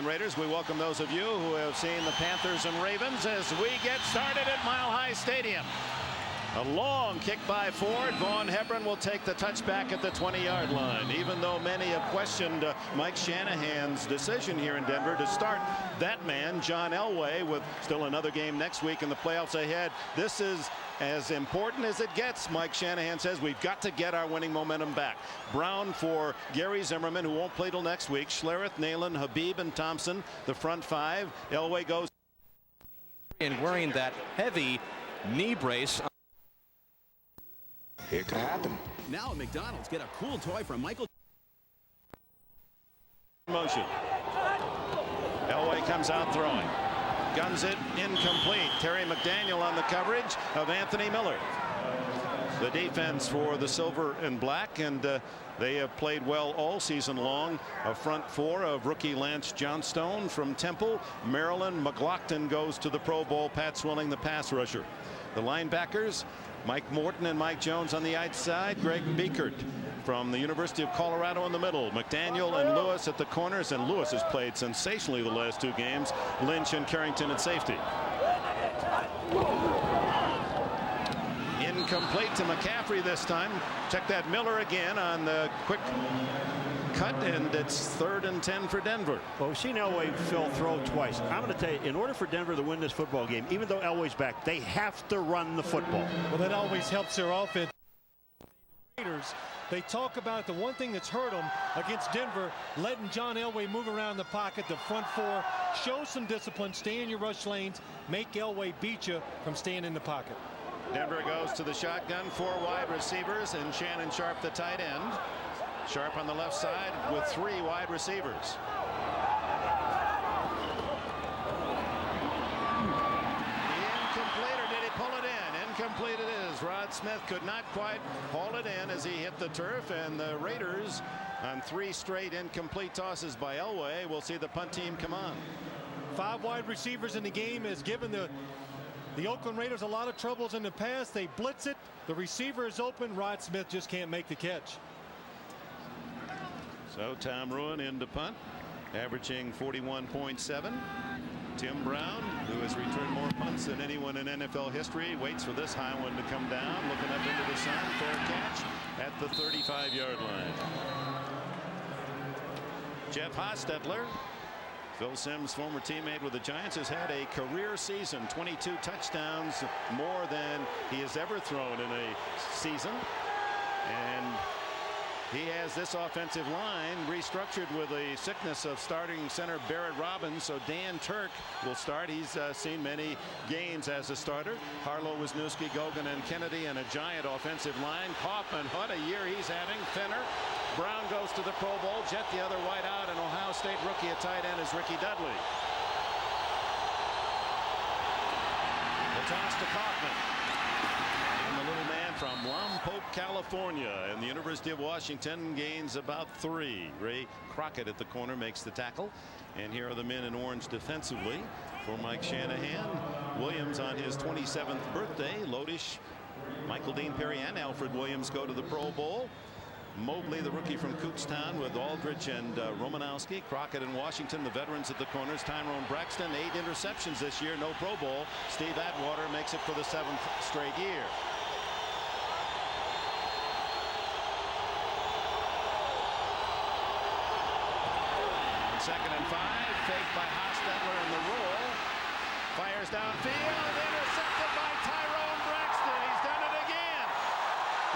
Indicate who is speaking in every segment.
Speaker 1: Raiders, we welcome those of you who have seen the Panthers and Ravens as we get started at Mile High Stadium. A long kick by Ford. Vaughn Hebron will take the touchback at the 20-yard line. Even though many have questioned Mike Shanahan's decision here in Denver to start that man, John Elway, with still another game next week in the playoffs ahead. This is as important as it gets. Mike Shanahan says we've got to get our winning momentum back. Brown for Gary Zimmerman, who won't play till next week. Schlereth, Nalen, Habib, and Thompson, the front five. Elway goes.
Speaker 2: And wearing that heavy knee brace.
Speaker 3: It could happen.
Speaker 4: Now at McDonald's, get a cool toy from Michael.
Speaker 1: Motion. Elway comes out throwing. Guns it incomplete. Terry McDaniel on the coverage of Anthony Miller. The defense for the silver and black, and they have played well all season long. A front four of rookie Lance Johnstone from Temple. Maryland. McLaughlin goes to the Pro Bowl. Pat Swilling, the pass rusher. The linebackers, Mike Morton and Mike Jones on the outside. Greg Biekert from the University of Colorado in the middle. McDaniel and Lewis at the corners, and Lewis has played sensationally the last two games. Lynch and Carrington at safety. Incomplete to McCaffrey this time. Check that. Miller again on the quick cut, and it's 3rd and 10 for Denver.
Speaker 5: Well, we've seen Elway throw twice. I'm going to tell you, in order for Denver to win this football game, even though Elway's back, they have to run the football.
Speaker 6: Well, that always helps their offense. Raiders, they talk about the one thing that's hurt them against Denver, letting John Elway move around the pocket, the front four, show some discipline, stay in your rush lanes, make Elway beat you from staying in the pocket.
Speaker 1: Denver goes to the shotgun, 4 wide receivers, and Shannon Sharp, the tight end. Sharp on the left side with 3 wide receivers. Incomplete, or did he pull it in? Incomplete it is. Rod Smith could not quite haul it in as he hit the turf, and the Raiders on 3 straight incomplete tosses by Elway. We'll see the punt team come on.
Speaker 6: 5 wide receivers in the game has given the Oakland Raiders a lot of troubles in the past. They blitz it. The receiver is open. Rod Smith just can't make the catch.
Speaker 1: So Tom Ruin in to punt, averaging 41.7. Tim Brown, who has returned more punts than anyone in NFL history, waits for this high one to come down, looking up into the sun. Fair catch at the 35-yard line. Jeff Hostetler, Phil Simms' former teammate with the Giants, has had a career season, 22 touchdowns, more than he has ever thrown in a season. And he has this offensive line restructured with the sickness of starting center Barrett Robbins, so Dan Turk will start. He's seen many games as a starter. Harlow, Wisniewski, Gogan, and Kennedy, and a giant offensive line. Kaufman, what a year he's having. Fenner. Brown goes to the Pro Bowl. Jet, the other wide out, and Ohio State rookie at tight end is Ricky Dudley. The toss to Kaufman. And the little man from Lompoc, California, and the University of Washington gains about 3. Ray Crockett at the corner makes the tackle. And here are the men in orange defensively for Mike Shanahan. Williams on his 27th birthday. Lodish, Michael Dean Perry, and Alfred Williams go to the Pro Bowl. Mobley, the rookie from Kutztown, with Aldrich and Romanowski. Crockett and Washington, the veterans at the corners. Tyrone Braxton, 8 interceptions this year, no Pro Bowl. Steve Atwater makes it for the 7th straight year. On 2nd and 5, faked by Hostetler in the roll. Fires downfield, intercepted by Tyrone Braxton. He's done it again.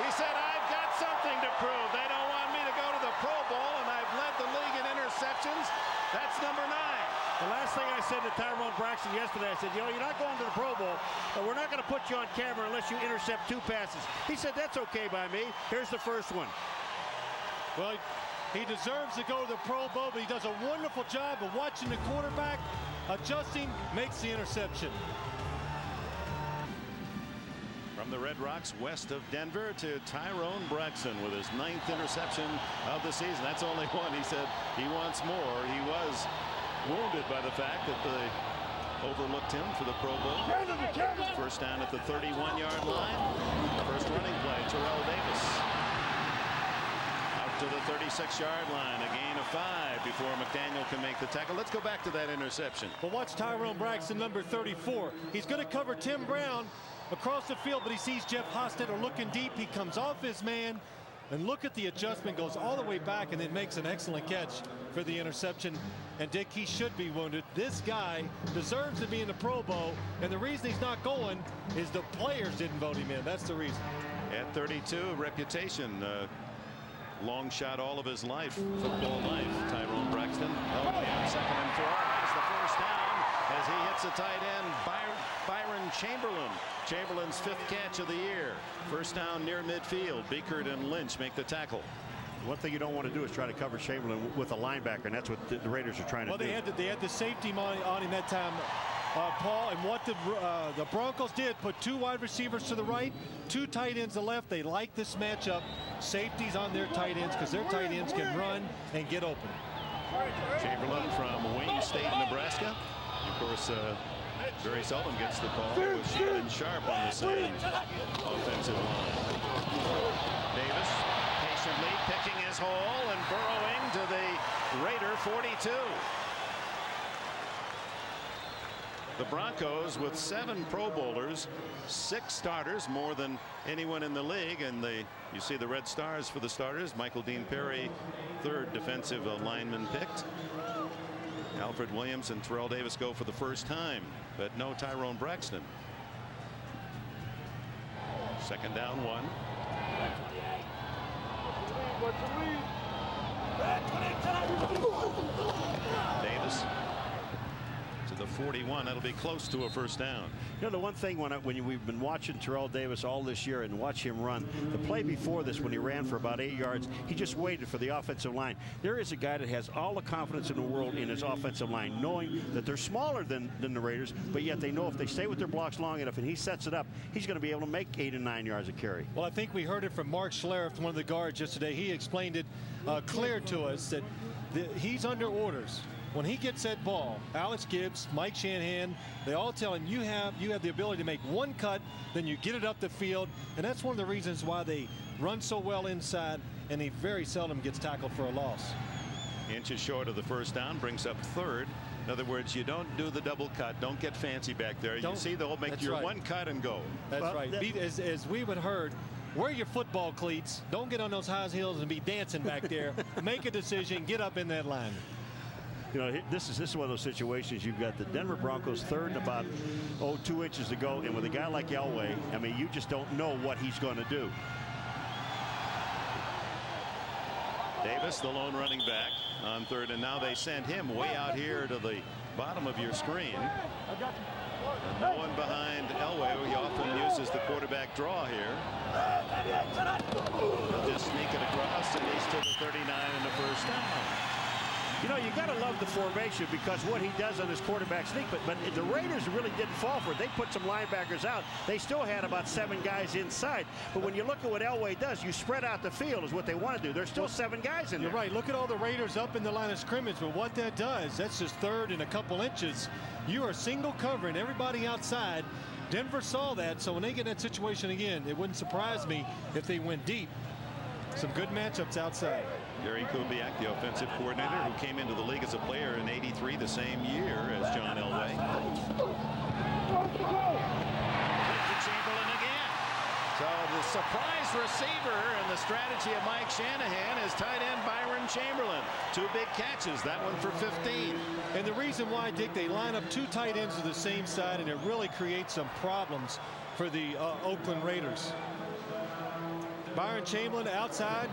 Speaker 1: He said, I've got something to prove. They don't want me to go to the Pro Bowl, and I've led the league in interceptions. That's number 9.
Speaker 5: The last thing I said to Tyrone Braxton yesterday, I said, you know, you're not going to the Pro Bowl, but we're not going to put you on camera unless you intercept 2 passes. He said, that's okay by me. Here's the first one.
Speaker 6: Well, he deserves to go to the Pro Bowl, but he does a wonderful job of watching the quarterback, adjusting, makes the interception.
Speaker 1: From the Red Rocks west of Denver to Tyrone Braxton with his 9th interception of the season. That's only one. He said he wants more. He was wounded by the fact that they overlooked him for the Pro Bowl. First down at the 31-yard line. First running play, Terrell Davis. Out to the 36-yard line. A gain of 5 before McDaniel can make the tackle. Let's go back to that interception.
Speaker 6: Well, watch Tyrone Braxton, number 34. He's going to cover Tim Brown across the field, but he sees Jeff Hostetler looking deep. He comes off his man, and look at the adjustment, goes all the way back, and then makes an excellent catch for the interception. And Dick, he should be wounded. This guy deserves to be in the Pro Bowl, and the reason he's not going is the players didn't vote him in. That's the reason.
Speaker 1: At 32, reputation, long shot all of his life, football life. Tyrone Braxton, Elway on 2nd and 4, has the first down as he hits a tight end, Byron Chamberlain. Chamberlain's 5th catch of the year. First down near midfield. Biekert and Lynch make the tackle.
Speaker 5: One thing you don't want to do is try to cover Chamberlain with a linebacker, and that's what the Raiders are trying to do.
Speaker 6: They had the safety on him that time, Paul, and what the Broncos did, put 2 wide receivers to the right, 2 tight ends to the left. They like this matchup. Safeties on their tight ends because their tight ends can run and get open.
Speaker 1: Chamberlain from Wayne State, Nebraska. Of course, very seldom gets the call with Shannon Sharp on the same offensive line. Davis patiently picking his hole and burrowing to the Raider 42. The Broncos with 7 Pro Bowlers, 6 starters, more than anyone in the league, and you see the red stars for the starters. Michael Dean Perry, 3rd defensive lineman picked. Alfred Williams and Terrell Davis go for the first time, but no Tyrone Braxton. 2nd down 1. Davis to the 41. That'll be close to a first down.
Speaker 5: You know, the one thing when we've been watching Terrell Davis all this year and watch him run, the play before this when he ran for about 8 yards, he just waited for the offensive line. There is a guy that has all the confidence in the world in his offensive line, knowing that they're smaller than the Raiders, but yet they know if they stay with their blocks long enough and he sets it up, he's going to be able to make 8 and 9 yards a carry.
Speaker 6: Well, I think we heard it from Mark Schlereth, one of the guards yesterday. He explained it clear to us that he's under orders. When he gets that ball, Alex Gibbs, Mike Shanahan, they all tell him you have the ability to make 1 cut, then you get it up the field, and that's one of the reasons why they run so well inside, and he very seldom gets tackled for a loss.
Speaker 1: Inches short of the first down, brings up 3rd. In other words, you don't do the double cut. Don't get fancy back there. You see they'll make your 1 cut and go.
Speaker 6: That's right. As we would heard, wear your football cleats. Don't get on those high heels and be dancing back there. Make a decision. Get up in that line.
Speaker 5: You know, this is one of those situations. You've got the Denver Broncos 3rd and about 2 inches to go, and with a guy like Elway, I mean, you just don't know what he's going to do.
Speaker 1: Davis, the lone running back on 3rd, and now they send him way out here to the bottom of your screen. And no one behind Elway. He often uses the quarterback draw here. He'll just sneak it across, and he's to the 39 and the first down.
Speaker 5: You know, you got to love the formation because what he does on his quarterback sneak, but the Raiders really didn't fall for it. They put some linebackers out. They still had about 7 guys inside. But when you look at what Elway does, you spread out the field is what they want to do. There's still 7 guys in there.
Speaker 6: You're right. Look at all the Raiders up in the line of scrimmage. But what that does, that's just 3rd and a couple inches. You are single covering everybody outside. Denver saw that. So when they get in that situation again, it wouldn't surprise me if they went deep. Some good matchups outside.
Speaker 1: Gary Kubiak, the offensive coordinator, who came into the league as a player in '83, the same year as John Elway. Chamberlain again. So the surprise receiver and the strategy of Mike Shanahan is tight end Byron Chamberlain. 2 big catches, that one for 15.
Speaker 6: And the reason why, Dick, they line up 2 tight ends to the same side, and it really creates some problems for the Oakland Raiders. Byron Chamberlain outside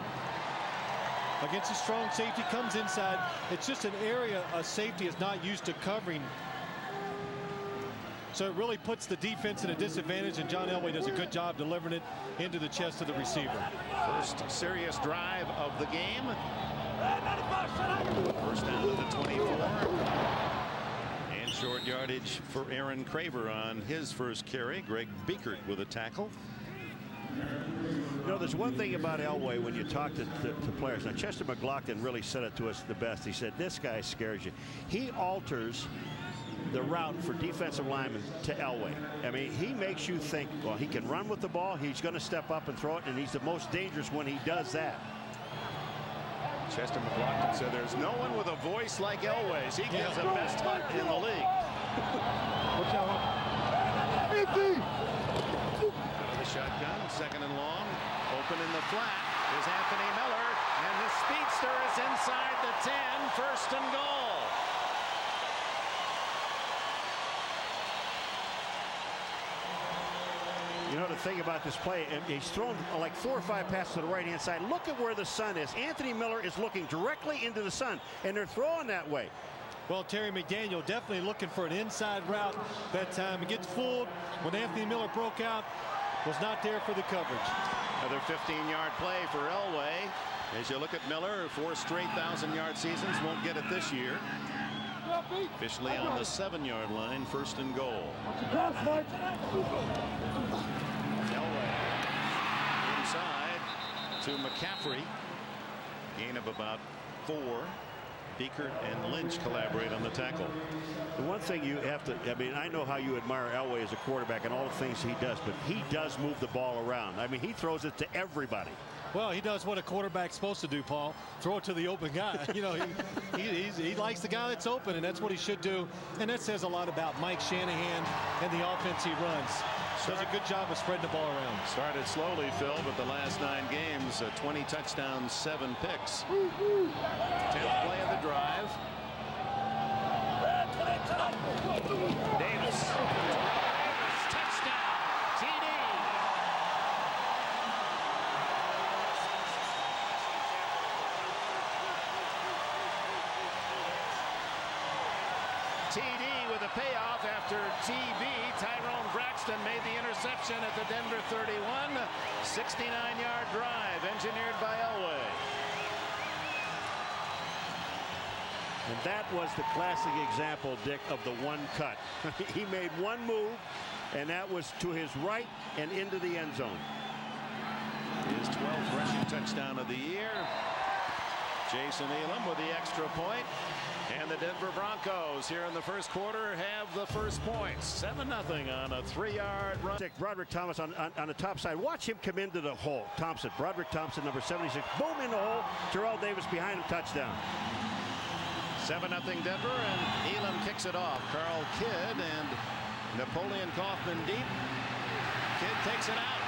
Speaker 6: against a strong safety, comes inside. It's just an area a safety is not used to covering. So it really puts the defense in a disadvantage, and John Elway does a good job delivering it into the chest of the receiver.
Speaker 1: First serious drive of the game. First down to the 24. And short yardage for Aaron Craver on his first carry. Greg Biekert with a tackle.
Speaker 5: You know, there's one thing about Elway when you talk to players. Now, Chester McLaughlin really said it to us the best. He said, this guy scares you. He alters the route for defensive linemen to Elway. I mean, he makes you think, well, he can run with the ball. He's going to step up and throw it, and he's the most dangerous when he does that.
Speaker 1: Chester McLaughlin said there's no one with a voice like Elway's. He gives the best hunt in the league. The shotgun, second and long, open in the flat is Anthony Miller, and the speedster is inside the 10, first and goal.
Speaker 5: You know the thing about this play, he's thrown like 4 or 5 passes to the right-hand side. Look at where the sun is. Anthony Miller is looking directly into the sun, and they're throwing that way.
Speaker 6: Well, Terry McDaniel definitely looking for an inside route that time. He gets fooled when Anthony Miller broke out. Was not there for the coverage.
Speaker 1: Another 15-yard play for Elway. As you look at Miller, 4 straight 1,000-yard seasons, won't get it this year. Officially on the 7-yard line, first and goal. Elway inside to McCaffrey. Gain of about 4. Beekert and Lynch collaborate on the tackle.
Speaker 5: The one thing you have to, I mean, I know how you admire Elway as a quarterback and all the things he does, but he does move the ball around. I mean, he throws it to everybody.
Speaker 6: Well, he does what a quarterback's supposed to do, Paul. Throw it to the open guy. You know, he likes the guy that's open, and that's what he should do. And that says a lot about Mike Shanahan and the offense he runs. Does a good job of spreading the ball around.
Speaker 1: Started slowly, Phil, but the last 9 games, 20 touchdowns, 7 picks. 10th play of the drive. Davis. Touchdown. TD. TD with a payoff after TB. Tyrone Braxton made the interception at the Denver 31. 69-yard drive engineered by Elway.
Speaker 5: And that was the classic example, Dick, of the one cut. He made one move, and that was to his right and into the end zone.
Speaker 1: His 12th rushing touchdown of the year. Jason Elam with the extra point. And the Denver Broncos here in the first quarter have the first points. 7-0 on a 3-yard run.
Speaker 5: Broderick Thomas on the top side. Watch him come into the hole. Thompson, Broderick Thompson, number 76. Boom in the hole. Terrell Davis behind him. Touchdown.
Speaker 1: 7-0 Denver, and Elam kicks it off. Carl Kidd and Napoleon Kaufman deep. Kidd takes it out.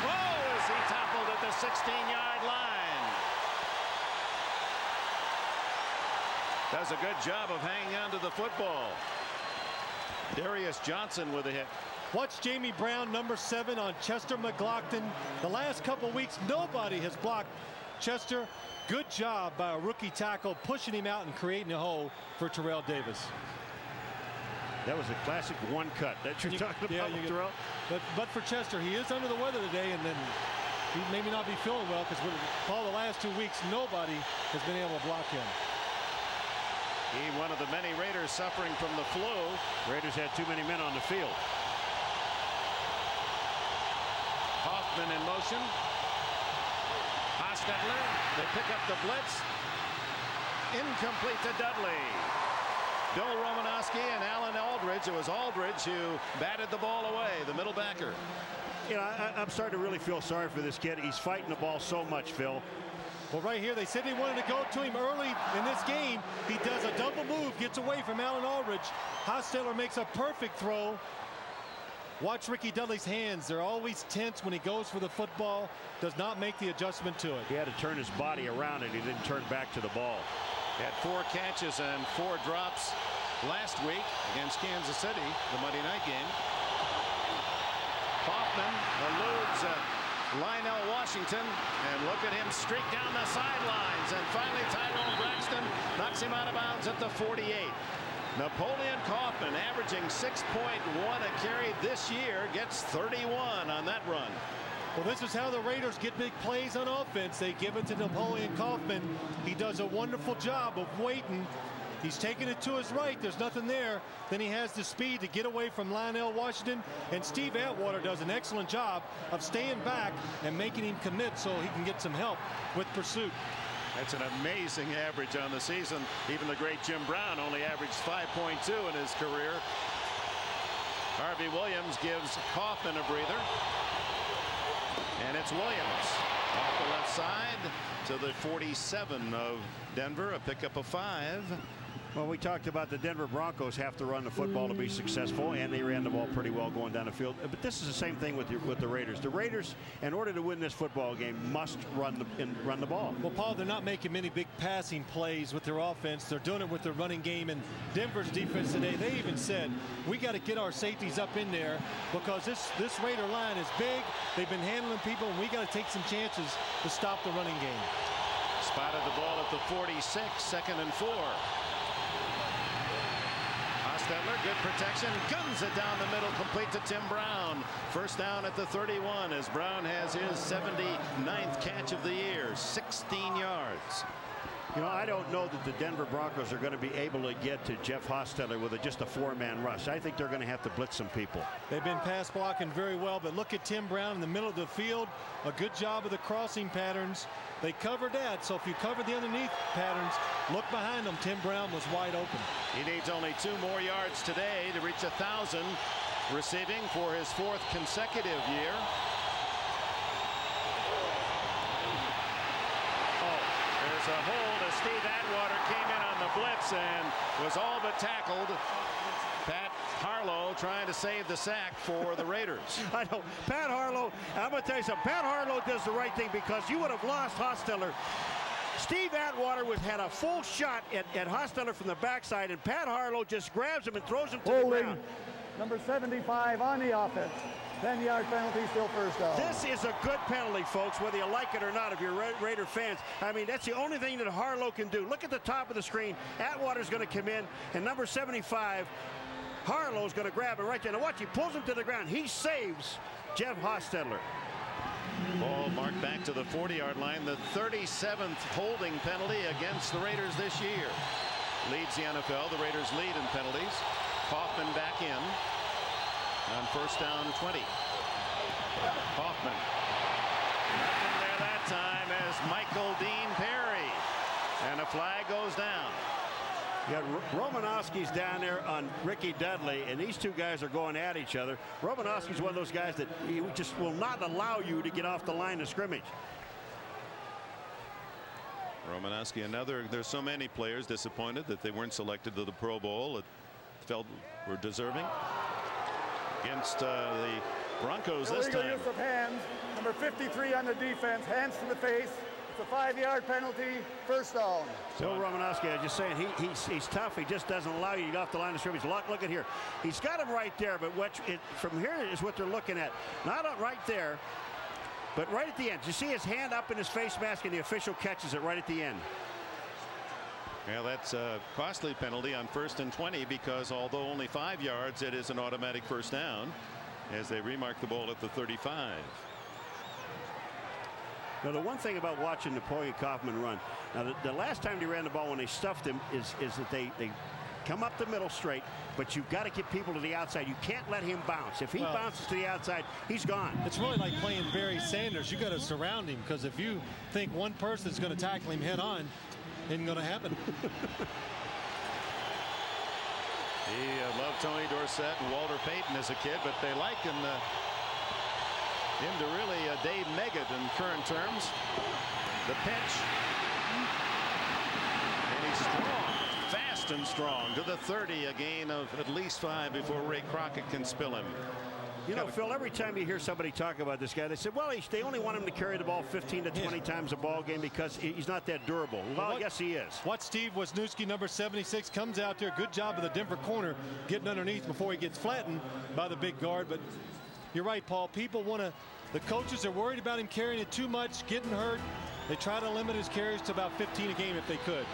Speaker 1: Whoa, as he toppled at the 16-yard line. Does a good job of hanging on to the football. Darius Johnson with a hit.
Speaker 6: Watch Jamie Brown, number 7, on Chester McLaughlin. The last couple weeks, nobody has blocked Chester. Good job by a rookie tackle, pushing him out and creating a hole for Terrell Davis.
Speaker 5: That was a classic one cut that you're talking about, Terrell.
Speaker 6: But for Chester, he is under the weather today, and then he maybe not be feeling well because Paul, the last 2 weeks, nobody has been able to block him.
Speaker 1: He one of the many Raiders suffering from the flu.
Speaker 5: Raiders had too many men on the field.
Speaker 1: Kaufman in motion. Hostetler. They pick up the blitz. Incomplete to Dudley. Bill Romanowski and Alan Aldridge. It was Aldridge who batted the ball away, the middle backer.
Speaker 5: You know, I'm starting to really feel sorry for this kid. He's fighting the ball so much, Phil.
Speaker 6: Well, right here, they said they wanted to go to him early in this game. He does a double move, gets away from Alan Aldridge. Hostetler makes a perfect throw. Watch Ricky Dudley's hands. They're always tense when he goes for the football. Does not make the adjustment to it.
Speaker 5: He had to turn his body around and he didn't turn back to the ball.
Speaker 1: Had 4 catches and 4 drops last week against Kansas City, the Monday night game. Kaufman eludes Lionel Washington, and look at him streak down the sidelines, and finally Tyrone Braxton knocks him out of bounds at the 48. Napoleon Kaufman, averaging 6.1 a carry this year, gets 31 on that run.
Speaker 6: Well, this is how the Raiders get big plays on offense. They give it to Napoleon Kaufman. He does a wonderful job of waiting. He's taking it to his right. There's nothing there. Then he has the speed to get away from Lionel Washington. And Steve Atwater does an excellent job of staying back and making him commit so he can get some help with pursuit.
Speaker 1: That's an amazing average on the season. Even the great Jim Brown only averaged 5.2 in his career. Harvey Williams gives Kaufman a breather. And it's Williams. Off the left side to the 47 of Denver, a pickup of 5.
Speaker 5: Well, we talked about the Denver Broncos have to run the football to be successful, and they ran the ball pretty well going down the field. But this is the same thing with the Raiders. The Raiders, in order to win this football game, must run the ball.
Speaker 6: Well, Paul, they're not making many big passing plays with their offense. They're doing it with their running game. And Denver's defense today, they even said, we got to get our safeties up in there because this Raider line is big. They've been handling people, and we got to take some chances to stop the running game.
Speaker 1: Spotted the ball at the 46, 2nd and 4. Hostetler, good protection, guns it down the middle, complete to Tim Brown. First down at the 31 as Brown has his 79th catch of the year, 16 yards.
Speaker 5: You know, I don't know that the Denver Broncos are going to be able to get to Jeff Hostetler with just a 4-man rush. I think they're going to have to blitz some people.
Speaker 6: They've been pass blocking very well, but look at Tim Brown in the middle of the field. A good job of the crossing patterns. They covered that, so if you cover the underneath patterns, look behind them. Tim Brown was wide open.
Speaker 1: He needs only 2 more yards today to reach 1,000 receiving for his 4th consecutive year. A hold as Steve Atwater came in on the blitz and was all but tackled. Pat Harlow trying to save the sack for the Raiders.
Speaker 5: I know. Pat Harlow, I'm going to tell you something. Pat Harlow does the right thing because you would have lost Hostetler. Steve Atwater had a full shot at Hostetler from the backside, and Pat Harlow just grabs him and throws him to the ground.
Speaker 3: Number 75 on the offense. 10-yard penalty, still first down.
Speaker 5: This is a good penalty, folks, whether you like it or not, if you're Raider fans. I mean, that's the only thing that Harlow can do. Look at the top of the screen. Atwater's going to come in, and number 75, Harlow's going to grab it right there. Now watch, he pulls him to the ground. He saves Jeff Hostetler.
Speaker 1: Ball marked back to the 40-yard line. The 37th holding penalty against the Raiders this year. Leads the NFL. The Raiders lead in penalties. Kaufman back in on first down 20. Kaufman. Nothing there that time as Michael Dean Perry. And a flag goes down.
Speaker 5: You got Romanowski's down there on Ricky Dudley, and these two guys are going at each other. Romanowski's one of those guys that he just will not allow you to get off the line of scrimmage.
Speaker 1: Romanowski, another. There's so many players disappointed that they weren't selected to the Pro Bowl. It felt were deserving against the Broncos this
Speaker 3: Illegal
Speaker 1: time.
Speaker 3: use of hands. Number 53 on the defense, hands to the face. It's a 5-yard penalty, first down.
Speaker 5: Bill Romanowski, I was just saying, he's tough. He just doesn't allow you to get off the line of scrimmage. Look at here. He's got him right there, but from here is what they're looking at. Not right there, but right at the end. You see his hand up in his face mask, and the official catches it right at the end.
Speaker 1: Well, that's a costly penalty on 1st and 20 because although only 5 yards, it is an automatic first down as they remark the ball at the 35.
Speaker 5: Now, the one thing about watching Napoleon Kaufman run, now the last time they ran the ball when they stuffed him is that they come up the middle straight, but you've got to get people to the outside. You can't let him bounce. If he bounces to the outside, he's gone.
Speaker 6: It's really like playing Barry Sanders. You got to surround him because if you think one person is going to tackle him head on, it ain't going to happen.
Speaker 1: He loved Tony Dorsett and Walter Payton as a kid, but they like him to really Dave Meggett in current terms. The pitch. And he's strong, fast and strong to the 30, a gain of at least 5 before Ray Crockett can spill him.
Speaker 5: You know, Phil, every time you hear somebody talk about this guy, they say, well, they only want him to carry the ball 15 to 20 times a ball game because he's not that durable. Well, yes, he is.
Speaker 6: What Steve Wisniewski, number 76, comes out there. Good job of the Denver corner getting underneath before he gets flattened by the big guard. But you're right, Paul. People want to. The coaches are worried about him carrying it too much, getting hurt. They try to limit his carries to about 15 a game if they could.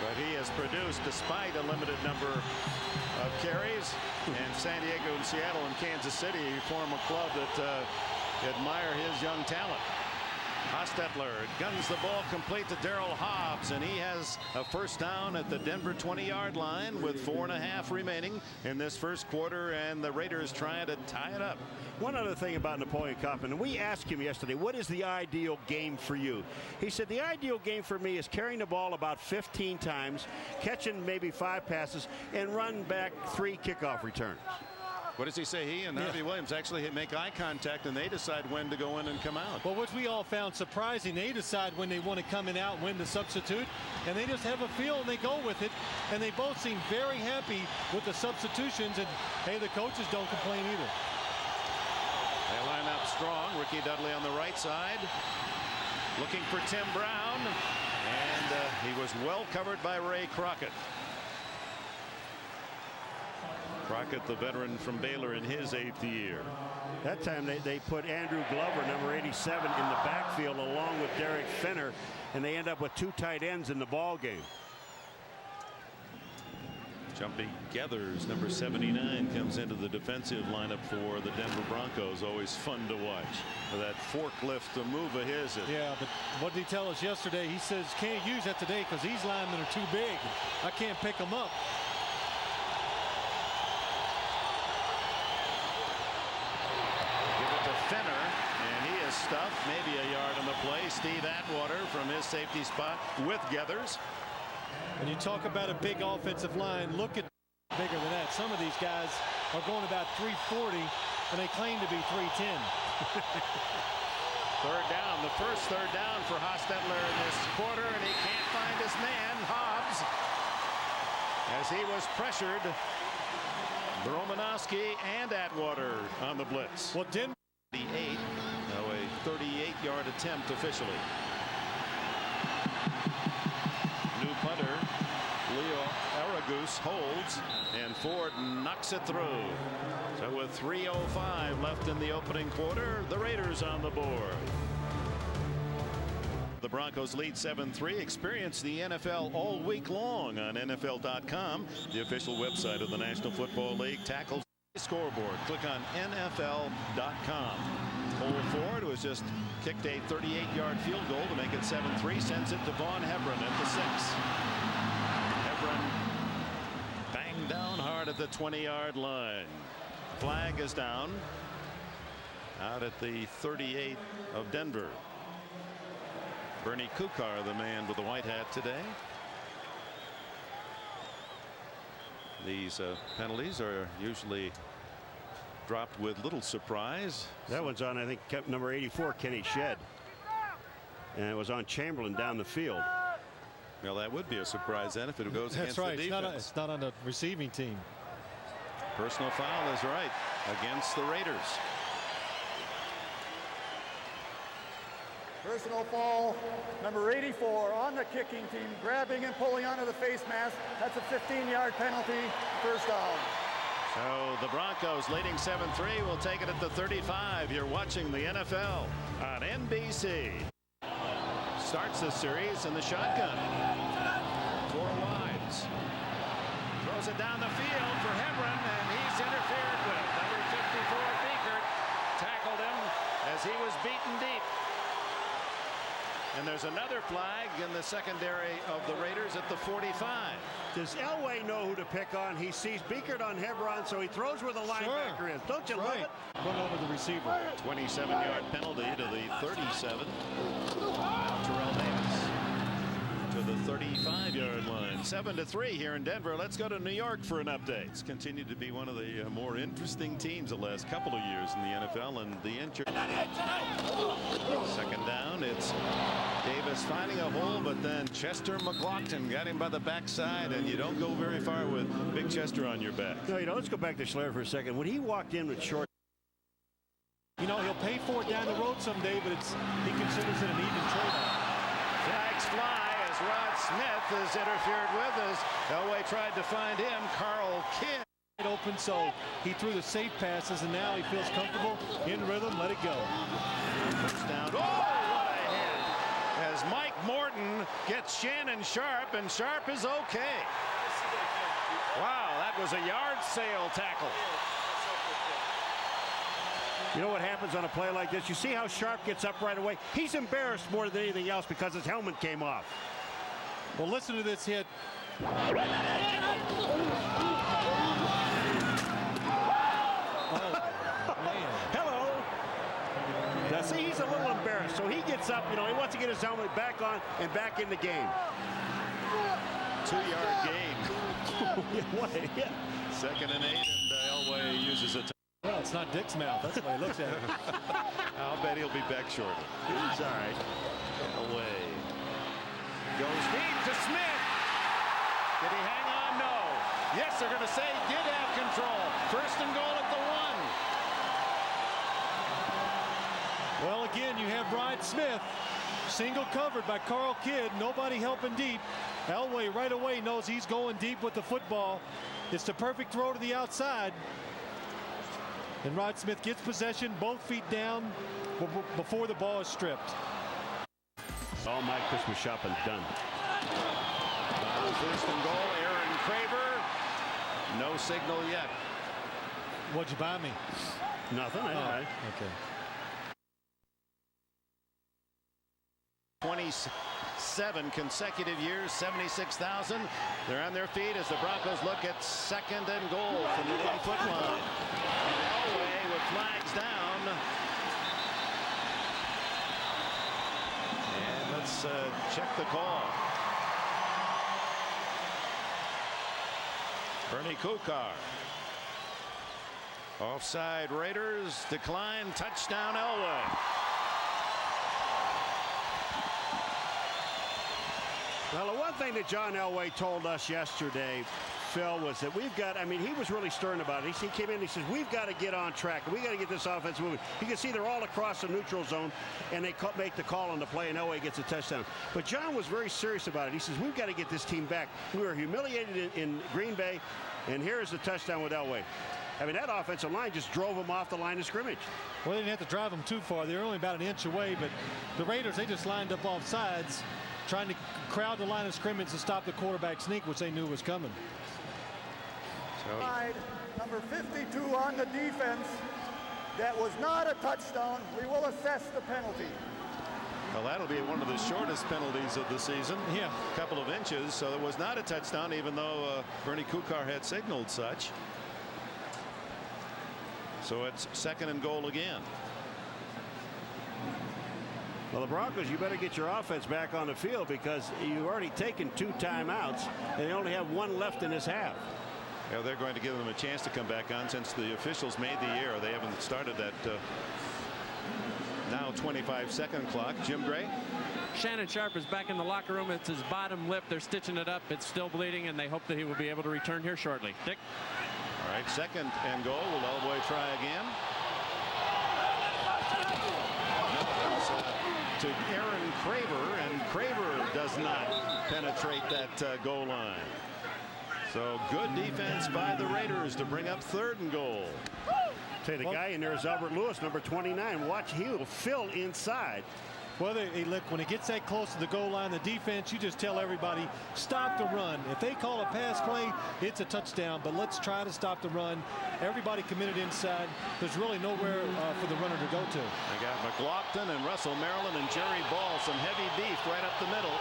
Speaker 1: But he has produced, despite a limited number of carries, and San Diego and Seattle and Kansas City form a club that admire his young talent. Hostetler guns the ball complete to Darrell Hobbs, and he has a first down at the Denver 20-yard line with 4.5 remaining in this first quarter, and the Raiders trying to tie it up.
Speaker 5: One other thing about Napoleon Kaufman, and we asked him yesterday, what is the ideal game for you? He said, the ideal game for me is carrying the ball about 15 times, catching maybe 5 passes, and run back 3 kickoff returns.
Speaker 1: What does he say? He and Harvey Williams actually make eye contact, and they decide when to go in and come out.
Speaker 6: Well, which we all found surprising. They decide when they want to come in out, when to substitute, and they just have a feel and they go with it. And they both seem very happy with the substitutions. And hey, the coaches don't complain either.
Speaker 1: They line up strong. Ricky Dudley on the right side, looking for Tim Brown, and he was well covered by Ray Crockett. Crockett, the veteran from Baylor in his 8th year.
Speaker 5: That time they put Andrew Glover, number 87, in the backfield along with Derek Finner, and they end up with 2 tight ends in the ball game.
Speaker 1: Jumpy Geathers, number 79, comes into the defensive lineup for the Denver Broncos. Always fun to watch. That forklift move of his.
Speaker 6: Yeah, but what did he tell us yesterday? He says can't use that today because these linemen are too big. I can't pick them up.
Speaker 1: Finner, and he is stuffed, maybe a yard on the play. Steve Atwater from his safety spot with Geathers.
Speaker 6: When you talk about a big offensive line, look at bigger than that. Some of these guys are going about 340, and they claim to be 310.
Speaker 1: Third down, the first third down for Hostetler in this quarter, and he can't find his man, Hobbs, as he was pressured. Romanowski and Atwater on the blitz.
Speaker 6: Well, Denver.
Speaker 1: 8, now a 38-yard attempt officially. New punter Leo Aragus holds, and Ford knocks it through. So with 3:05 left in the opening quarter, the Raiders on the board. The Broncos lead 7-3. Experience the NFL all week long on NFL.com, the official website of the National Football League. Tackles scoreboard. Click on NFL.com. Cole Ford, who has just kicked a 38-yard field goal to make it 7-3, sends it to Vaughn Hebron at the 6. Hebron banged down hard at the 20-yard line. Flag is down out at the 38 of Denver. Bernie Kukar, the man with the white hat today. These penalties are usually dropped with little surprise.
Speaker 5: That one's on, I think, number 84, Kenny Shedd. And it was on Chamberlain down the field.
Speaker 1: Well, that would be a surprise then if it goes against
Speaker 6: right.
Speaker 1: the defense.
Speaker 6: It's not on the receiving team.
Speaker 1: Personal foul is right against the Raiders.
Speaker 3: Personal foul, number 84 on the kicking team, grabbing and pulling onto the face mask. That's a 15-yard penalty, first down.
Speaker 1: So the Broncos leading 7-3 will take it at the 35. You're watching the NFL on NBC. Starts the series in the shotgun. 4 wides. Throws it down the field for Hebron, and he's interfered with. Number 54, Beekert, tackled him as he was beaten deep. And there's another flag in the secondary of the Raiders at the 45.
Speaker 5: Does Elway know who to pick on? He sees Beekert on Hebron, so he throws where the linebacker is. Don't you love it?
Speaker 6: Run over the receiver.
Speaker 1: 27-yard penalty to the 37. Now Terrell Davis to the 35-yard line. 7-3 here in Denver. Let's go to New York for an update. It's continued to be one of the more interesting teams the last couple of years in the NFL, and the injury. Second down, it's Davis finding a hole, but then Chester McLaughlin got him by the backside, and you don't go very far with Big Chester on your back.
Speaker 5: No, you know, let's go back to Schler for a second. When he walked in with short,
Speaker 6: You know, he'll pay for it down the road someday, but he considers it an even trade-off.
Speaker 1: Flags fly as Rod Smith is interfered with as Elway tried to find him. Carl Kidd
Speaker 6: Open, so he threw the safe passes, and now he feels comfortable in rhythm. Let it go.
Speaker 1: First down. Oh, what a hit! As Mike Morton gets Shannon Sharp, and Sharp is okay. Wow, that was a yard sale tackle.
Speaker 5: you know what happens on a play like this? You see how Sharp gets up right away? He's embarrassed more than anything else because his helmet came off.
Speaker 6: Well, listen to this hit.
Speaker 5: Now, see, he's a little embarrassed, so he gets up, you know, he wants to get his helmet back on and back in the game.
Speaker 1: 2-yard gain.
Speaker 5: Yeah.
Speaker 1: 2nd and 8, and Elway uses it.
Speaker 6: Well, it's not Dick's mouth. That's why he looks at it.
Speaker 1: I'll bet he'll be back shortly.
Speaker 5: He's all right.
Speaker 1: Elway goes deep to Smith. Did he hang on? No. Yes, they're going to say he did have control. 1st and goal at the 1.
Speaker 6: Well, again, you have Ryan Smith. Single covered by Carl Kidd. Nobody helping deep. Elway right away knows he's going deep with the football. It's the perfect throw to the outside. And Rod Smith gets possession, both feet down before the ball is stripped.
Speaker 5: All my Christmas shopping done.
Speaker 1: 1st and goal, Aaron Craver. No signal yet.
Speaker 6: What'd you buy me?
Speaker 5: Nothing.
Speaker 6: Okay.
Speaker 1: 27 consecutive years, 76,000. They're on their feet as the Broncos look at 2nd and goal from the 1-foot line. And Elway with flags down. And let's check the call. Bernie Kukar. Offside Raiders, decline, touchdown Elway.
Speaker 5: Well, the one thing that John Elway told us yesterday, Phil, was that we've got, I mean, he was really stern about it. He came in and he says, we've got to get on track. We got to get this offense moving. You can see they're all across the neutral zone, and they make the call on the play, and Elway gets a touchdown. But John was very serious about it. He says, we've got to get this team back. We were humiliated in Green Bay, and here's the touchdown with Elway. I mean, that offensive line just drove him off the line of scrimmage.
Speaker 6: Well, they didn't have to drive them too far. They were only about an inch away, but the Raiders, they just lined up off sides, trying to crowd the line of scrimmage to stop the quarterback sneak, which they knew was coming.
Speaker 3: Number 52 on the defense. That was not a touchdown. We will assess the penalty.
Speaker 1: Well, that'll be one of the shortest penalties of the season.
Speaker 6: Yeah.
Speaker 1: A couple of inches, so it was not a touchdown, even though Bernie Kukar had signaled such. So it's 2nd and goal again.
Speaker 5: Well, the Broncos, you better get your offense back on the field because you've already taken 2 timeouts, and they only have 1 left in this half.
Speaker 1: Yeah, they're going to give them a chance to come back on since the officials made the error. They haven't started that now 25-second clock. Jim Gray.
Speaker 2: Shannon Sharpe is back in the locker room. It's his bottom lip. They're stitching it up. It's still bleeding, and they hope that he will be able to return here shortly. Dick.
Speaker 1: All right, 2nd and goal. Will Elway try again? To Aaron Craver, and Craver does not penetrate that goal line. So good defense by the Raiders to bring up 3rd and goal.
Speaker 5: Say, the guy in there is Albert Lewis, number 29. Watch, he'll fill inside.
Speaker 6: Well, look, when it gets that close to the goal line, the defense, you just tell everybody, stop the run. If they call a pass play, it's a touchdown, but let's try to stop the run. Everybody committed inside. There's really nowhere for the runner to go to.
Speaker 1: They got McLaughlin and Russell Maryland and Jerry Ball, some heavy beef right up the middle.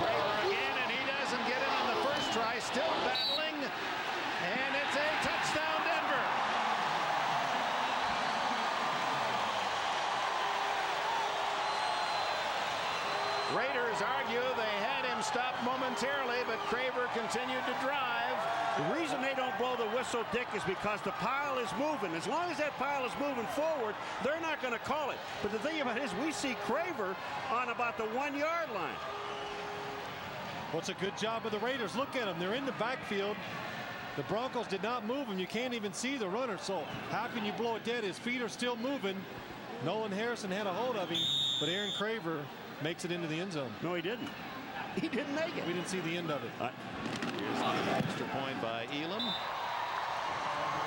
Speaker 1: Craver again, and he doesn't get it on the first try, still battling, and it's a touchdown, Denver. Raiders argue they had him stopped momentarily, but Craver continued to drive.
Speaker 5: The reason they don't blow the whistle, Dick, is because the pile is moving. As long as that pile is moving forward, they're not going to call it. But the thing about it is we see Craver on about the 1-yard line.
Speaker 6: Well, it's a good job of the Raiders. Look at them. They're in the backfield. The Broncos did not move him. You can't even see the runner. So how can you blow it dead? His feet are still moving. Nolan Harrison had a hold of him, but Aaron Craver makes it into the end zone.
Speaker 5: No, he didn't. He didn't make it.
Speaker 6: We didn't see the end of it.
Speaker 1: Here's the extra point by Elam.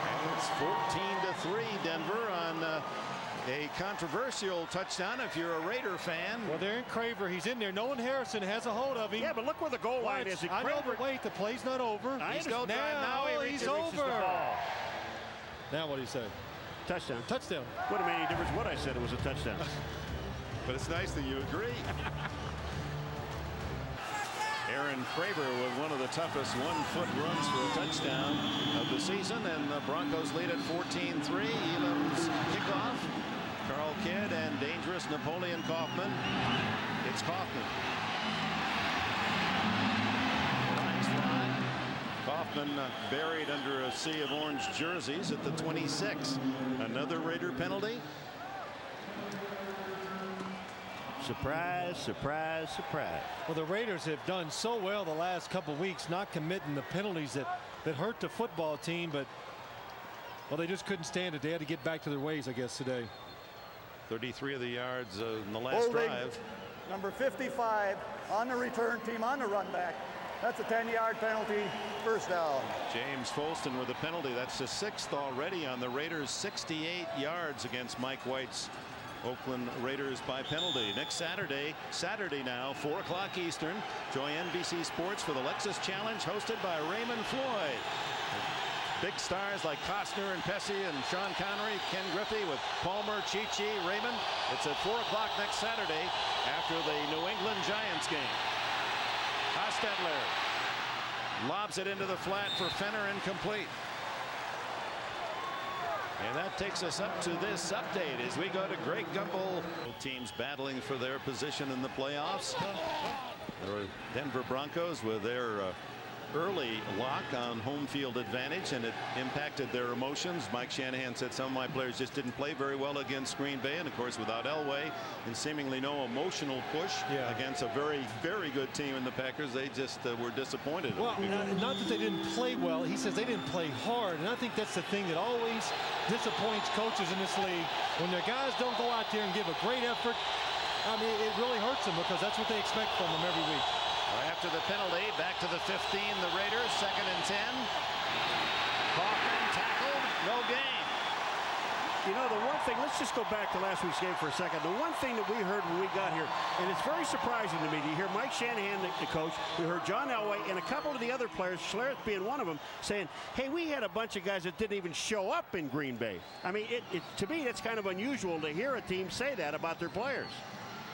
Speaker 1: And it's 14-3 Denver on a controversial touchdown if you're a Raider fan.
Speaker 6: Well, they're in Craver. He's in there. Nolan Harrison has a hold of him.
Speaker 5: Yeah, but look where the goal line is.
Speaker 6: I know, but wait, the play's not over.
Speaker 1: He's still driving. Now
Speaker 6: he's over. Now what do you say?
Speaker 5: Touchdown.
Speaker 6: Touchdown.
Speaker 5: Wouldn't have made any difference what I said. It was a touchdown.
Speaker 1: But it's nice that you agree. Aaron Craver with one of the toughest 1-foot runs for a touchdown of the season, and the Broncos lead at 14-3. Elam's kickoff. Carl Kidd and dangerous Napoleon Kaufman. It's Kaufman. Kaufman buried under a sea of orange jerseys at the 26. Another Raider penalty.
Speaker 5: Surprise, surprise, surprise.
Speaker 6: Well, the Raiders have done so well the last couple weeks, not committing the penalties that hurt the football team, but well, they just couldn't stand it. They had to get back to their ways, I guess, today.
Speaker 1: 33 of the yards in the last
Speaker 3: Holding
Speaker 1: drive.
Speaker 3: Number 55 on the return team on the run back. That's a 10-yard penalty, first down.
Speaker 1: James Folston with a penalty. That's the 6th already on the Raiders. 68 yards against Mike White's Oakland Raiders by penalty. Next Saturday now, 4 o'clock Eastern. Join NBC Sports for the Lexus Challenge, hosted by Raymond Floyd. Big stars like Costner and Pesci and Sean Connery, Ken Griffey with Palmer, Chichi, Raymond. It's at 4 o'clock next Saturday after the New England Giants game. Hostetler lobs it into the flat for Fenner, incomplete. And that takes us up to this update as we go to Greg Gumbel. Teams battling for their position in the playoffs. The Denver Broncos with their early lock on home field advantage, and it impacted their emotions. Mike Shanahan said some of my players just didn't play very well against Green Bay, and of course without Elway and seemingly no emotional push against a very, very good team in the Packers, they just were disappointed.
Speaker 6: Well, not that they didn't play well. He says they didn't play hard, and I think that's the thing that always disappoints coaches in this league. When their guys don't go out there and give a great effort, I mean, it really hurts them because that's what they expect from them every week.
Speaker 1: After the penalty, back to the 15, the Raiders, 2nd and 10. Kaufman tackled, no gain.
Speaker 5: You know, the one thing, let's just go back to last week's game for a second. The one thing that we heard when we got here, and it's very surprising to me, you hear Mike Shanahan, the coach, we heard John Elway, and a couple of the other players, Schlereth being one of them, saying, hey, we had a bunch of guys that didn't even show up in Green Bay. I mean, to me, it's kind of unusual to hear a team say that about their players.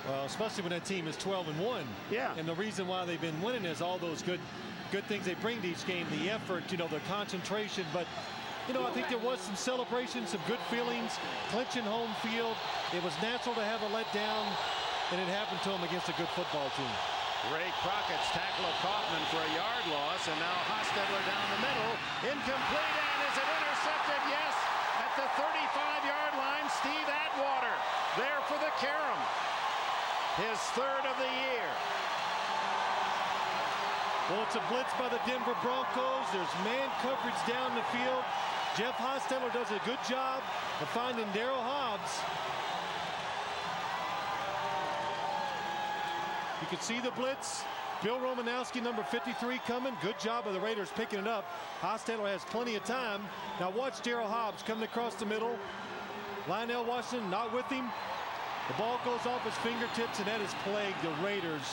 Speaker 6: Well, especially when that team is 12-1.
Speaker 5: Yeah.
Speaker 6: And the reason why they've been winning is all those good things they bring to each game, the effort, you know, the concentration. But, you know, I think there was some celebration, some good feelings, clinching home field. It was natural to have a letdown, and it happened to them against a good football team.
Speaker 1: Ray Crockett's tackle of Kaufman for a yard loss, and now Hostetler down the middle. Incomplete, and is it intercepted? Yes. At the 35-yard line, Steve Atwater there for the carom. His 3rd of the year.
Speaker 6: Well, it's a blitz by the Denver Broncos. There's man coverage down the field. Jeff Hostetler does a good job of finding Darryl Hobbs. You can see the blitz. Bill Romanowski, number 53, coming. Good job of the Raiders picking it up. Hostetler has plenty of time. Now watch Darryl Hobbs coming across the middle. Lionel Washington not with him. The ball goes off his fingertips, and that has plagued the Raiders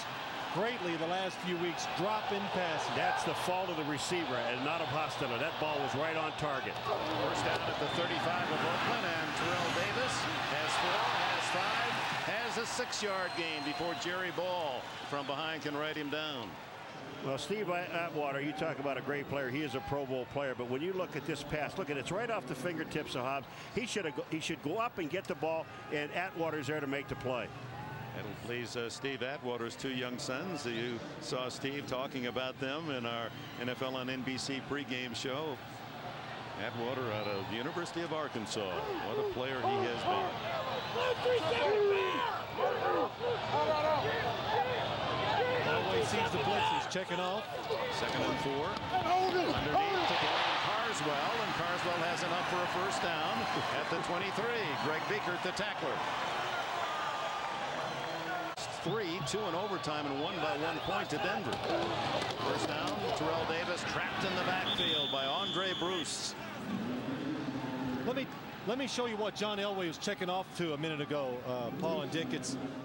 Speaker 6: greatly the last few weeks. Drop-in passes.
Speaker 5: That's the fault of the receiver and not of Hostetler. That ball was right on target.
Speaker 1: First down at the 35 of Oakland, and Terrell Davis has 4, has 5, has a 6-yard gain before Jerry Ball from behind can write him down.
Speaker 5: Well, Steve Atwater, you talk about a great player. He is a Pro Bowl player. But when you look at this pass, look at it. It's right off the fingertips of Hobbs. He should go up and get the ball, and Atwater's there to make the play.
Speaker 1: That leaves Steve Atwater's 2 young sons. You saw Steve talking about them in our NFL on NBC pregame show. Atwater out of the University of Arkansas. What a player he has been.
Speaker 6: Elway sees the blitz. He's checking off.
Speaker 1: 2nd and 4. Underneath to Dwayne Carswell, and Carswell has enough for a first down at the 23. Greg Biekert, the tackler. 3-2 in overtime and won by 1 point to Denver. First down, Terrell Davis trapped in the backfield by Andre Bruce.
Speaker 6: Let me show you what John Elway was checking off to a minute ago, Paul and Dick.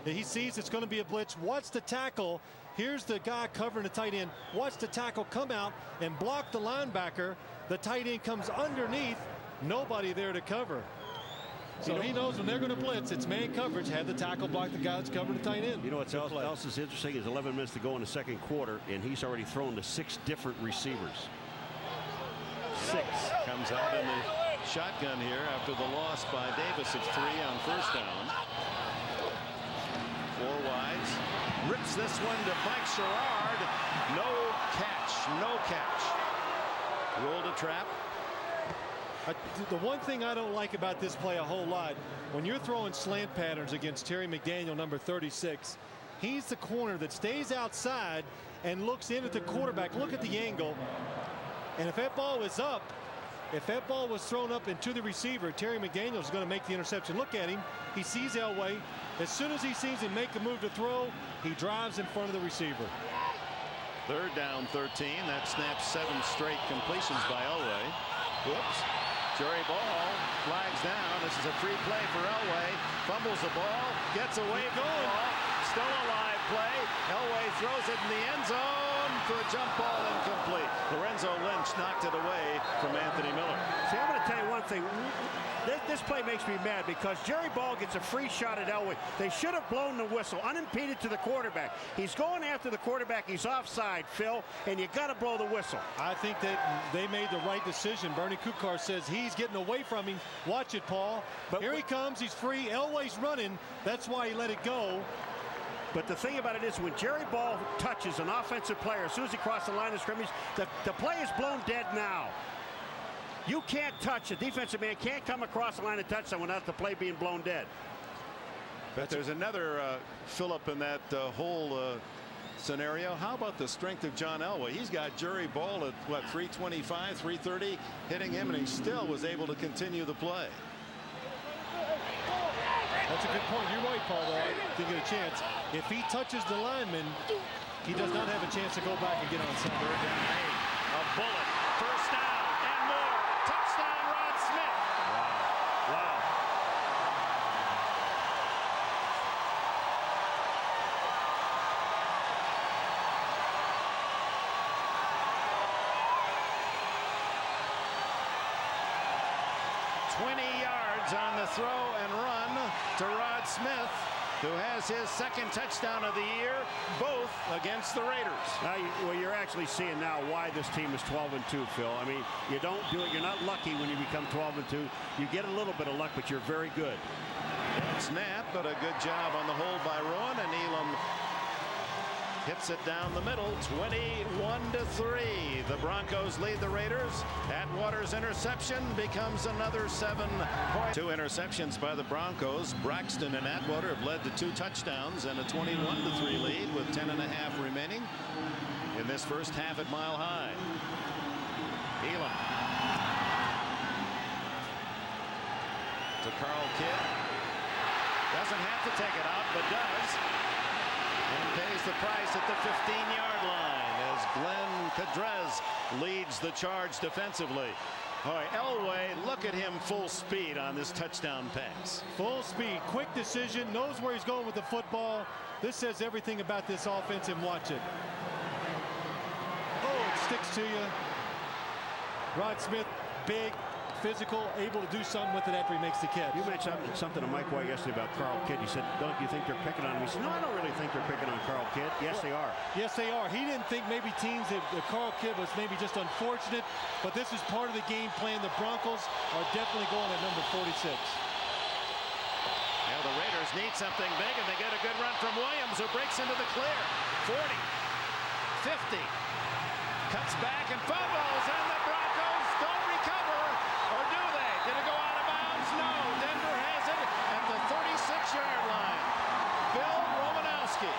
Speaker 6: He sees it's going to be a blitz. Watch the tackle. Here's the guy covering the tight end. Watch the tackle come out and block the linebacker. The tight end comes underneath. Nobody there to cover. So he knows when they're going to blitz, it's man coverage. Had the tackle block the guy that's covering the tight end.
Speaker 5: You know what else is interesting is 11 minutes to go in the 2nd quarter, and he's already thrown to 6 different receivers. 6.
Speaker 1: Comes out in the shotgun here after the loss by Davis of 3 on first down. 4 wides. Rips this one to Mike Sherrard. No catch. Ruled a trap.
Speaker 6: The one thing I don't like about this play a whole lot, when you're throwing slant patterns against Terry McDaniel, number 36, he's the corner that stays outside and looks in at the quarterback. Look at the angle. And if that ball is up, if that ball was thrown up into the receiver, Terry McDaniel is going to make the interception. Look at him. He sees Elway. As soon as he sees him make a move to throw, he drives in front of the receiver.
Speaker 1: 3rd down 13. That snaps 7 straight completions by Elway. Whoops. Jerry Ball flags down. This is a free play for Elway. Fumbles the ball. Gets away from the ball. Still a live play. Elway throws it in the end zone for a jump ball incomplete. Lorenzo Lynch knocked it away from Anthony Miller.
Speaker 5: See, I'm going to tell you one thing. This play makes me mad because Jerry Ball gets a free shot at Elway. They should have blown the whistle unimpeded to the quarterback. He's going after the quarterback. He's offside, Phil, and you got to blow the whistle.
Speaker 6: I think that they made the right decision. Bernie Kukar says he's getting away from him. Watch it, Paul. But here he comes. He's free. Elway's running. That's why he let it go.
Speaker 5: But the thing about it is when Jerry Ball touches an offensive player, as soon as he crosses the line of scrimmage, the play is blown dead now. You can't touch. A defensive man can't come across the line and touch someone without the play being blown dead.
Speaker 1: But there's another fill-up in that whole scenario. How about the strength of John Elway? He's got Jerry Ball at, what, 325, 330, hitting him, and he still was able to continue the play.
Speaker 6: That's a good point. You're right, Paul. I didn't get a chance. If he touches the lineman, he does not have a chance to go back and get on center.
Speaker 1: A bullet. First down and more. Touchdown, Rod Smith.
Speaker 5: Wow.
Speaker 1: 20 yards on the throw and run to Rod Smith, who has his 2nd touchdown of the year, both against the Raiders.
Speaker 5: Now, well, you're actually seeing now why this team is 12-2, Phil. I mean, you don't do it. You're not lucky when you become 12-2. You get a little bit of luck, but you're very good.
Speaker 1: Snap, but a good job on the hold by Rowan, and Elam hits it down the middle. 21-3. The Broncos lead the Raiders. Atwater's interception becomes another 7-point. 2 interceptions by the Broncos. Braxton and Atwater have led to 2 touchdowns and a 21-3 lead with 10.5 remaining in this first half at Mile High. Elam to Carl Kidd. Doesn't have to take it out, but does. And pays the price at the 15-yard line as Glenn Cadrez leads the charge defensively. Boy, Elway, look at him full speed on this touchdown pass.
Speaker 6: Full speed, quick decision, knows where he's going with the football. This says everything about this offense, and watch it. Oh, it sticks to you. Rod Smith, big, physical, able to do something with it after he makes the catch.
Speaker 5: You mentioned something to Mike White yesterday about Carl Kidd. You said, don't you think they're picking on him? He said, no, I don't really think they're picking on Carl Kidd. Yes, they are.
Speaker 6: Yes, they are. He didn't think maybe teams that Carl Kidd was maybe just unfortunate, but this is part of the game plan. The Broncos are definitely going at number 46.
Speaker 1: Now the Raiders need something big, and they get a good run from Williams, who breaks into the clear. 40, 50, cuts back and fumbles, and the Broncos don't recover. Or do they? Did it go out of bounds? No. Denver has it at the 36-yard line. Bill Romanowski.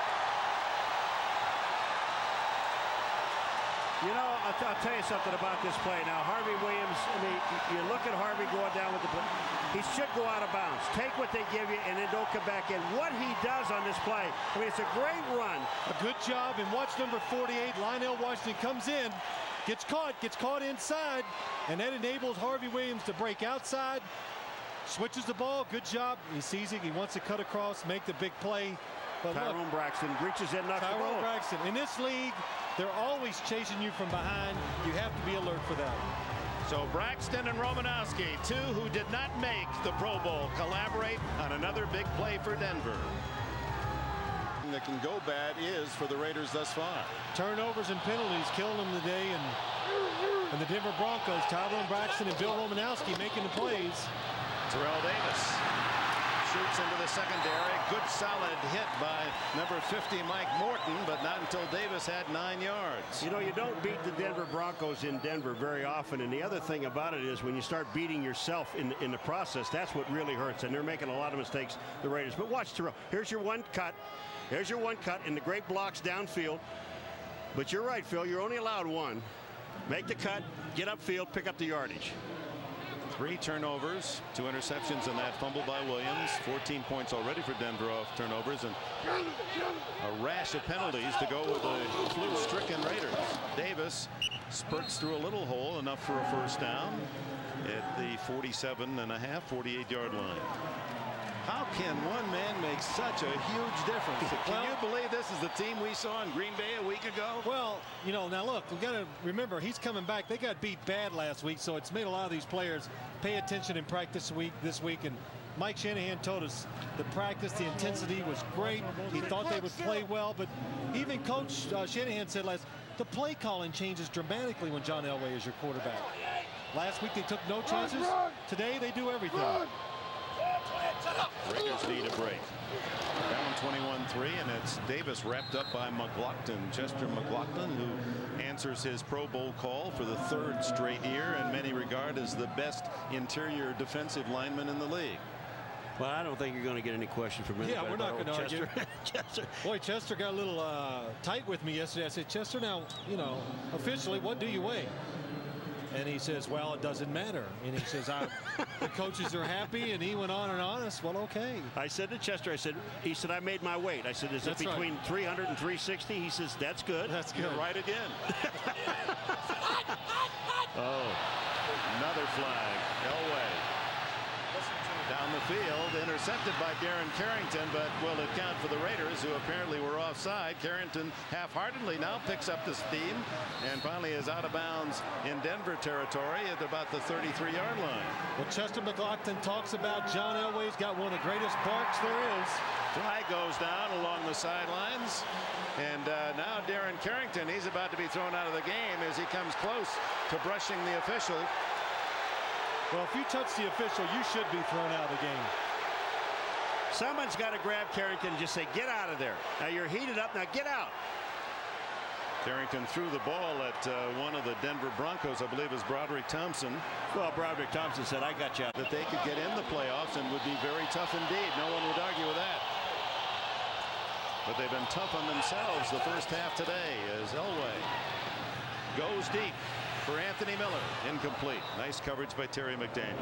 Speaker 5: You know, I'll tell you something about this play. Now, Harvey Williams, I mean, you look at Harvey going down with the play. He should go out of bounds. Take what they give you and then don't come back in. What he does on this play, I mean, it's a great run.
Speaker 6: A good job. And watch number 48, Lionel Washington comes in. Gets caught inside, and that enables Harvey Williams to break outside, switches the ball. Good job. He sees it. He wants to cut across, make the big play. But
Speaker 5: Tyrone Braxton reaches in, knocks the ball.
Speaker 6: Tyrone Braxton. In this league, they're always chasing you from behind. You have to be alert for that.
Speaker 1: So Braxton and Romanowski, 2 who did not make the Pro Bowl, collaborate on another big play for Denver. That can go bad is for the Raiders thus far.
Speaker 6: Turnovers and penalties killing them today, and the Denver Broncos, Tyrone Braxton and Bill Romanowski making the plays.
Speaker 1: Terrell Davis shoots into the secondary. Good solid hit by number 50 Mike Morton, but not until Davis had 9 yards.
Speaker 5: You know, you don't beat the Denver Broncos in Denver very often, and the other thing about it is when you start beating yourself in the process, that's what really hurts, and they're making a lot of mistakes, the Raiders. But watch Terrell. Here's your one cut. There's your one cut in the great blocks downfield. But you're right, Phil. You're only allowed one. Make the cut, get upfield, pick up the yardage.
Speaker 1: 3 turnovers, 2 interceptions, and that fumble by Williams. 14 points already for Denver off turnovers, and a rash of penalties to go with the flu-stricken Raiders. Davis spurts through a little hole, enough for a first down at the 47.5, 48-yard line. How can one man make such a huge difference? Can you believe this is the team we saw in Green Bay a week ago?
Speaker 6: Well, you know, now look, we've got to remember he's coming back. They got beat bad last week, so it's made a lot of these players pay attention in practice this week. And Mike Shanahan told us the practice, the intensity was great. He thought they would play well, but even Coach Shanahan said the play calling changes dramatically when John Elway is your quarterback. Last week they took no chances. Today they do everything.
Speaker 1: Raiders need a break. Down 21-3, and it's Davis wrapped up by McLaughlin. Chester McLaughlin, who answers his Pro Bowl call for the 3rd straight year, and many regard as the best interior defensive lineman in the league.
Speaker 5: Well, I don't think you're going to get any question from anybody.
Speaker 6: Yeah, we're not going to argue.
Speaker 5: Chester.
Speaker 6: Boy, Chester got a little tight with me yesterday. I said, Chester, now, you know, officially, what do you weigh? And he says, well, it doesn't matter. And he says, the coaches are happy. And he went on and on. I said, well, okay.
Speaker 5: I said to Chester, he said, I made my weight. I said, is it between 300 and 360? He says, that's good.
Speaker 6: That's good.
Speaker 1: You're right again. Oh, another flag. Elway down the field, intercepted by Darren Carrington, but will it count for the Raiders, who apparently were offside? Carrington half-heartedly now picks up the steam and finally is out of bounds in Denver territory at about the 33-yard line.
Speaker 6: Well, Chester McLaughlin talks about John Elway's got one of the greatest barks there is.
Speaker 1: Flag goes down along the sidelines, and now Darren Carrington, he's about to be thrown out of the game as he comes close to brushing the official.
Speaker 6: Well, if you touch the official, you should be thrown out of the game.
Speaker 5: Someone's got to grab Carrington and just say, get out of there. Now you're heated up. Now get out.
Speaker 1: Carrington threw the ball at one of the Denver Broncos, I believe is Broderick Thompson.
Speaker 5: Well, Broderick Thompson said, I got you out.
Speaker 1: That they could get in the playoffs and would be very tough indeed. No one would argue with that. But they've been tough on themselves the first half today as Elway goes deep for Anthony Miller. Incomplete. Nice coverage by Terry McDaniel.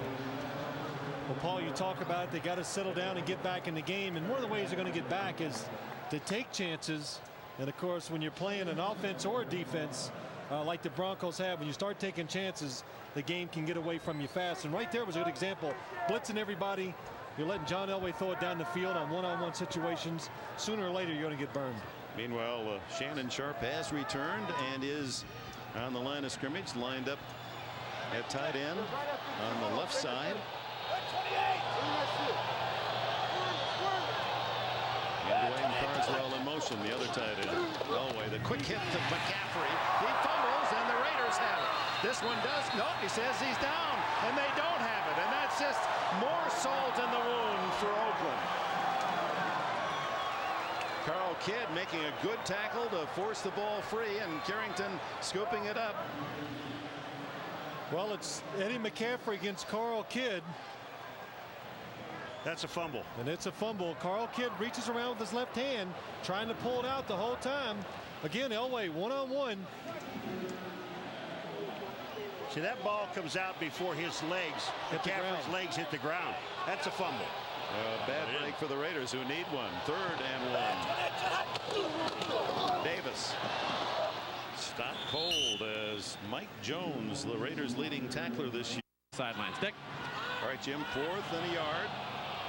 Speaker 6: Well, Paul, you talk about it. They got to settle down and get back in the game. And one of the ways they're going to get back is to take chances. And, of course, when you're playing an offense or a defense like the Broncos have, when you start taking chances, the game can get away from you fast. And right there was a good example. Blitzing everybody. You're letting John Elway throw it down the field on one-on-one situations. Sooner or later, you're going to get burned.
Speaker 1: Meanwhile, Shannon Sharp has returned and is on the line of scrimmage, lined up at tight end on the left side. And Dwayne Carswell in motion, the other tight end. Elway, the quick hit to McCaffrey. He fumbles, and the Raiders have it. This one does. Nope, he says he's down, and they don't have it. And that's just more salt in the wound for Oakland. Carl Kidd making a good tackle to force the ball free, and Carrington scooping it up.
Speaker 6: Well, it's Eddie McCaffrey against Carl Kidd.
Speaker 5: That's a fumble.
Speaker 6: And it's a fumble. Carl Kidd reaches around with his left hand, trying to pull it out the whole time. Again, Elway one-on-one.
Speaker 5: See, that ball comes out before his legs, McCaffrey's legs hit the ground. That's a fumble.
Speaker 1: Bad break for the Raiders, who need one. 3rd and 1. Davis stopped cold as Mike Jones, the Raiders' leading tackler this year.
Speaker 2: Sideline stick.
Speaker 1: All right, Jim, 4th and a yard.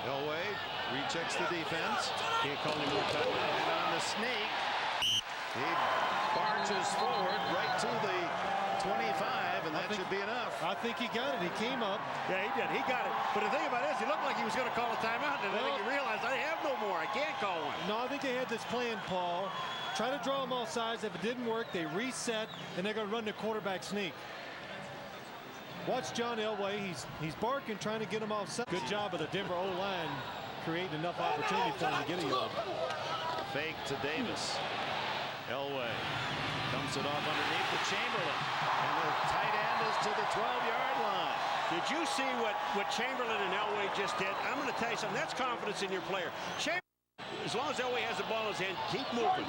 Speaker 1: Elway rechecks the defense.
Speaker 5: Can't call him more time.
Speaker 1: And on the sneak, he barges forward right to the 25, and that should be enough.
Speaker 6: I think he got it. He came up.
Speaker 5: Yeah, he did. He got it. But the thing about it is, he looked like he was going to call a timeout, and then he realized, I have no more. I can't call one.
Speaker 6: No, I think they had this plan, Paul. Try to draw them off sides. If it didn't work, they reset, and they're going to run the quarterback sneak. Watch John Elway. He's barking, trying to get him off sides. Good job of the Denver O-line creating enough opportunity for him to get a yard.
Speaker 1: Fake to Davis. Elway dumps it off underneath to Chamberlain. And the tight end is to the 12-yard line.
Speaker 5: Did you see what Chamberlain and Elway just did? I'm going to tell you something. That's confidence in your player. As long as Elway has the ball in his hand, keep moving.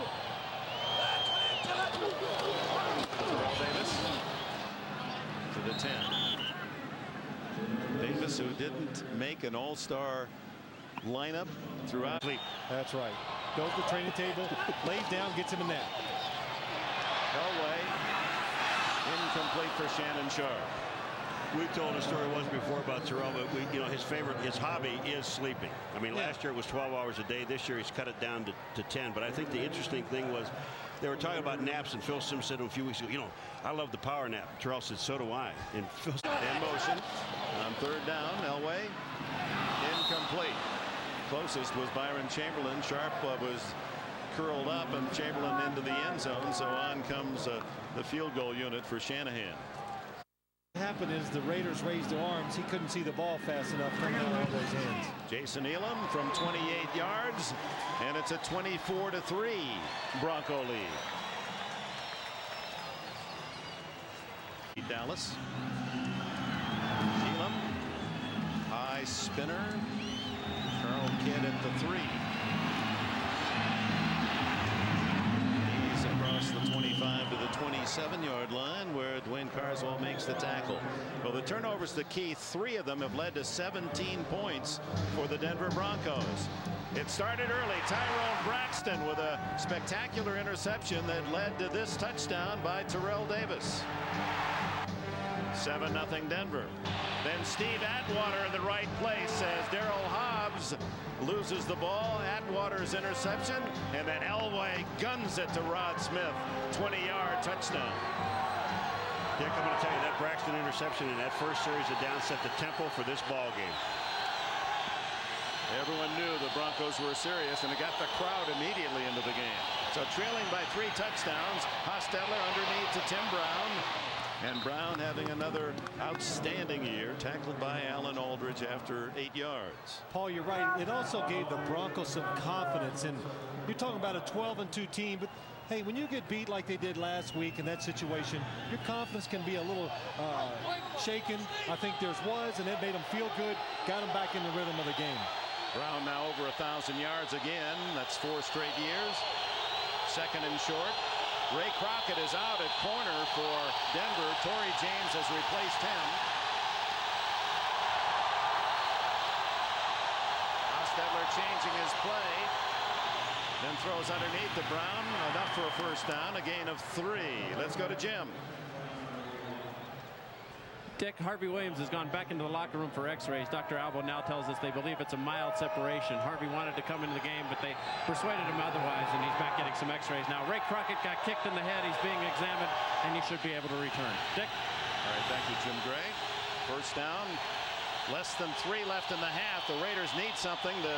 Speaker 1: Davis to the 10. Davis, who didn't make an all-star lineup throughout.
Speaker 6: That's right. Goes to the training table, lays down, gets him a nap.
Speaker 1: Elway incomplete for Shannon Sharp.
Speaker 5: We told a story once before about Terrell, but his hobby is sleeping. I mean, last year it was 12 hours a day. This year he's cut it down to 10. But I think the interesting thing was they were talking about naps, and Phil Simms said to him a few weeks ago, I love the power nap. Terrell said, so do I. And Phil
Speaker 1: in motion on third down. Elway incomplete. Closest was Byron Chamberlain. Sharp was curled up, and Chamberlain into the end zone. So on comes the field goal unit for Shanahan.
Speaker 6: What happened is the Raiders raised their arms. He couldn't see the ball fast enough coming out of his hands.
Speaker 1: Jason Elam from 28 yards, and it's a 24-3 Bronco lead. Dallas. Elam, high spinner. Carl Kidd at the 3. He's across the 25 to the 27-yard line, where Dwayne Carswell makes the tackle. Well, the turnover's the key. 3 of them have led to 17 points for the Denver Broncos. It started early. Tyrone Braxton with a spectacular interception that led to this touchdown by Terrell Davis. 7-0 Denver. Then Steve Atwater in the right place as Darryl Hobbs loses the ball. Atwater's interception, and then Elway guns it to Rod Smith. 20-yard touchdown.
Speaker 5: Dick, I'm going to tell you that Braxton interception in that first series of downs set the tempo for this ball game.
Speaker 1: Everyone knew the Broncos were serious, and it got the crowd immediately into the game. So trailing by 3 touchdowns, Hostetler underneath to Tim Brown. And Brown having another outstanding year, tackled by Alan Aldridge after 8 yards.
Speaker 6: Paul, you're right. It also gave the Broncos some confidence. And you're talking about a 12-2 team, but hey, when you get beat like they did last week in that situation, your confidence can be a little shaken. I think theirs was, and it made them feel good, got them back in the rhythm of the game.
Speaker 1: Brown now over 1,000 yards again. That's 4 straight years. Second and short. Ray Crockett is out at corner for Denver. Torrey James has replaced him. Hostetler changing his play. Then throws underneath to Brown. Enough for a first down. A gain of 3. Let's go to Jim.
Speaker 2: Dick, Harvey Williams has gone back into the locker room for x-rays. Dr. Albo now tells us they believe it's a mild separation. Harvey wanted to come into the game, but they persuaded him otherwise, and he's back getting some x-rays. Now, Ray Crockett got kicked in the head. He's being examined, and he should be able to return. Dick?
Speaker 1: All right, thank you, Jim Gray. First down. Less than 3 left in the half. The Raiders need something to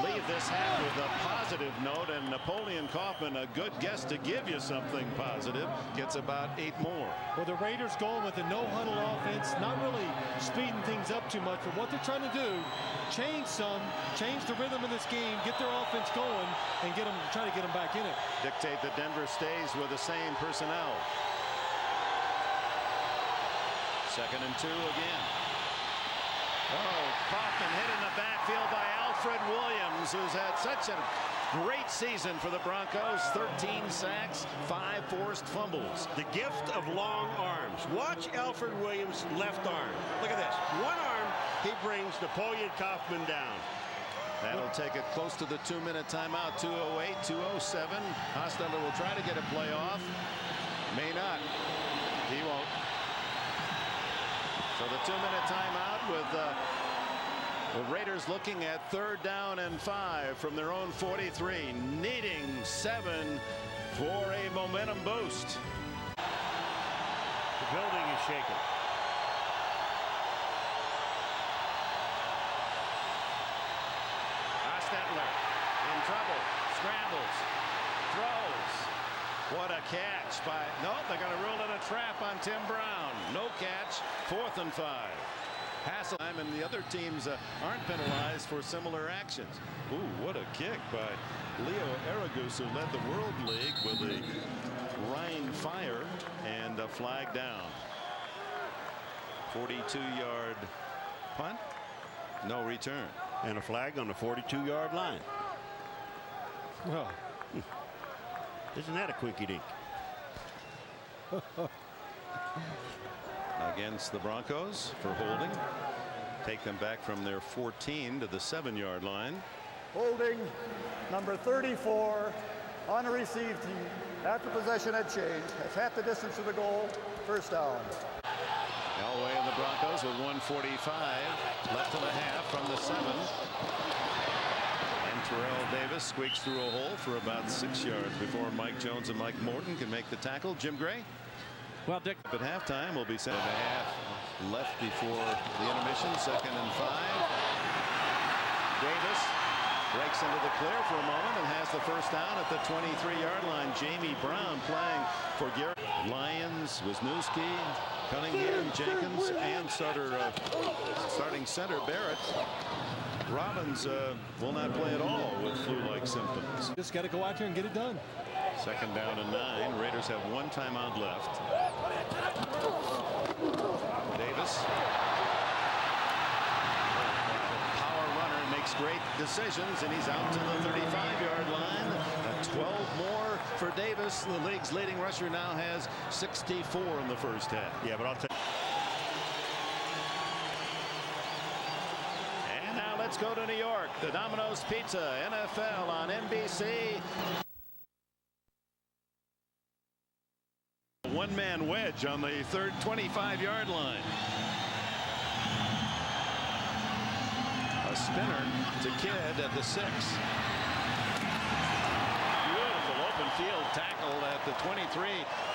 Speaker 1: leave this half with a positive note, and Napoleon Kaufman, a good guess to give you something positive, gets about 8 more.
Speaker 6: Well, the Raiders going with a no-huddle offense, not really speeding things up too much, but what they're trying to do, change the rhythm of this game, get their offense going, and try to get them back in it.
Speaker 1: Dictate that Denver stays with the same personnel. Second and 2 again. Oh, Kaufman hit in the backfield by Alfred Williams, who's had such a great season for the Broncos. 13 sacks, 5 forced fumbles.
Speaker 5: The gift of long arms. Watch Alfred Williams' left arm. Look at this. One arm, he brings Napoleon Kaufman down.
Speaker 1: That'll take it close to the 2-minute timeout. 2:08, 2:07. Hostetler will try to get a play off. May not. He won't. So the 2-minute timeout with the Raiders looking at 3rd down and 5 from their own 43, needing 7 for a momentum boost.
Speaker 5: The building is shaken.
Speaker 1: Hostetler in trouble, scrambles, throws. What a catch by, no, they're going to rule in a trap on Tim Brown. No catch, 4th and 5. Hassel and the other teams aren't penalized for similar actions. Ooh, what a kick by Leo Aragus, who led the World League with a Rhine fire, and a flag down. 42-yard punt, no return,
Speaker 5: and a flag on the 42-yard line.
Speaker 6: Well,
Speaker 5: isn't that a quinky dink?
Speaker 1: Against the Broncos for holding. Take them back from their 14 to the 7-yard line.
Speaker 3: Holding number 34 on a receive team after possession had changed. Has half the distance to the goal. First down.
Speaker 1: Elway and the Broncos with 1:45 left and a half from the 7. And Terrell Davis squeaks through a hole for about 6 yards before Mike Jones and Mike Morton can make the tackle. Jim Gray.
Speaker 2: Well, Dick,
Speaker 1: at halftime will be 7.5 left before the intermission. 2nd and 5. Davis breaks into the clear for a moment and has the first down at the 23-yard line. Jamie Brown playing for Garrett. Lyons, Wisniewski, Cunningham, Jenkins, and starting center Barrett. Robbins will not play at all with flu-like symptoms.
Speaker 6: Just got to go out there and get it done.
Speaker 1: 2nd down and 9. Raiders have 1 timeout left. Davis. Power runner makes great decisions, and he's out to the 35-yard line. 12 more for Davis. The league's leading rusher now has 64 in the first half.
Speaker 5: Yeah, but I'll tell you.
Speaker 1: And now let's go to New York. The Domino's Pizza NFL on NBC. One-man wedge on the 25-yard line. A spinner to Kidd at the 6. Beautiful open field tackle at the 23.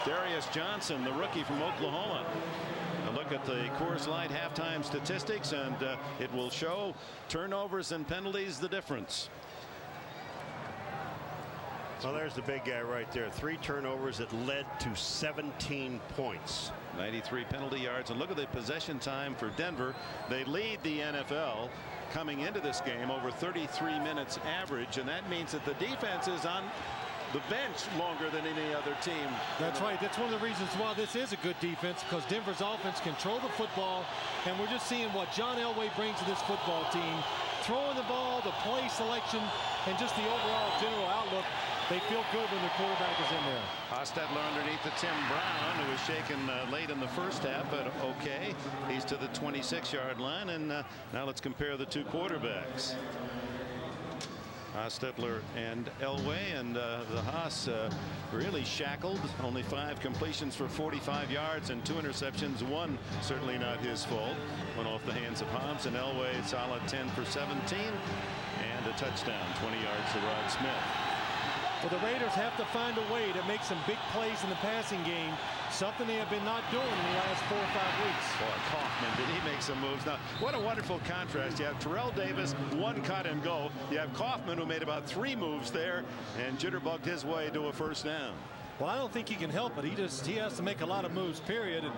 Speaker 1: Darius Johnson, the rookie from Oklahoma. A look at the Coors Light halftime statistics, and it will show turnovers and penalties the difference.
Speaker 5: Well, there's the big guy right there. 3 turnovers that led to 17 points.
Speaker 1: 93 penalty yards. And look at the possession time for Denver. They lead the NFL coming into this game over 33 minutes average, and that means that the defense is on the bench longer than any other team.
Speaker 6: That's right. That's one of the reasons why this is a good defense, because Denver's offense control the football, and we're just seeing what John Elway brings to this football team. Throwing the ball, the play selection, and just the overall general outlook. They feel good when their quarterback is in there.
Speaker 1: Hostetler underneath the Tim Brown, who was shaken late in the first half, but okay. He's to the 26-yard line, and now let's compare the two quarterbacks. Hostetler and Elway, and the Haas really shackled. Only 5 completions for 45 yards and 2 interceptions. 1 certainly not his fault. Went off the hands of Hobbs, and Elway solid 10 for 17 and a touchdown, 20 yards to Rod Smith.
Speaker 6: Well, the Raiders have to find a way to make some big plays in the passing game, something they have been not doing in the last 4 or 5 weeks.
Speaker 1: Boy, Kaufman, did he make some moves. Now, what a wonderful contrast. You have Terrell Davis, 1 cut and go. You have Kaufman, who made about 3 moves there and jitterbugged his way to a first down.
Speaker 6: Well, I don't think he can help it. He has to make a lot of moves, period. And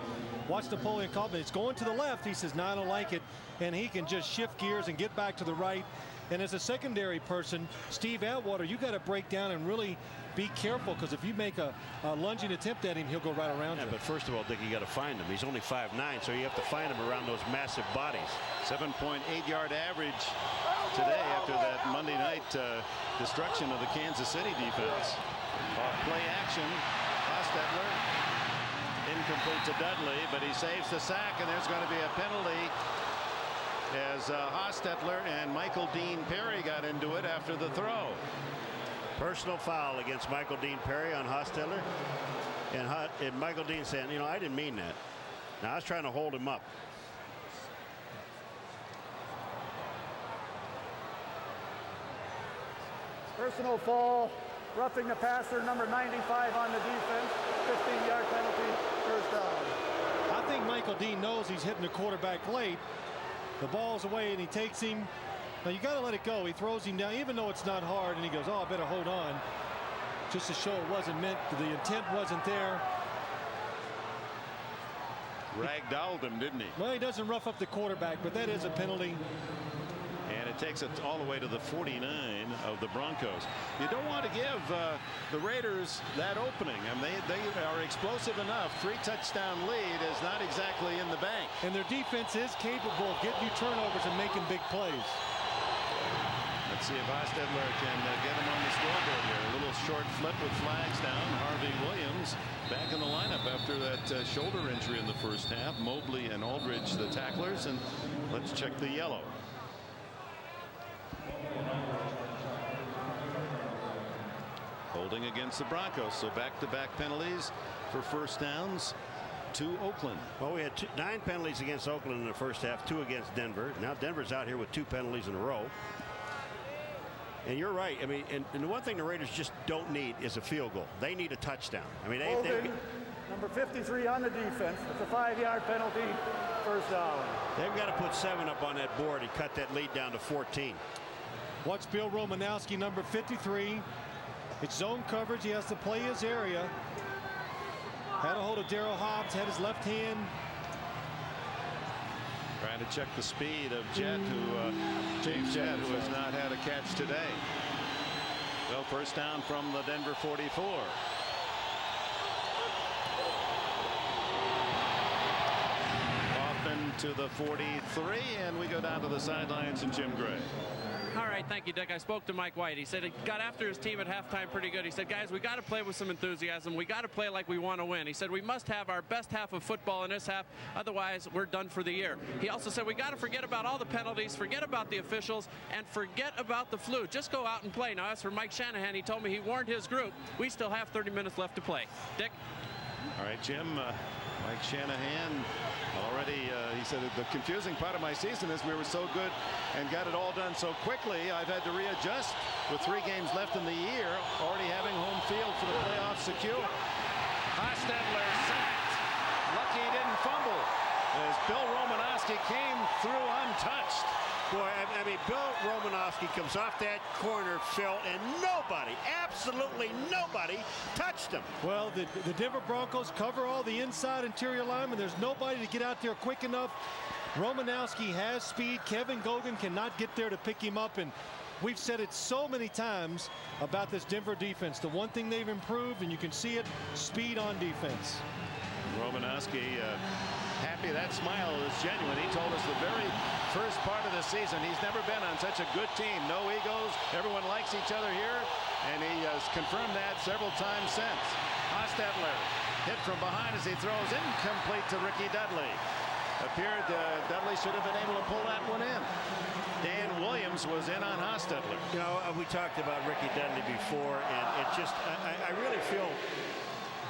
Speaker 6: watch Napoleon Kaufman. It's going to the left. He says, no, I don't like it. And he can just shift gears and get back to the right. And as a secondary person, Steve Atwater, you got to break down and really be careful, because if you make a lunging attempt at him, he'll go right around you.
Speaker 5: But first of all, Dick, you got to find him. He's only 5'9", so you have to find him around those massive bodies.
Speaker 1: 7.8-yard average today after that Monday night destruction of the Kansas City defense. Play action. Hostetler incomplete to Dudley, but he saves the sack, and there's going to be a penalty as Hostetler and Michael Dean Perry got into it after the throw.
Speaker 5: Personal foul against Michael Dean Perry on Hostetler, and Michael Dean saying, you know, I didn't mean that. Now I was trying to hold him up.
Speaker 3: Personal foul, roughing the passer, number 95 on the defense. 15-yard penalty, first down.
Speaker 6: I think Michael Dean knows he's hitting the quarterback late. The ball's away, and he takes him. Now, you got to let it go. He throws him down, even though it's not hard, and he goes, oh, I better hold on, just to show it wasn't meant. The intent wasn't there.
Speaker 1: Ragdolled him, didn't he?
Speaker 6: Well, he doesn't rough up the quarterback, but that is a penalty.
Speaker 1: And it takes it all the way to the 49 of the Broncos. You don't want to give the Raiders that opening. I mean, they are explosive enough. 3-touchdown lead is not exactly in the bank.
Speaker 6: And their defense is capable of getting you turnovers and making big plays.
Speaker 1: Let's see if Hostetler can get him on the scoreboard here. A little short flip with flags down. Harvey Williams back in the lineup after that shoulder injury in the first half. Mobley and Aldridge the tacklers. And let's check the yellow. Holding against the Broncos. So back-to-back penalties for first downs to Oakland.
Speaker 5: Well, we had 9 penalties against Oakland in the first half, 2 against Denver. Now Denver's out here with 2 penalties in a row. And you're right. I mean, and the one thing the Raiders just don't need is a field goal. They need a touchdown. I mean,
Speaker 3: Holding, number 53 on the defense. It's a 5-yard penalty. First down.
Speaker 5: They've got to put 7 up on that board and cut that lead down to 14.
Speaker 6: Watch Bill Romanowski, number 53. It's zone coverage. He has to play his area. Had a hold of Darryl Hobbs. Had his left hand.
Speaker 1: Trying to check the speed of Jett, James Jett, who has not had a catch today. Well, first down from the Denver 44. Kaufman to the 43, and we go down to the sidelines and Jim Gray.
Speaker 2: All right, thank you, Dick. I spoke to Mike White. He said he got after his team at halftime pretty good. He said, guys, we got to play with some enthusiasm. We got to play like we want to win. He said we must have our best half of football in this half. Otherwise, we're done for the year. He also said we got to forget about all the penalties, forget about the officials, and forget about the flu. Just go out and play. Now, as for Mike Shanahan, he told me he warned his group. We still have 30 minutes left to play. Dick?
Speaker 1: All right, Jim. Mike Shanahan already, he said the confusing part of my season is we were so good and got it all done so quickly. I've had to readjust with 3 games left in the year, already having home field for the playoffs secure. Hostetler sacked. Lucky he didn't fumble as Bill Romanowski came through untouched.
Speaker 5: Boy, I mean, Bill Romanowski comes off that corner, Phil, and nobody, absolutely nobody, touched him.
Speaker 6: Well, the Denver Broncos cover all the inside interior linemen. There's nobody to get out there quick enough. Romanowski has speed. Kevin Gogan cannot get there to pick him up. And we've said it so many times about this Denver defense. The one thing they've improved, and you can see it, speed on defense.
Speaker 1: Romanowski happy. That smile is genuine. He told us the very first part of the season he's never been on such a good team. No egos. Everyone likes each other here, and he has confirmed that several times since. Hostetler hit from behind as he throws incomplete to Ricky Dudley. Appeared Dudley should have been able to pull that one in. Dan Williams was in on Hostetler.
Speaker 5: You know, we talked about Ricky Dudley before, and it just I really feel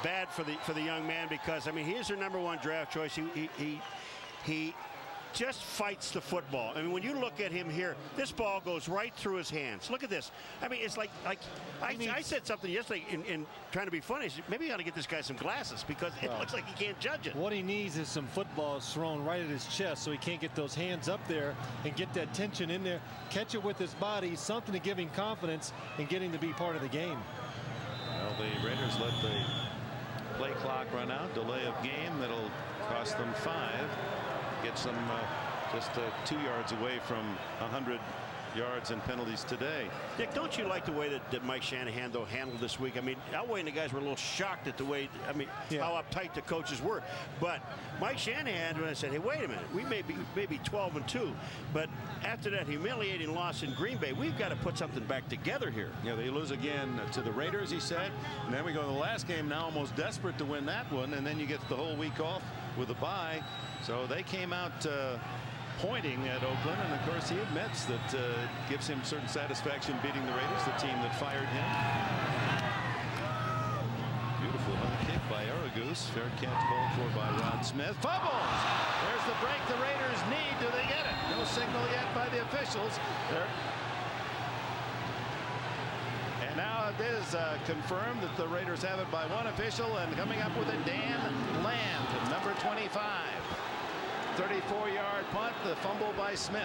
Speaker 5: bad for the young man, because I mean, he's their #1 draft choice. He just fights the football. I mean, when you look at him here, this ball goes right through his hands. Look at this. I mean, it's like I said something yesterday in trying to be funny. I said, maybe you got to get this guy some glasses, because it looks like he can't judge it.
Speaker 6: What he needs is some footballs thrown right at his chest so he can't get those hands up there and get that tension in there, catch it with his body, something to give him confidence and getting to be part of the game.
Speaker 1: Well, the Raiders let the play clock run out. Delay of game that'll cost them 5. Gets them just 2 yards away from 100 yards and penalties today.
Speaker 5: Dick, don't you like the way that Mike Shanahan though handled this week? I mean, Elway and the guys were a little shocked at the way, I mean, how uptight the coaches were. But Mike Shanahan, when I said, hey, wait a minute, we may be 12-2, but after that humiliating loss in Green Bay, we've got to put something back together here.
Speaker 1: Yeah, they lose again to the Raiders, he said, and then we go to the last game now, almost desperate to win that one, and then you get the whole week off with a bye. So they came out pointing at Oakland, and of course he admits that it gives him certain satisfaction beating the Raiders, the team that fired him. Beautiful kick by Aragoose. Fair catch called for by Rod Smith. Fumbles! There's the break the Raiders need. Do they get it? No signal yet by the officials. And now it is confirmed that the Raiders have it by 1 official, and coming up with it, Dan Land, number 25. 34-yard punt, the fumble by Smith.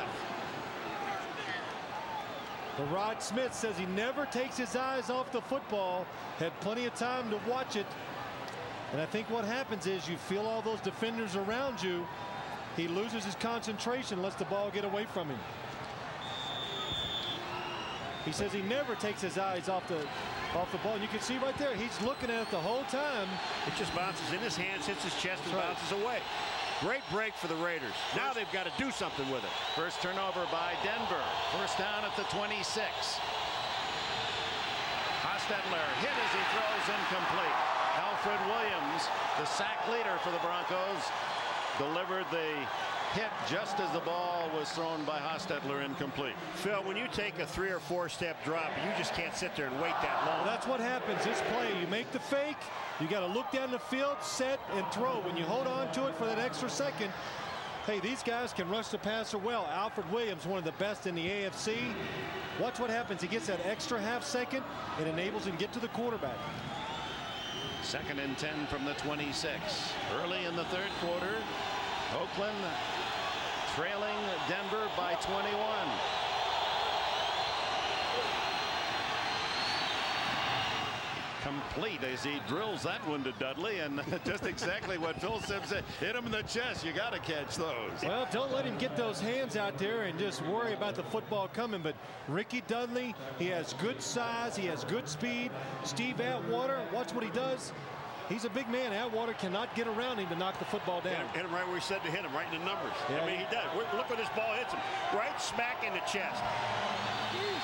Speaker 6: But Rod Smith says he never takes his eyes off the football. Had plenty of time to watch it. And I think what happens is you feel all those defenders around you. He loses his concentration, lets the ball get away from him. He says he never takes his eyes off the ball. And you can see right there, he's looking at it the whole time.
Speaker 5: It just bounces in his hands, hits his chest, and bounces away. Great break for the Raiders. Now they've got to do something with it.
Speaker 1: First turnover by Denver. First down at the 26. Hostetler hit as he throws incomplete. Alfred Williams, the sack leader for the Broncos, delivered the hit just as the ball was thrown by Hostetler incomplete.
Speaker 5: Phil, when you take a 3 or 4 step drop, you just can't sit there and wait that long.
Speaker 6: Well, that's what happens. This play, you make the fake, you got to look down the field, set, and throw. When you hold on to it for that extra second, hey, these guys can rush the passer well. Alfred Williams, one of the best in the AFC. Watch what happens. He gets that extra half second. It enables him to get to the quarterback.
Speaker 1: 2nd and 10 from the 26. Early in the 3rd quarter, Oakland trailing Denver by 21. Complete as he drills that one to Dudley, and just exactly what Phil Simms said. Hit him in the chest. You got to catch those.
Speaker 6: Well, don't let him get those hands out there and just worry about the football coming. But Ricky Dudley, he has good size. He has good speed. Steve Atwater, watch what he does. He's a big man. Atwater cannot get around him to knock the football down.
Speaker 5: Hit him right where he said to hit him, right in the numbers.
Speaker 6: Yeah.
Speaker 5: I mean, he does. Look where this ball hits him. Right smack in the chest.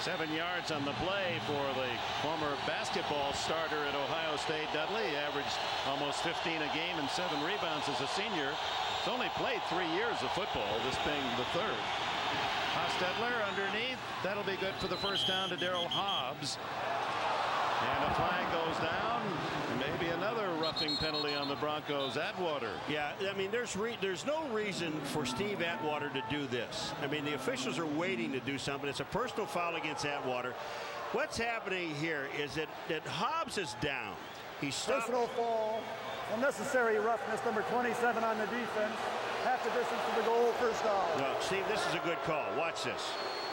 Speaker 1: 7 yards on the play for the former basketball starter at Ohio State. Dudley averaged almost 15 a game and 7 rebounds as a senior. He's only played 3 years of football, this being the 3rd. Hostetler underneath. That'll be good for the first down to Daryl Hobbs. And a flag goes down. Maybe another roughing penalty on the Broncos. Atwater.
Speaker 5: Yeah, I mean, there's no reason for Steve Atwater to do this. I mean, the officials are waiting to do something. It's a personal foul against Atwater. What's happening here is that Hobbs is down. He's stopped.
Speaker 3: Personal fall. Unnecessary roughness, number 27 on the defense. Half the distance to the goal, first down.
Speaker 5: Well, Steve, this is a good call. Watch this.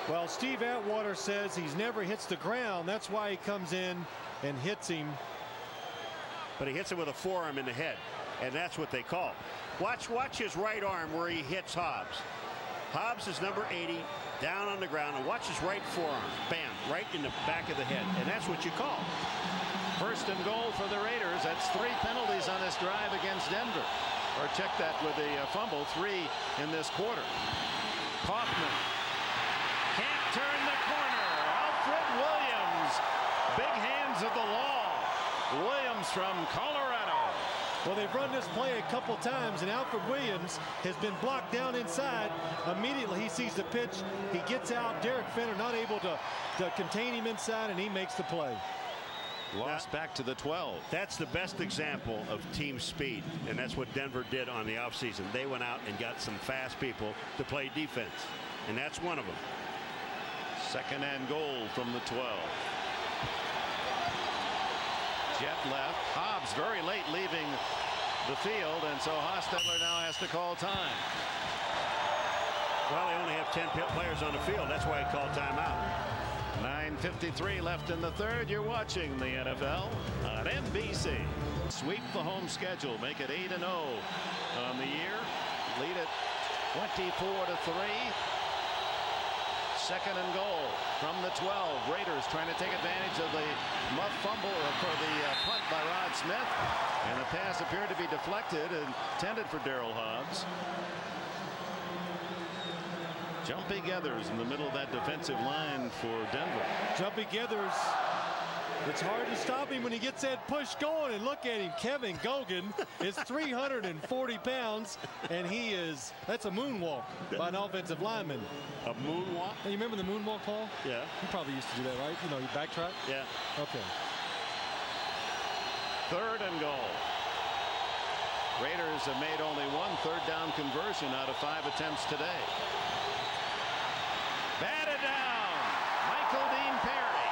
Speaker 6: Well, Steve Atwater says he's never hits the ground. That's why he comes in and hits him.
Speaker 5: But he hits him with a forearm in the head, and that's what they call. Watch his right arm where he hits Hobbs. Hobbs is number 80, down on the ground, and watch his right forearm. Bam, right in the back of the head, and that's what you call.
Speaker 1: First and goal for the Raiders. That's 3 penalties on this drive against Denver. Or check that with a fumble. 3 in this quarter. Kaufman can't turn the corner. Alfred Williams. Big hands of the law. Williams from Colorado.
Speaker 6: Well, they've run this play a couple times, and Alfred Williams has been blocked down inside. Immediately he sees the pitch. He gets out. Derek Fenner not able to contain him inside, and he makes the play.
Speaker 1: Lost back to the 12.
Speaker 5: That's the best example of team speed, and that's what Denver did on the offseason. They went out and got some fast people to play defense, and that's one of them.
Speaker 1: 2nd and goal from the 12. Jet left. Hobbs very late leaving the field, and so Hostetler now has to call time.
Speaker 5: Well, they only have 10 players on the field. That's why he called timeout.
Speaker 1: 9:53 left in the 3rd. You're watching the NFL on NBC. Sweep the home schedule. Make it 8-0 on the year. Lead it 24-3. 2nd and goal from the 12. Raiders trying to take advantage of the muff fumble for the punt by Rod Smith. And the pass appeared to be deflected and intended for Daryl Hobbs. Jumpy Geathers in the middle of that defensive line for Denver.
Speaker 6: Jumpy Geathers. It's hard to stop him when he gets that push going, and look at him. Kevin Gogan is 340 pounds, and that's a moonwalk by an offensive lineman.
Speaker 5: A moonwalk?
Speaker 6: Hey, you remember the moonwalk, Paul?
Speaker 5: Yeah.
Speaker 6: You probably used to do that, right? You know, you backtrack?
Speaker 5: Yeah.
Speaker 6: Okay.
Speaker 1: 3rd and goal. Raiders have made only 1 third down conversion out of 5 attempts today. Batted down. Michael Dean Perry.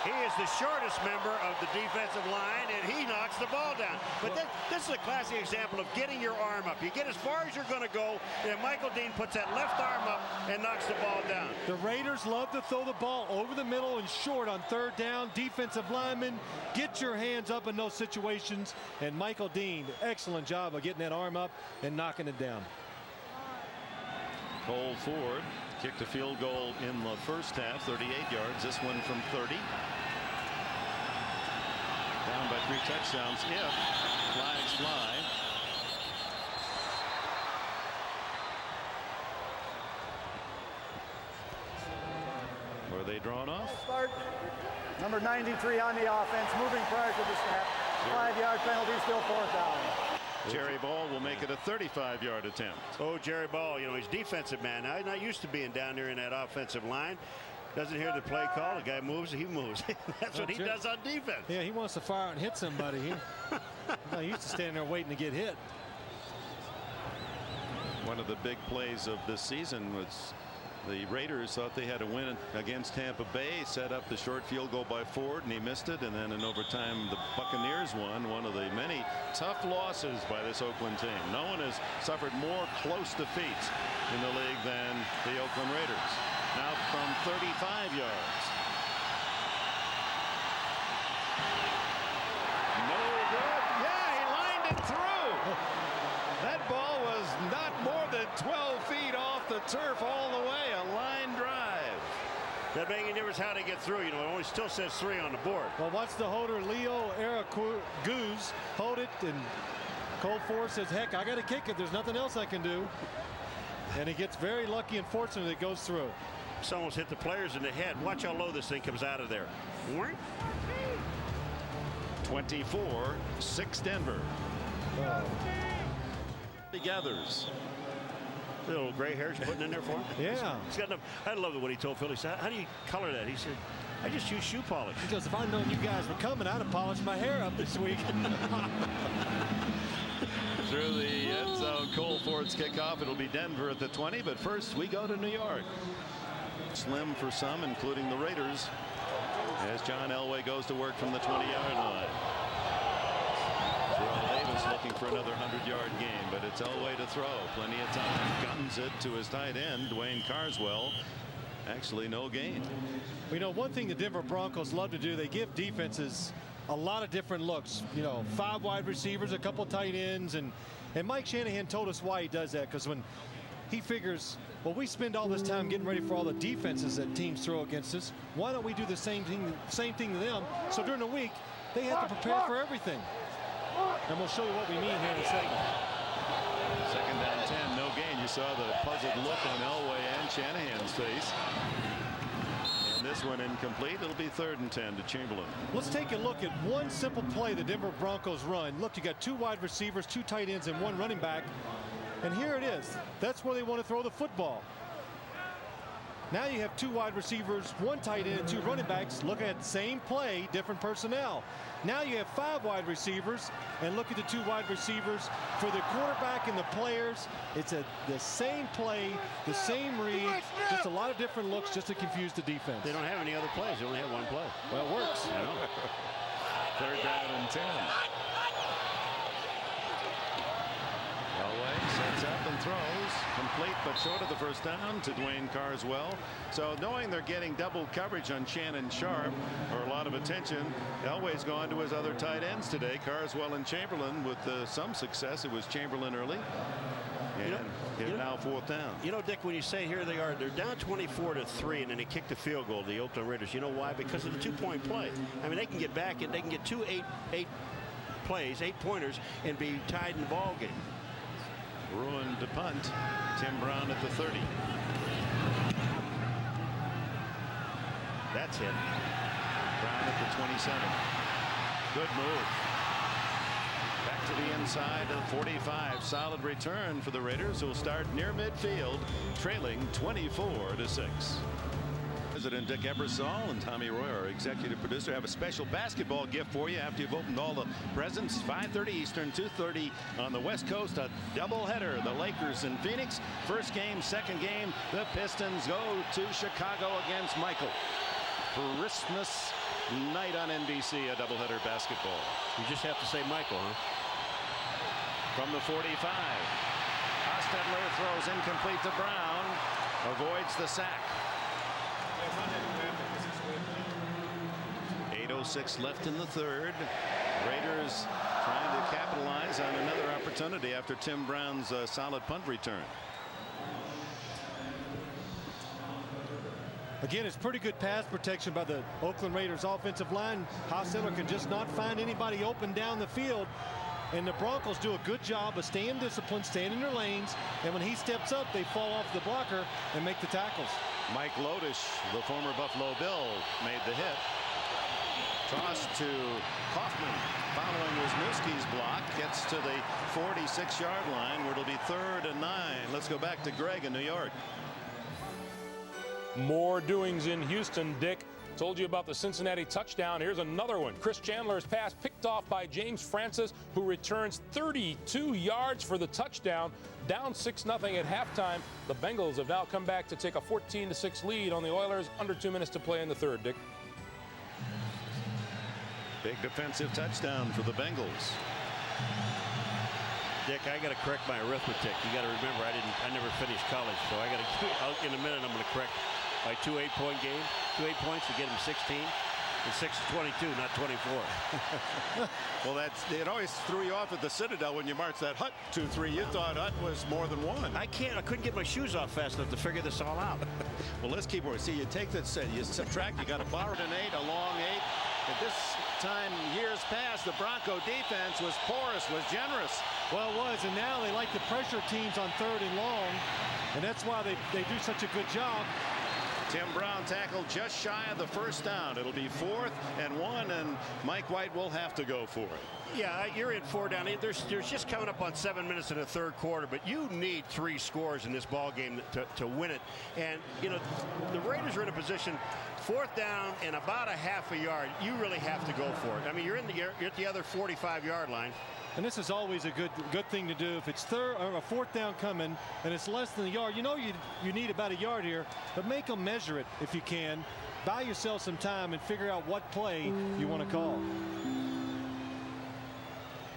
Speaker 5: He is the shortest member of the defensive line, and he knocks the ball down. But this is a classic example of getting your arm up. You get as far as you're going to go, and Michael Dean puts that left arm up and knocks the ball down.
Speaker 6: The Raiders love to throw the ball over the middle and short on third down. Defensive linemen, get your hands up in those situations. And Michael Dean, excellent job of getting that arm up and knocking it down.
Speaker 1: Cole Ford kicked a field goal in the first half, 38 yards. This one from 30. Down by 3 touchdowns if flags fly. Were they drawn off?
Speaker 3: Start. Number 93 on the offense, moving prior to the snap. 5-yard penalty, still 4th down.
Speaker 1: Jerry Ball will make it a 35-yard attempt.
Speaker 5: Oh, Jerry Ball, you know, he's defensive man. Now, he's not used to being down there in that offensive line. Doesn't hear the play call. The guy moves, he moves. That's what he does on defense.
Speaker 6: Yeah, he wants to fire and hit somebody. He's not used to standing there waiting to get hit.
Speaker 1: One of the big plays of this season was the Raiders thought they had a win against Tampa Bay, set up the short field goal by Ford, and he missed it. And then in overtime, the Buccaneers won, one of the many tough losses by this Oakland team. No one has suffered more close defeats in the league than the Oakland Raiders. Now from 35 yards. No good. Yeah, he lined it through. That ball was not more than 12 feet off the turf all the way. A line drive.
Speaker 5: That making difference how they get through. You know, it only still says 3 on the board.
Speaker 6: Well, watch the holder, Leo Araguz, hold it, and Cole Ford says, heck, I got to kick it. There's nothing else I can do. And he gets very lucky and fortunate it goes through.
Speaker 5: It's almost hit the players in the head. Watch how low this thing comes out of there.
Speaker 1: 24-6 Denver. He gathers.
Speaker 5: The little gray hairs putting in there for him.
Speaker 6: Yeah.
Speaker 5: He's got enough. I love it when he told Phil. He said, how do you color that? He said, I just use shoe polish.
Speaker 6: He goes, if I'd known you guys were coming, I'd have polished my hair up this week.
Speaker 1: Through the end zone, Cole Ford's kickoff. It'll be Denver at the 20, but first we go to New York. Slim for some, including the Raiders, as John Elway goes to work from the 20-yard line. Terrell Davis looking for another 100-yard game, but it's Elway to throw. Plenty of time. Guns it to his tight end, Dwayne Carswell. Actually, no gain.
Speaker 6: You know, one thing the Denver Broncos love to do, they give defenses a lot of different looks. You know, 5 wide receivers, a couple tight ends, and Mike Shanahan told us why he does that, because when he figures, well, we spend all this time getting ready for all the defenses that teams throw against us. Why don't we do the same thing to them? So during the week, they have to prepare for everything. And we'll show you what we mean here in a second.
Speaker 1: 2nd down 10, no gain. You saw the puzzled look on Elway and Shanahan's face. And this one incomplete. It'll be 3rd and 10 to Chamberlain.
Speaker 6: Let's take a look at one simple play the Denver Broncos run. Look, you got 2 wide receivers, 2 tight ends, and 1 running back. And here it is. That's where they want to throw the football. Now you have 2 wide receivers, 1 tight end, and 2 running backs. Look at the same play, different personnel. Now you have 5 wide receivers, and look at the 2 wide receivers. For the quarterback and the players, it's the same play, the same read, just a lot of different looks just to confuse the defense.
Speaker 5: They don't have any other plays. They only have 1 play.
Speaker 6: Well, it works.
Speaker 5: You know?
Speaker 1: 3rd down and 10. Elway sets up and throws. Complete but short of the first down to Dwayne Carswell. So knowing they're getting double coverage on Shannon Sharp, or a lot of attention, Elway's gone to his other tight ends today, Carswell and Chamberlain, with some success. It was Chamberlain early. And now 4th down.
Speaker 5: You know, Dick, when you say here they are, they're down 24-3, and then they kicked the field goal, the Oakland Raiders. You know why? Because of the 2-point play. I mean, they can get back and they can get 2 8-pointers, and be tied in the ball game.
Speaker 1: Ruined to punt. Tim Brown at the 30. That's hit. Brown at the 27. Good move. Back to the inside of 45. Solid return for the Raiders, who will start near midfield, trailing 24-6. President Dick Ebersol and Tommy Roy, our executive producer, have a special basketball gift for you after you've opened all the presents. 5:30 Eastern, 2:30 on the West Coast. A doubleheader. The Lakers in Phoenix. First game, second game. The Pistons go to Chicago against Michael. Christmas night on NBC, a doubleheader basketball.
Speaker 5: You just have to say Michael, huh?
Speaker 1: From the 45, Hostetler throws incomplete to Brown, avoids the sack. 8:06 left in the third. Raiders trying to capitalize on another opportunity after Tim Brown's solid punt return.
Speaker 6: Again, it's pretty good pass protection by the Oakland Raiders offensive line. Hostetler can just not find anybody open down the field. And the Broncos do a good job of staying disciplined, staying in their lanes. And when he steps up, they fall off the blocker and make the tackles.
Speaker 1: Mike Lodish, the former Buffalo Bill, made the hit. Toss to Kaufman following Wisniewski's block. Gets to the 46-yard line where it'll be 3rd and 9. Let's go back to Greg in New York.
Speaker 7: More doings in Houston. Dick told you about the Cincinnati touchdown. Here's another one. Chris Chandler's pass picked off by James Francis, who returns 32 yards for the touchdown. Down 6-0 at halftime. The Bengals have now come back to take a 14-6 lead on the Oilers. Under 2 minutes to play in the third, Dick.
Speaker 1: Big defensive touchdown for the Bengals.
Speaker 5: Dick, I got to correct my arithmetic. You got to remember, I never finished college, so I got to. In a minute, I'm going to correct my 2 8-point game. 2 8 points to get him 16. And 6 22, not 24.
Speaker 1: Well, it always threw you off at the Citadel when you marched that Hut 2-3. You thought Hut was more than one.
Speaker 5: I couldn't get my shoes off fast enough to figure this all out.
Speaker 1: Well, let's keep working. See, you take that set, you subtract, you got a borrowed an 8, a long 8. At this time, years past, the Bronco defense was porous, was generous.
Speaker 6: Well, it was, and now they like to pressure teams on 3rd and long, and that's why they do such a good job.
Speaker 1: Tim Brown tackled just shy of the 1st down. It'll be 4th and 1, and Mike White will have to go for it.
Speaker 5: Yeah, you're in 4 down. There's just coming up on 7 minutes in the third quarter, but you need 3 scores in this ball game to win it. And you know the Raiders are in a position, 4th down and about a half a yard. You really have to go for it. I mean, you're at the other 45-yard line.
Speaker 6: And this is always a good thing to do. If it's 3rd or a 4th down coming and it's less than a yard, you know you need about a yard here, but make them measure it if you can. Buy yourself some time and figure out what play you want to call.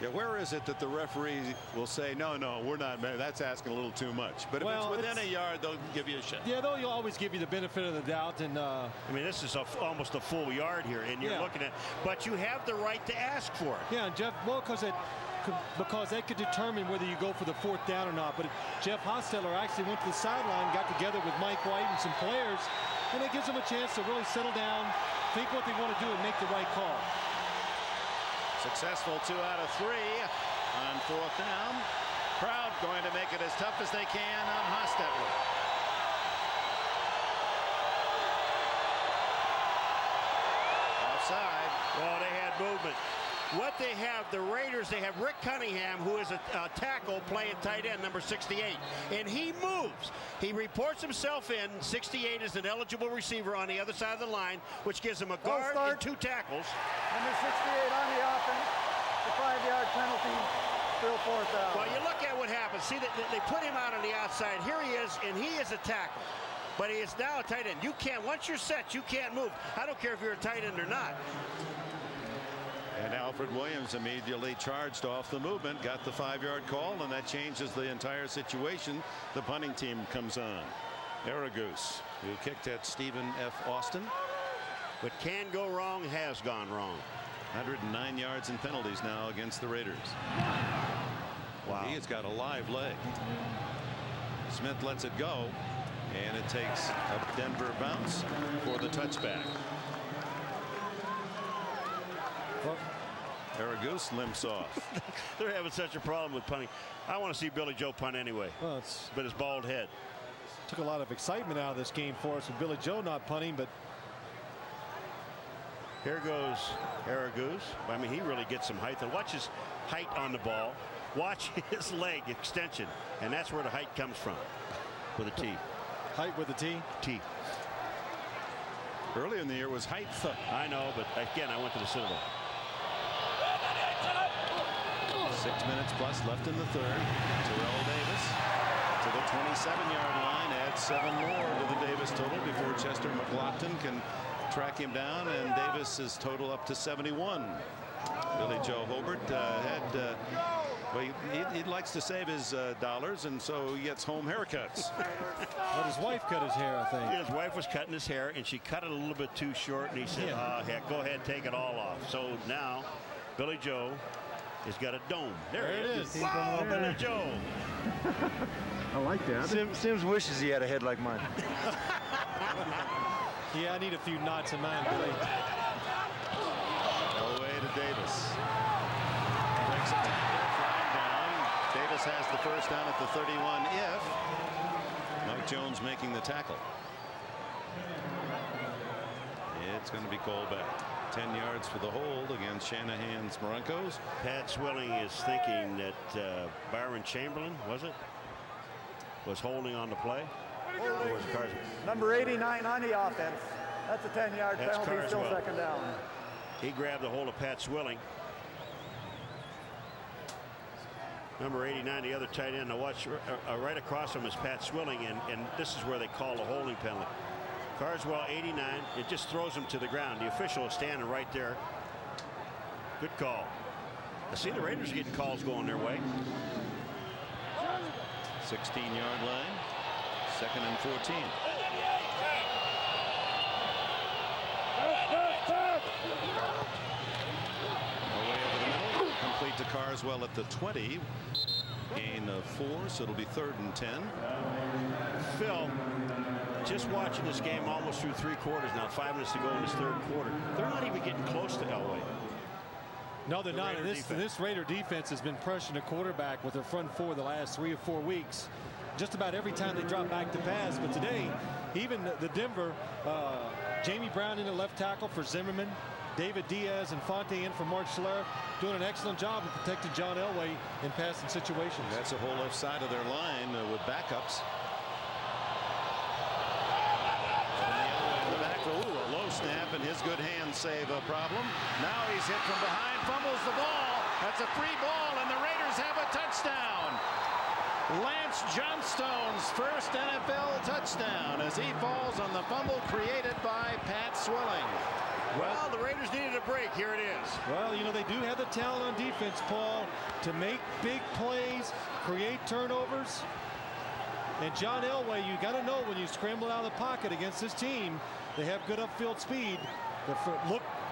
Speaker 1: Yeah, where is it that the referee will say, no, we're not, that's asking a little too much. But if it's within a yard, they'll give you a shot.
Speaker 6: Yeah, they'll always give you the benefit of the doubt. And
Speaker 5: I mean, this is almost a full yard here, and you're looking at, but you have the right to ask for it.
Speaker 6: Yeah, and Jeff, well, because that could determine whether you go for the 4th down or not. But Jeff Hostetler actually went to the sideline, got together with Mike White and some players, and it gives them a chance to really settle down, think what they want to do, and make the right call.
Speaker 1: Successful 2 out of 3 on 4th down. Crowd going to make it as tough as they can on Hostetler. Offside.
Speaker 5: Well, they had movement. What they have, the Raiders, they have Rick Cunningham, who is a tackle playing tight end, number 68. And he moves. He reports himself in. 68 is an eligible receiver on the other side of the line, which gives him a guard and 2 tackles.
Speaker 3: Number 68 on the offense. The 5-yard penalty. Still 4th down.
Speaker 5: Well, you look at what happens. See, they put him out on the outside. Here he is, and he is a tackle. But he is now a tight end. You can't, once you're set, you can't move. I don't care if you're a tight end or not.
Speaker 1: And Alfred Williams immediately charged off the movement, got the 5-yard call, and that changes the entire situation. The punting team comes on. Aragoose, who kicked at Stephen F. Austin.
Speaker 5: What can go wrong has gone wrong.
Speaker 1: 109 yards in penalties now against the Raiders.
Speaker 5: Wow.
Speaker 1: He has got a live leg. Smith lets it go, and it takes a Denver bounce for the touchback. Aragoose limps off.
Speaker 5: They're having such a problem with punting. I want to see Billy Joe punt anyway.
Speaker 6: Well,
Speaker 5: but his bald head.
Speaker 6: Took a lot of excitement out of this game for us with Billy Joe not punting, but
Speaker 5: here goes Aragoose. I mean, he really gets some height. And watch his height on the ball. Watch his leg extension. And that's where the height comes from. With a T.
Speaker 6: Height with a T?
Speaker 5: T.
Speaker 1: Earlier in the year was height.
Speaker 5: I know, but again, I went to the Citadel.
Speaker 1: 6 minutes plus left in the third. Terrell Davis to the 27-yard line. Adds 7 more to the Davis total before Chester McLaughlin can track him down, and Davis is total up to 71. Billy Joe Hobart well, he likes to save his dollars, and so he gets home haircuts.
Speaker 6: But his wife cut his hair, I think.
Speaker 5: Yeah, his wife was cutting his hair, and she cut it a little bit too short, and he said, "Oh, heck, go ahead, take it all off." So now Billy Joe has got a dome. There it is. Wow, Billy Joe.
Speaker 8: I like that.
Speaker 9: Sims wishes he had a head like mine.
Speaker 6: Yeah, I need a few knots in mine, Billy.
Speaker 1: Away to Davis. Breaks a tackle, flying down. Davis has the first down at the 31 if Mike Jones making the tackle. It's going to be called back. 10 yards for the hold against Shanahan's Broncos.
Speaker 5: Pat Swilling is thinking that Byron Chamberlain, was holding on the play. Or was Carswell?
Speaker 3: Number 89 on the offense. That's a 10-yard penalty, still second down.
Speaker 5: He grabbed the hold of Pat Swilling. Number 89, the other tight end. Now watch, right across him is Pat Swilling, and this is where they call a holding penalty. Carswell, 89. It just throws him to the ground. The official is standing right there. Good call. I see the Raiders are getting calls going their way.
Speaker 1: 16-yard line. 2nd and 14. Away over the middle. Complete to Carswell at the 20. Gain of 4, so it'll be 3rd and 10.
Speaker 5: Phil, just watching this game almost through 3 quarters now, 5 minutes to go in this 3rd quarter. They're not even getting close to Elway.
Speaker 6: No, they're not. This Raider defense has been pressuring the quarterback with their front 4 the last 3 or 4 weeks. Just about every time they drop back to pass. But today, even the Denver, Jamie Brown in the left tackle for Zimmerman, David Diaz and Fonte in for Mark Schler, doing an excellent job of protecting John Elway in passing situations.
Speaker 1: That's a whole left side of their line with backups. In the back, a low snap, and his good hands save a problem. Now he's hit from behind, fumbles the ball. That's a free ball, and the Raiders have a touchdown. Lance Johnstone's first NFL touchdown as he falls on the fumble created by Pat Swilling.
Speaker 5: Well, the Raiders needed a break. Here it is.
Speaker 6: Well, you know, they do have the talent on defense, Paul, to make big plays, create turnovers. And John Elway, you got to know when you scramble out of the pocket against this team, they have good upfield speed.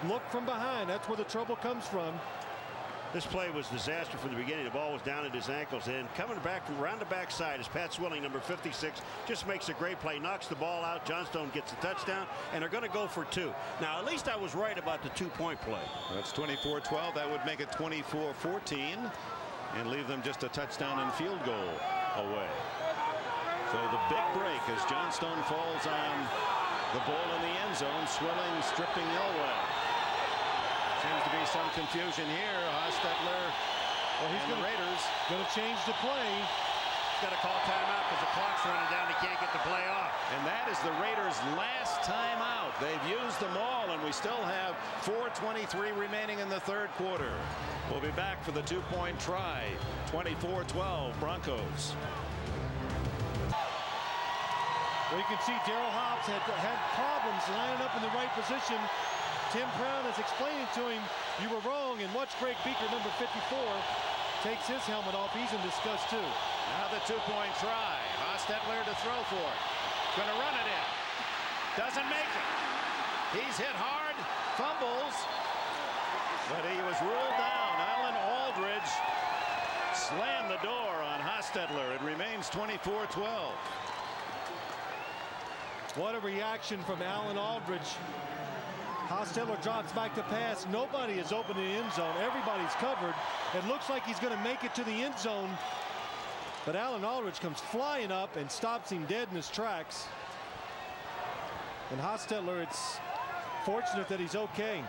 Speaker 6: Look from behind. That's where the trouble comes from.
Speaker 5: This play was disaster from the beginning. The ball was down at his ankles, and coming back from around the backside is Pat Swilling, number 56, just makes a great play, knocks the ball out. Johnstone gets a touchdown, and they're going to go for 2. Now, at least I was right about the 2-point play.
Speaker 1: That's 24-12. That would make it 24-14 and leave them just a touchdown and field goal away. So the big break as Johnstone falls on the ball in the end zone. Swilling stripping Elway. Seems to be some confusion here. Hostetler and the Raiders
Speaker 6: going to change the play.
Speaker 5: He's got to call timeout because the clock's running down. He can't get the play off.
Speaker 1: And that is the Raiders' last timeout. They've used them all, and we still have 4:23 remaining in the 3rd quarter. We'll be back for the 2-point try. 24-12 Broncos.
Speaker 6: Well, you can see Darryl Hobbs had problems lining up in the right position. Tim Brown is explaining to him, you were wrong, and watch Greg Beaker, number 54, takes his helmet off. He's in disgust, too.
Speaker 1: Now the 2-point try. Hostetler to throw for it. Going to run it in. Doesn't make it. He's hit hard. Fumbles. But he was ruled down. Alan Aldridge slammed the door on Hostetler. It remains 24-12.
Speaker 6: What a reaction from Alan Aldridge. Hostetler drops back to pass. Nobody is open in the end zone. Everybody's covered. It looks like he's going to make it to the end zone. But Alan Aldridge comes flying up and stops him dead in his tracks. And Hostetler, it's fortunate that he's okay.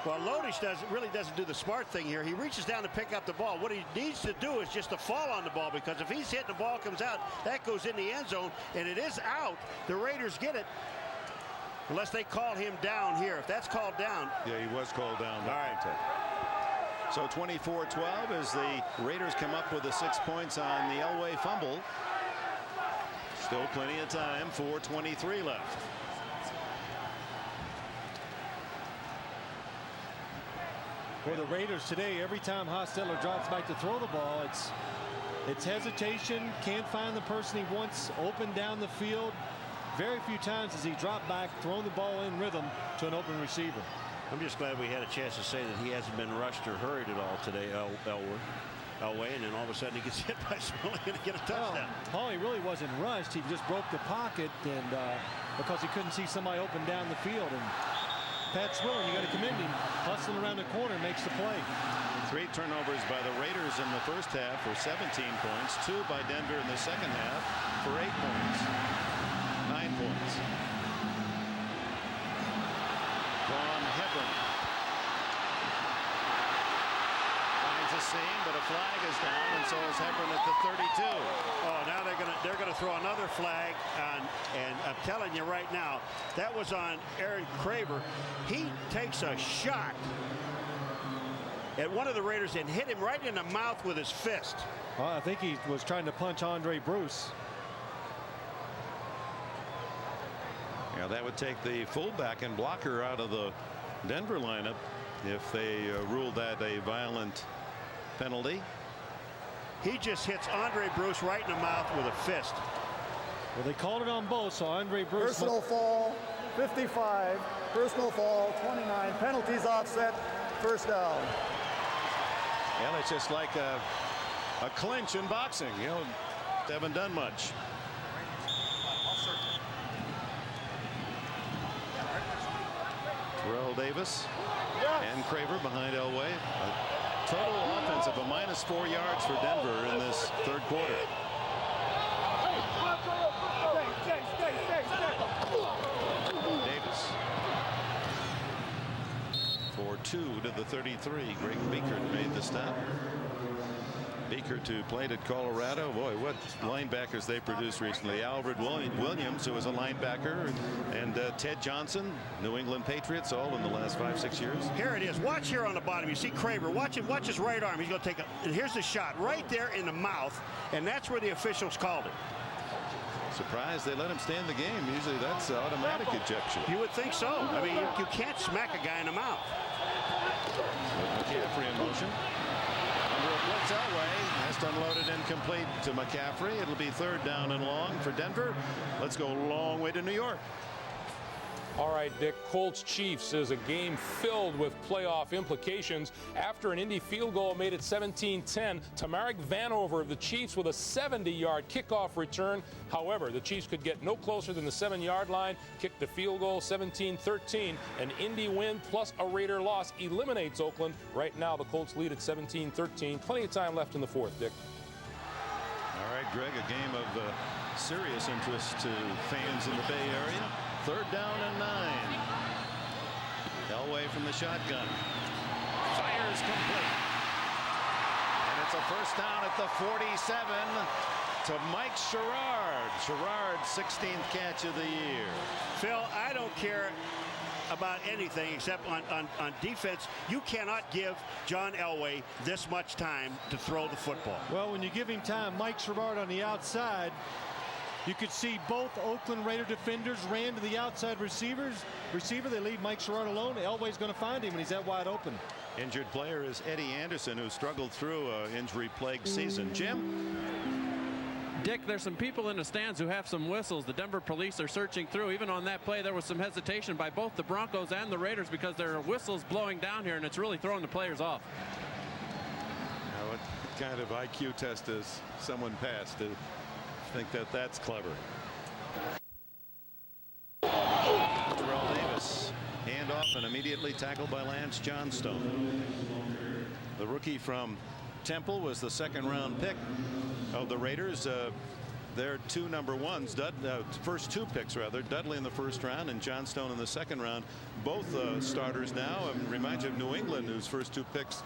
Speaker 5: Well, Lodish really doesn't do the smart thing here. He reaches down to pick up the ball. What he needs to do is just to fall on the ball, because if he's hitting the ball comes out, that goes in the end zone, and it is out. The Raiders get it. Unless they call him down here. If that's called down.
Speaker 1: Yeah, he was called down.
Speaker 5: All right.
Speaker 1: So 24-12 as the Raiders come up with the 6 points on the Elway fumble. Still plenty of time. 4:23 left.
Speaker 6: For the Raiders today, every time Hostetler drops back to throw the ball, it's hesitation, can't find the person he wants open down the field. Very few times has he dropped back, thrown the ball in rhythm to an open receiver.
Speaker 5: I'm just glad we had a chance to say that he hasn't been rushed or hurried at all today, Elway, and then all of a sudden he gets hit by Swilling and get a touchdown.
Speaker 6: Paul, he really wasn't rushed. He just broke the pocket, and because he couldn't see somebody open down the field. And Pat Swilling, you got to commend him, hustling around the corner, makes the play.
Speaker 1: 3 turnovers by the Raiders in the first half for 17 points. 2 by Denver in the second half for 8 points. 9 points. Von Hebron finds a seam, but a flag is down, and so is Hebron at the 32.
Speaker 5: Oh, now they're gonna throw another flag on, and I'm telling you right now, that was on Aaron Craver. He takes a shot at one of the Raiders and hit him right in the mouth with his fist.
Speaker 6: Well, I think he was trying to punch Andre Bruce.
Speaker 1: Yeah, that would take the fullback and blocker out of the Denver lineup if they ruled that a violent penalty.
Speaker 5: He just hits Andre Bruce right in the mouth with a fist.
Speaker 6: Well, they called it on both, so Andre Bruce.
Speaker 3: Personal foul, 55. Personal foul, 29. Penalties offset, first down.
Speaker 1: Well, it's just like a clinch in boxing. You know, they haven't done much. Terrell Davis and Craver behind Elway. A total offense of a -4 yards for Denver in this third quarter. Davis. 4-2 to the 33. Greg Beekert made the stop. Beekert, who played at Colorado. Boy, what linebackers they produced recently. Alfred Williams, who was a linebacker, and Ted Johnson, New England Patriots, all in the last 5-6 years.
Speaker 5: Here it is. Watch here on the bottom. You see Craver. Watch him. Watch his right arm. He's going to take a. And here's the shot right there in the mouth, and that's where the officials called it.
Speaker 1: Surprised they let him stay in the game. Usually that's automatic ejection.
Speaker 5: You would think so. I mean, you can't smack a guy in the mouth.
Speaker 1: McCaffrey in motion. Under a blitz Elway has to unload it incomplete to McCaffrey. It'll be 3rd down and long for Denver. Let's go a long way to New York.
Speaker 7: All right, Dick, Colts-Chiefs is a game filled with playoff implications. After an Indy field goal made it 17-10, Tamarick Vanover of the Chiefs with a 70-yard kickoff return. However, the Chiefs could get no closer than the 7-yard line, kicked the field goal 17-13. An Indy win plus a Raider loss eliminates Oakland. Right now, the Colts lead at 17-13. Plenty of time left in the 4th, Dick.
Speaker 1: All right, Greg, a game of serious interest to fans in the Bay Area. 3rd down and 9. Elway from the shotgun. Fires complete. And it's a 1st down at the 47 to Mike Sherrard. Sherrard's 16th catch of the year.
Speaker 5: Phil, I don't care about anything except on defense. You cannot give John Elway this much time to throw the football.
Speaker 6: Well, when you give him time, Mike Sherrard on the outside, you could see both Oakland Raider defenders ran to the outside receiver. They leave Mike Sherrard alone. Elway's going to find him, and he's that wide open.
Speaker 1: Injured player is Eddie Anderson, who struggled through an injury-plagued season. Jim?
Speaker 2: Dick, there's some people in the stands who have some whistles. The Denver police are searching through. Even on that play, there was some hesitation by both the Broncos and the Raiders because there are whistles blowing down here, and it's really throwing the players off.
Speaker 1: Now, what kind of IQ test does someone pass to think that that's clever? Terrell Davis, handoff and immediately tackled by Lance Johnstone. The rookie from Temple was the 2nd-round pick of the Raiders. Their 2 number 1s, first 2 picks rather, Dudley in the 1st round and Johnstone in the 2nd round. Both starters now. Reminds you of New England, whose first 2 picks.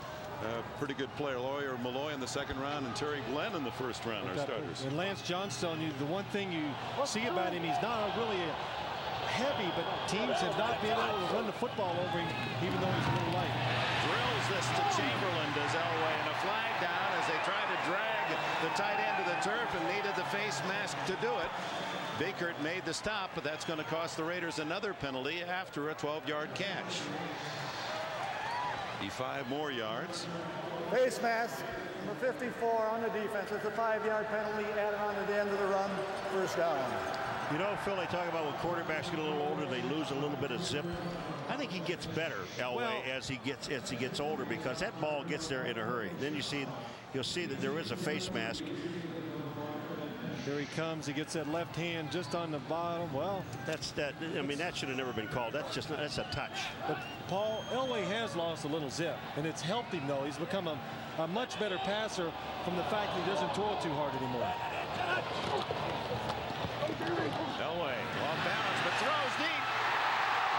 Speaker 1: Pretty good player. Lawyer Malloy in the 2nd round and Terry Glenn in the 1st round are starters.
Speaker 6: And Lance Johnstone, the one thing you see about him, he's not really heavy, but teams have not been able to run the football over him, even though he's a little light.
Speaker 1: Drills this to Chamberlain, does Elway, and a flag down as they try to drag the tight end to the turf and needed the face mask to do it. Beekert made the stop, but that's going to cost the Raiders another penalty after a 12-yard catch. 55 more yards.
Speaker 3: Face mask, number 54 on the defense. It's a 5-yard penalty added on to the end of the run. First down.
Speaker 5: You know, Phil, they talk about when quarterbacks get a little older, they lose a little bit of zip. I think he gets better, Elway, as he gets older, because that ball gets there in a hurry. Then you'll see that there is a face mask.
Speaker 6: Here he comes. He gets that left hand just on the bottom. Well,
Speaker 5: I mean, that should have never been called. That's a touch.
Speaker 6: But Paul, Elway has lost a little zip, and it's helped him though. He's become a much better passer from the fact that he doesn't throw it too hard anymore.
Speaker 1: Elway off balance, but throws deep.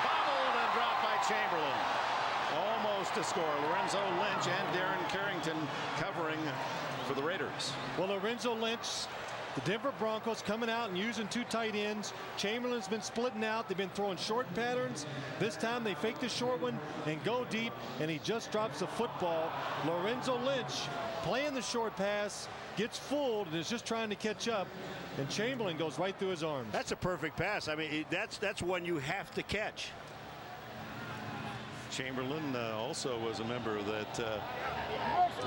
Speaker 1: Bobbled and dropped by Chamberlain. Almost a score. Lorenzo Lynch and Darren Carrington covering for the Raiders.
Speaker 6: Well, Lorenzo Lynch, the Denver Broncos coming out and using 2 tight ends. Chamberlain's been splitting out. They've been throwing short patterns. This time they fake the short one and go deep, and he just drops the football. Lorenzo Lynch playing the short pass, gets fooled, and is just trying to catch up, and Chamberlain goes right through his arms.
Speaker 5: That's a perfect pass. I mean, that's one you have to catch.
Speaker 1: Chamberlain also was a member of that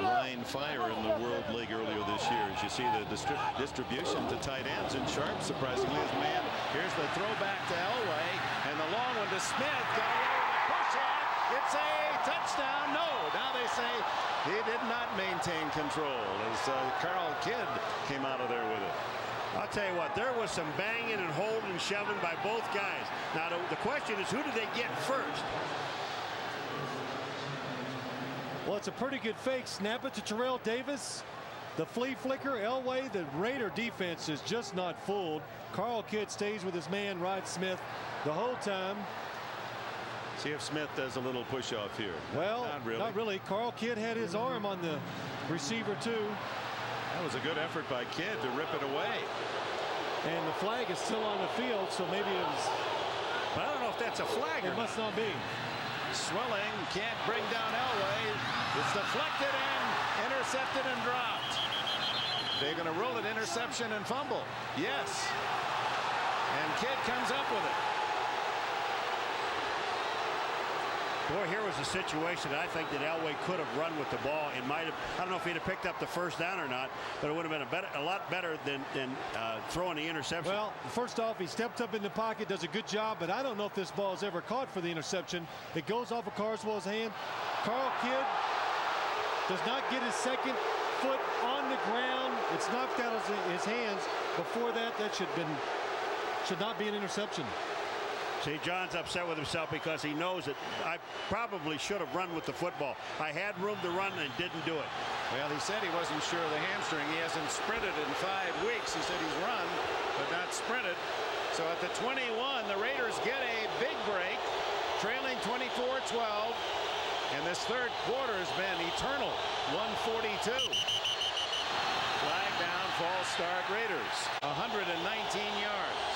Speaker 1: line fire in the World League earlier this year. As you see the distribution to tight ends, and Sharp, surprisingly, his man. Here's the throwback to Elway, and the long one to Smith. Got away with a push off. It's a touchdown. No, now they say he did not maintain control as Carl Kidd came out of there with it.
Speaker 5: I'll tell you what, there was some banging and holding and shoving by both guys. Now the question is, who did they get first?
Speaker 6: Well, it's a pretty good fake. Snap it to Terrell Davis. The flea flicker, Elway. The Raider defense is just not fooled. Carl Kidd stays with his man, Rod Smith, the whole time.
Speaker 1: See if Smith does a little push off here.
Speaker 6: Well,
Speaker 1: not really.
Speaker 6: Carl Kidd had his arm on the receiver, too.
Speaker 1: That was a good effort by Kidd to rip it away.
Speaker 6: And the flag is still on the field, so maybe it was.
Speaker 5: But I don't know if that's a flag.
Speaker 6: It must not be.
Speaker 1: Swelling can't bring down Elway. It's deflected and intercepted and dropped. They're going to rule it interception and fumble. Yes. And Kidd comes up with it.
Speaker 5: Boy, here was a situation that I think that Elway could have run with the ball. It might have, I don't know if he'd have picked up the first down or not, but it would have been a lot better than throwing the interception.
Speaker 6: Well, first off, he stepped up in the pocket, does a good job, but I don't know if this ball is ever caught for the interception. It goes off of Carswell's hand. Carl Kidd does not get his second foot on the ground. It's knocked out of his hands. Before that, that should not be an interception.
Speaker 5: See, John's upset with himself because he knows that I probably should have run with the football. I had room to run and didn't do it.
Speaker 1: Well, he said he wasn't sure of the hamstring. He hasn't sprinted in 5 weeks. He said he's run, but not sprinted. So at the 21, the Raiders get a big break, trailing 24-12. And this third quarter has been eternal, 142. Flag down, false start Raiders, 119 yards.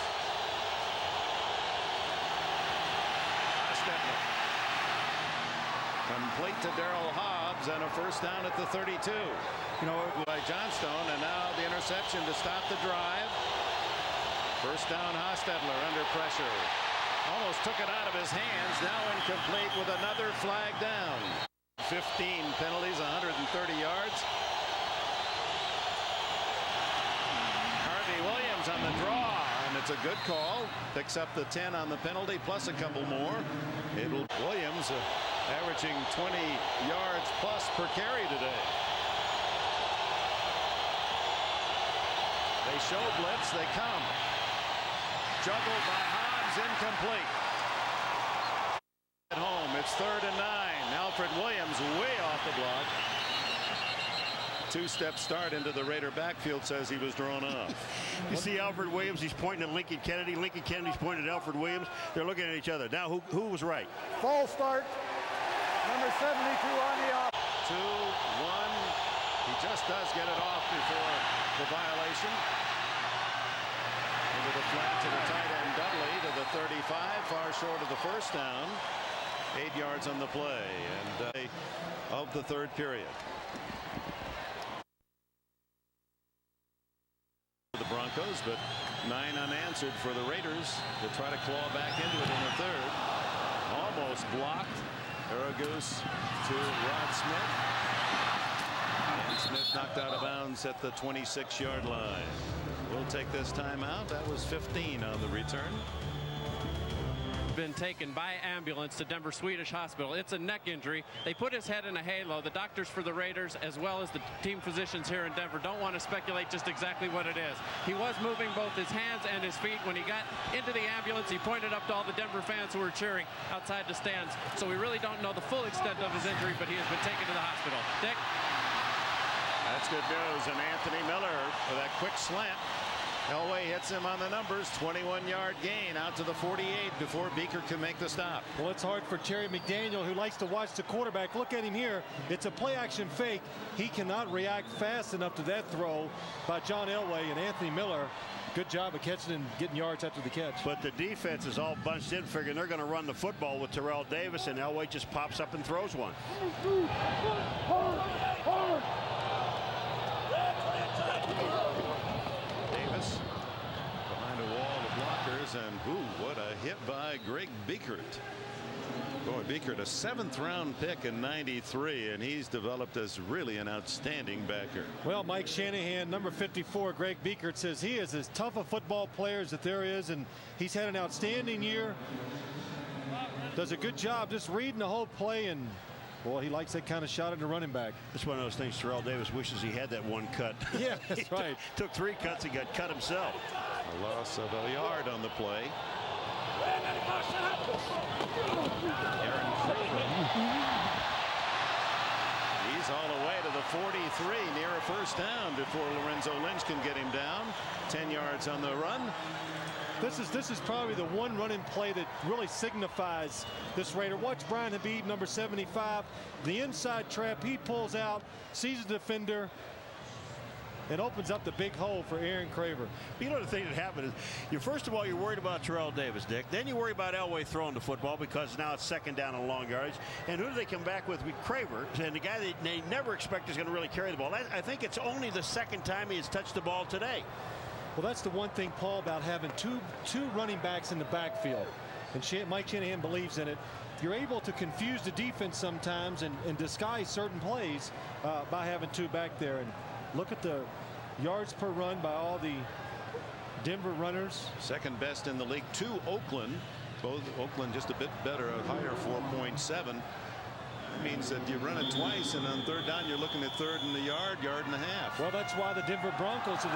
Speaker 1: Complete to Darrell Hobbs and a first down at the 32. You know, by Johnstone, and now the interception to stop the drive. First down, Hostetler under pressure. Almost took it out of his hands. Now incomplete with another flag down. 15 penalties, 130 yards. Harvey Williams on the draw, and it's a good call. Picks up the 10 on the penalty, plus a couple more. Williams averaging 20 yards plus per carry today. They show blitz, they come. Juggled by Hobbs, incomplete. At home, it's 3rd and 9. Alfred Williams way off the block. Two-step start into the Raider backfield, says he was drawn off.
Speaker 5: You see Alfred Williams, he's pointing at Lincoln Kennedy. Lincoln Kennedy's pointing at Alfred Williams. They're looking at each other. Now, who was right?
Speaker 3: False start. Number 72 on the off.
Speaker 1: 2-1. He just does get it off before the violation. Into the flat to the tight end Dudley to the 35, far short of the first down. 8 yards on the play, and of the third period. The Broncos, but 9 unanswered for the Raiders to try to claw back into it in the third. Almost blocked. Aragoose to Rod Smith. And Smith knocked out of bounds at the 26-yard line. We'll take this timeout. That was 15 on the return.
Speaker 2: Been taken by ambulance to Denver Swedish Hospital. It's a neck injury. They put his head in a halo. The doctors for the Raiders, as well as the team physicians here in Denver, don't want to speculate just exactly what it is. He was moving both his hands and his feet. When he got into the ambulance, he pointed up to all the Denver fans who were cheering outside the stands. So we really don't know the full extent of his injury, but he has been taken to the hospital. Dick?
Speaker 1: That's good news. And Anthony Miller with that quick slant. Elway hits him on the numbers. 21-yard gain out to the 48 before Beaker can make the stop.
Speaker 6: Well, it's hard for Terry McDaniel, who likes to watch the quarterback. Look at him here. It's a play-action fake. He cannot react fast enough to that throw by John Elway, and Anthony Miller. Good job of catching and getting yards after the catch.
Speaker 5: But the defense is all bunched in, figuring they're going to run the football with Terrell Davis, and Elway just pops up and throws one.
Speaker 1: Davis behind a wall of blockers, and what a hit by Greg Beekert. Boy, Beekert, a 7th-round pick in '93, and he's developed as really an outstanding backer.
Speaker 6: Well, Mike Shanahan, number 54, Greg Beekert, says he is as tough a football player as that there is, and he's had an outstanding year. Does a good job just reading the whole play, and boy, he likes that kind of shot at the running back.
Speaker 5: It's one of those things Terrell Davis wishes he had that one cut.
Speaker 6: Yeah, that's right.
Speaker 5: Took 3 cuts and got cut himself.
Speaker 1: A loss of a yard on the play. Aaron Craven. He's all the way to the 43, near a first down before Lorenzo Lynch can get him down. 10 yards on the run.
Speaker 6: This is probably the one running play that really signifies this Raider. Watch Brian Habib, number 75, the inside trap. He pulls out, sees the defender, and opens up the big hole for Aaron Craver.
Speaker 5: You know, the thing that happened is, first of all, you're worried about Terrell Davis, Dick. Then you worry about Elway throwing the football because now it's 2nd down on long yards. And who do they come back with Craver? And the guy that they never expect is going to really carry the ball. I think it's only the 2nd time he has touched the ball today.
Speaker 6: Well, that's the one thing, Paul, about having two running backs in the backfield. And Mike Shanahan believes in it. You're able to confuse the defense sometimes and disguise certain plays by having 2 back there. And look at the yards per run by all the Denver runners.
Speaker 1: 2nd best in the league to Oakland. Both Oakland just a bit better, a higher 4.7. Means that you run it twice, and on 3rd down you're looking at 3rd and a yard and a half.
Speaker 6: Well, that's why the Denver Broncos are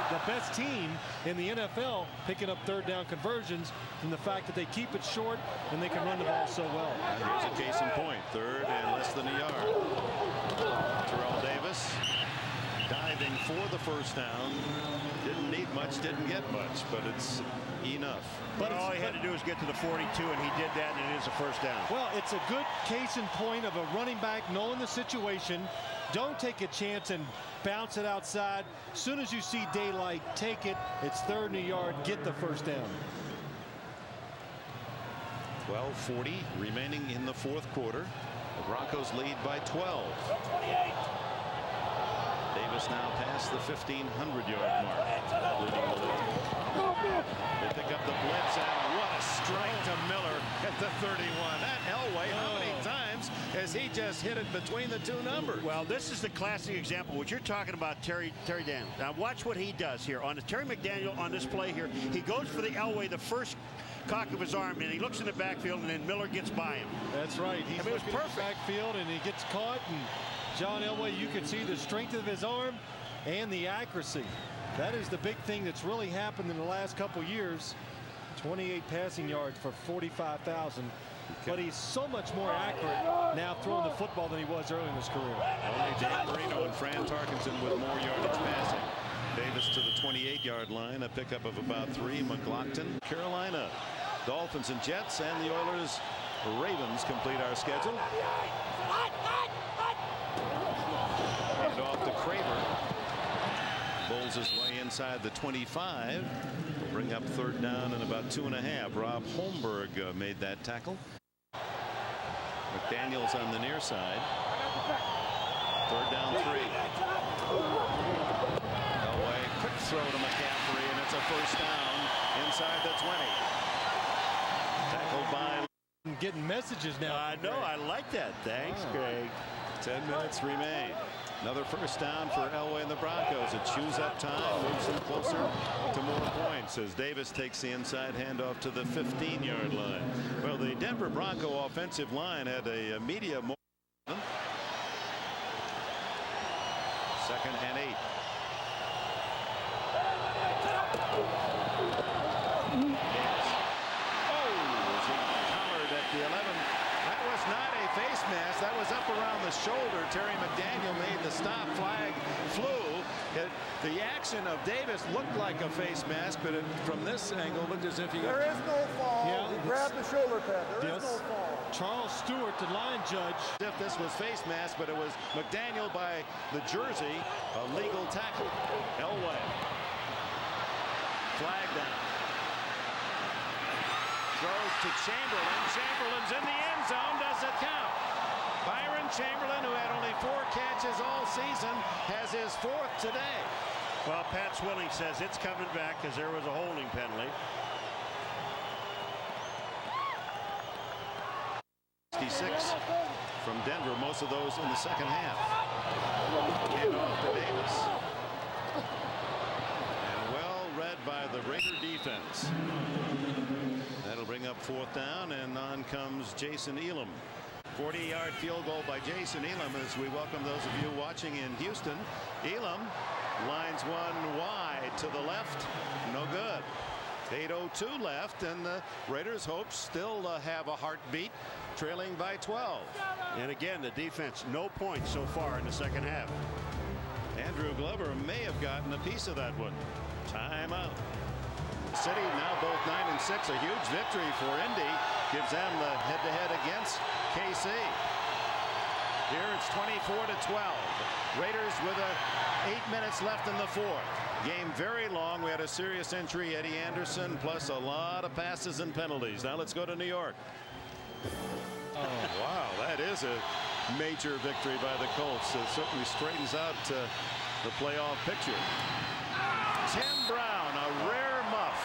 Speaker 6: the best team in the NFL, picking up 3rd down conversions from the fact that they keep it short and they can run the ball so well.
Speaker 1: And here's a case in point. 3rd and less than a yard. Terrell Davis diving for the first down. Didn't need much, didn't get much, but it's enough.
Speaker 5: But all he had to do was get to the 42, and he did that, and it is a first down.
Speaker 6: Well, it's a good case in point of a running back knowing the situation. Don't take a chance and bounce it outside. As soon as you see daylight, take it. It's 3rd and a yard. Get the first down.
Speaker 1: 12:40 remaining in the 4th quarter. The Broncos lead by 12. Davis now past the 1,500-yard mark. They pick up the blitz, and what a strike to Miller at the 31. That Elway, how many times has he just hit it between the 2 numbers?
Speaker 5: Well, this is the classic example. What you're talking about, Terry Daniel. Now watch what he does here. On the Terry McDaniel on this play here, he goes for the Elway, the first cock of his arm, and he looks in the backfield, and then Miller gets by him.
Speaker 6: That's right. He's
Speaker 5: it was perfect.
Speaker 6: Backfield, and he gets caught, and John Elway, you can see the strength of his arm and the accuracy. That is the big thing that's really happened in the last couple years. 28 passing yards for 45,000. But he's so much more accurate now throwing the football than he was early in his career.
Speaker 1: Only Dan Marino and Fran Tarkenton with more yardage passing. Davis to the 28-yard line, a pickup of about 3. McLaughlin, Carolina, Dolphins and Jets, and the Oilers, Ravens complete our schedule. And off to Craver. Bowls his way inside the 25. Will bring up 3rd down and about 2.5. Rob Holmberg made that tackle. McDaniels on the near side. 3rd down 3. Elway, quick throw to McCaffrey, and it's a first down inside the 20. Tackled by
Speaker 6: getting messages now.
Speaker 5: I know. I like that. Thanks, Greg.
Speaker 1: 10 minutes remain. Another first down for Elway and the Broncos. It chews up time, moves them closer to more points as Davis takes the inside handoff to the 15-yard line. Well, the Denver Bronco offensive line had a media moment. 2nd and 8. Was he collared at the 11? That was not a face mask. That was up around the shoulder. Terry McDaniel made the stop. Flag flew. The action of Davis looked like a face mask, but from this angle looked as if he
Speaker 3: There is no fall.
Speaker 6: Yeah,
Speaker 3: He grabbed the shoulder pad. There is no fall.
Speaker 6: Charles Stewart, the line judge.
Speaker 1: If this was face mask, but it was McDaniel by the jersey. A legal tackle. Elway. Flag down. Throws to Chamberlain. Chamberlain's in the end zone. Does it count? Byron Chamberlain, who had only 4 catches all season, has his 4th today.
Speaker 5: Well, Pat Swilling says it's coming back because there was a holding penalty.
Speaker 1: 66 from Denver, most of those in the second half. Hand off to Davis. And well read by the Raider defense. That'll bring up 4th down, and on comes Jason Elam. 40-yard field goal by Jason Elam as we welcome those of you watching in Houston. Elam lines one wide to the left. No good. 8:02 left, and the Raiders' hopes still have a heartbeat, trailing by 12.
Speaker 5: And again, the defense, no points so far in the second half.
Speaker 1: Andrew Glover may have gotten a piece of that one. Timeout. City now both 9 and 6. A huge victory for Indy. Gives them the head-to-head against KC. Here it's 24-12. Raiders with 8 minutes left in the 4th. Game very long. We had a serious injury, Eddie Anderson, plus a lot of passes and penalties. Now let's go to New York. Oh, wow. That is a major victory by the Colts. It certainly straightens out the playoff picture. Tim Brown, a rare muff.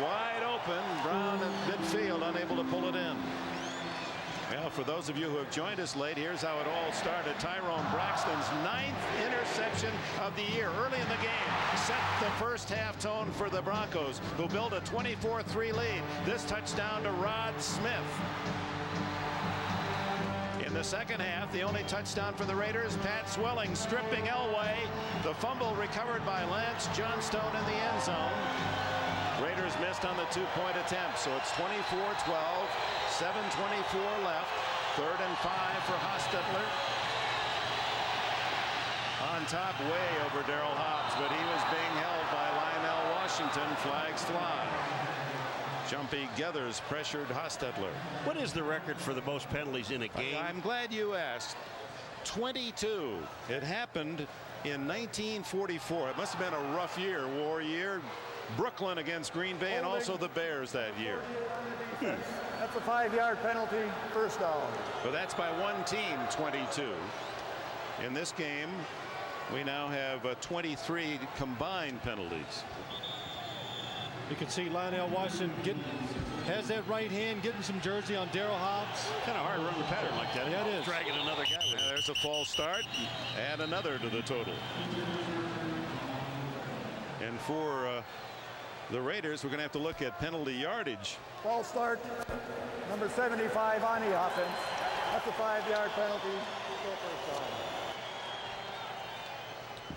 Speaker 1: Wide open. Brown at midfield, unable to pull it in. Well, for those of you who have joined us late, here's how it all started. Tyrone Braxton's 9th interception of the year early in the game set the first half tone for the Broncos, who built a 24-3 lead. This touchdown to Rod Smith. In the second half, the only touchdown for the Raiders, Pat Swilling stripping Elway. The fumble recovered by Lance Johnstone in the end zone. Raiders missed on the 2-point attempt, so it's 24-12, 7:24 left. 3rd and 5 for Hostetler. On top, way over Darrell Hobbs, but he was being held by Lionel Washington. Flags fly. Jumpy Geathers pressured Hostetler.
Speaker 5: What is the record for the most penalties in a game?
Speaker 1: I'm glad you asked. 22. It happened in 1944. It must have been a rough year, war year. Brooklyn against Green Bay and also the Bears that year.
Speaker 3: That's a 5-yard penalty, first down.
Speaker 1: But that's by one team, 22. In this game, we now have 23 combined penalties.
Speaker 6: You can see Lionel Washington has that right hand, getting some jersey on Darrell Hobbs.
Speaker 5: Kind of hard to run the pattern like that.
Speaker 6: Yeah, it is.
Speaker 5: Dragging another guy with it.
Speaker 1: There's a false start. Add another to the total. And for the Raiders, we're going to have to look at penalty yardage.
Speaker 3: False start, number 75 on the offense. That's a 5-yard penalty.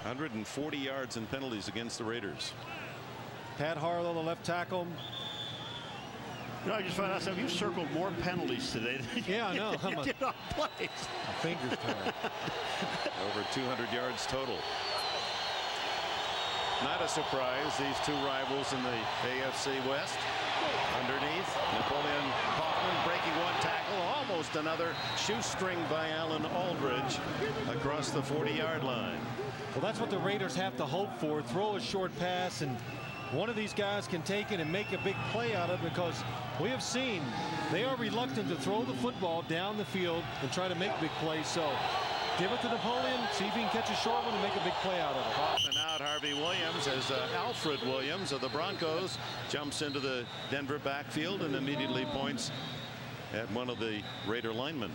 Speaker 1: 140 yards in penalties against the Raiders.
Speaker 6: Pat Harlow, the left tackle.
Speaker 5: You know, I just found out something. You circled more penalties today than
Speaker 6: Yeah, I know.
Speaker 5: you did on plays.
Speaker 6: My fingers tired.
Speaker 1: Over 200 yards total. Not a surprise, these two rivals in the AFC West. Underneath, Napoleon Kaufman breaking one tackle, almost another shoestring by Alan Aldridge across the 40-yard line.
Speaker 6: Well, that's what the Raiders have to hope for. Throw a short pass, and one of these guys can take it and make a big play out of it, because we have seen they are reluctant to throw the football down the field and try to make big plays. So give it to Napoleon, see if he can catch a short one and make a big play out of it.
Speaker 1: Kaufman out, Harvey Williams, as Alfred Williams of the Broncos jumps into the Denver backfield and immediately points at one of the Raider linemen.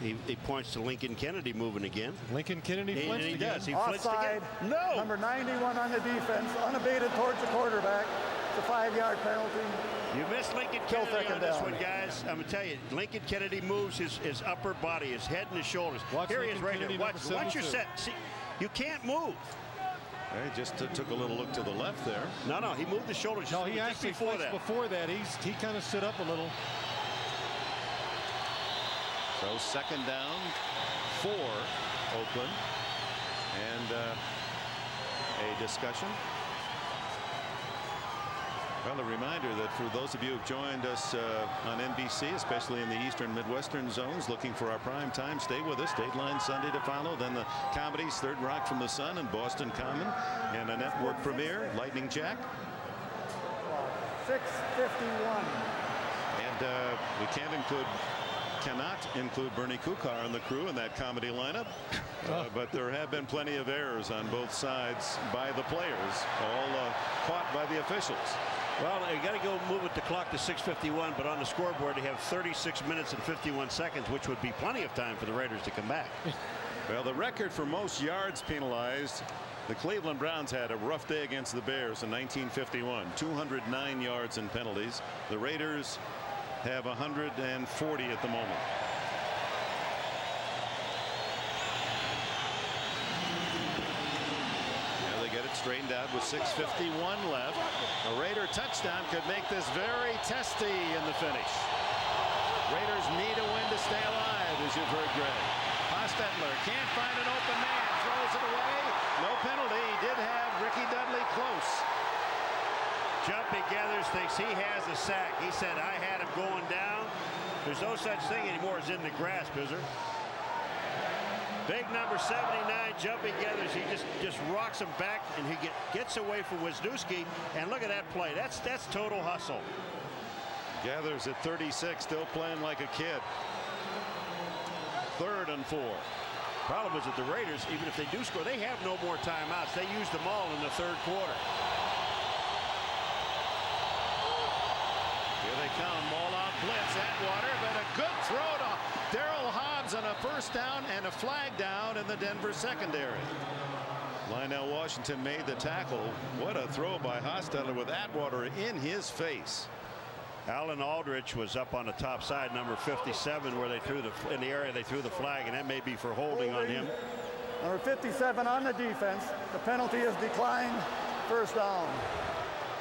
Speaker 5: He points to Lincoln Kennedy moving again.
Speaker 6: Lincoln Kennedy flinched
Speaker 5: he
Speaker 6: again.
Speaker 5: does. He flinched
Speaker 3: Offside.
Speaker 5: again. No.
Speaker 3: Number 91 on the defense, unabated towards the quarterback. It's a 5-yard penalty.
Speaker 5: You missed Lincoln Kennedy on this one, guys. I'm going to tell you, Lincoln Kennedy moves his upper body, his head and his shoulders. Here he is right here. Watch. Once you're set, see, you can't move.
Speaker 1: He just took a little look to the left there.
Speaker 5: No, he moved the shoulders.
Speaker 6: No, he actually flinched before that. He kind of stood up a little.
Speaker 1: So 2nd down for Oakland, and a discussion. Well, a reminder that for those of you who've joined us on NBC, especially in the eastern Midwestern zones, looking for our prime time, stay with us. Dateline Sunday to follow, then the comedies Third Rock from the Sun and Boston Common, and a network premiere, Lightning Jack.
Speaker 3: 6:51.
Speaker 1: And we cannot include Bernie Kukar in the crew in that comedy lineup, but there have been plenty of errors on both sides by the players, all caught by the officials.
Speaker 5: Well, you got to go move the clock to 6:51, but on the scoreboard they have 36 minutes and 51 seconds, which would be plenty of time for the Raiders to come back.
Speaker 1: Well, the record for most yards penalized, the Cleveland Browns had a rough day against the Bears in 1951, 209 yards in penalties. The Raiders have 140 at the moment. Now they get it straightened out with 6:51 left. A Raider touchdown could make this very testy in the finish. Raiders need a win to stay alive, as you've heard Greg. Hostetler can't find an open man, throws it away. No penalty. He did have Ricky Dudley close.
Speaker 5: Jumpy Gathers thinks he has a sack. He said, I had him going down. There's no such thing anymore as in the grasp, is there? Big number 79, Jumpy Gathers. He just rocks him back, and he gets away from Wisniewski. And look at that play. That's total hustle.
Speaker 1: Gathers at 36, still playing like a kid. 3rd and 4.
Speaker 5: Problem is that the Raiders, even if they do score, they have no more timeouts. They used them all in the 3rd quarter.
Speaker 1: Here they come, all out blitz. Atwater, but a good throw to Darryl Hobbs on a 1st down and a flag down in the Denver secondary. Lionel Washington made the tackle. What a throw by Hostetler with Atwater in his face.
Speaker 5: Alan Aldrich was up on the top side, number 57, where they threw in the area they threw the flag, and that may be for holding on him.
Speaker 3: Number 57 on the defense. The penalty is declined. 1st down.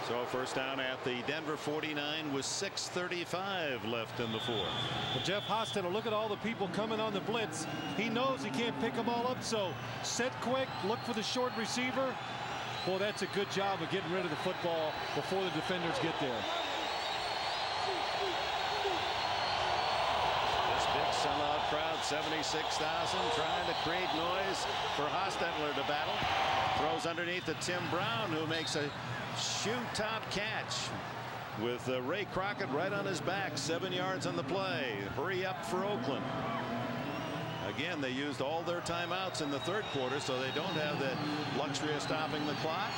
Speaker 1: So 1st down at the Denver 49 with 6:35 left in the 4th.
Speaker 6: Well, Jeff Hostetler, look at all the people coming on the blitz. He knows he can't pick them all up, so set quick, look for the short receiver. Well, that's a good job of getting rid of the football before the defenders get there.
Speaker 1: This big sellout crowd, 76,000, trying to create noise for Hostetler to battle. Throws underneath to Tim Brown, who makes a shoe top catch with Ray Crockett right on his back. 7 yards on the play. Hurry up for Oakland. Again, they used all their timeouts in the 3rd quarter, so they don't have the luxury of stopping the clock.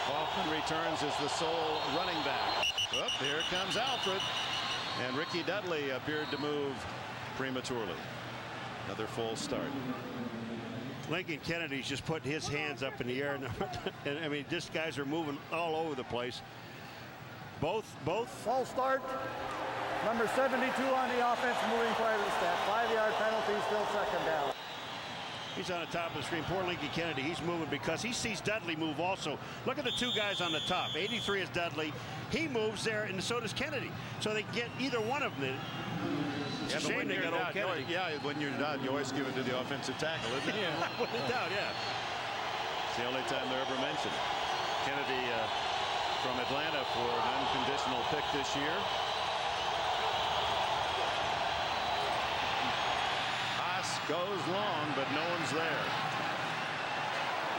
Speaker 1: Kaufman returns as the sole running back. Here comes Alfred, and Ricky Dudley appeared to move prematurely. Another false start.
Speaker 5: Lincoln Kennedy's just putting his hands up in the air. And I mean, these guys are moving all over the place. Both.
Speaker 3: False start. Number 72 on the offense, moving prior to the stat. 5-yard penalty, still 2nd down.
Speaker 5: He's on the top of the screen. Poor Lincoln Kennedy. He's moving because he sees Dudley move also. Look at the 2 guys on the top. 83 is Dudley. He moves there, and so does Kennedy. So they get either one of them. It's a shame they got old Kennedy.
Speaker 1: When you're down, you always give it to the offensive tackle, isn't it?
Speaker 5: Yeah, without doubt, yeah.
Speaker 1: It's the only time they're ever mentioned. Kennedy from Atlanta for an unconditional pick this year. Haas goes long, but no one's there.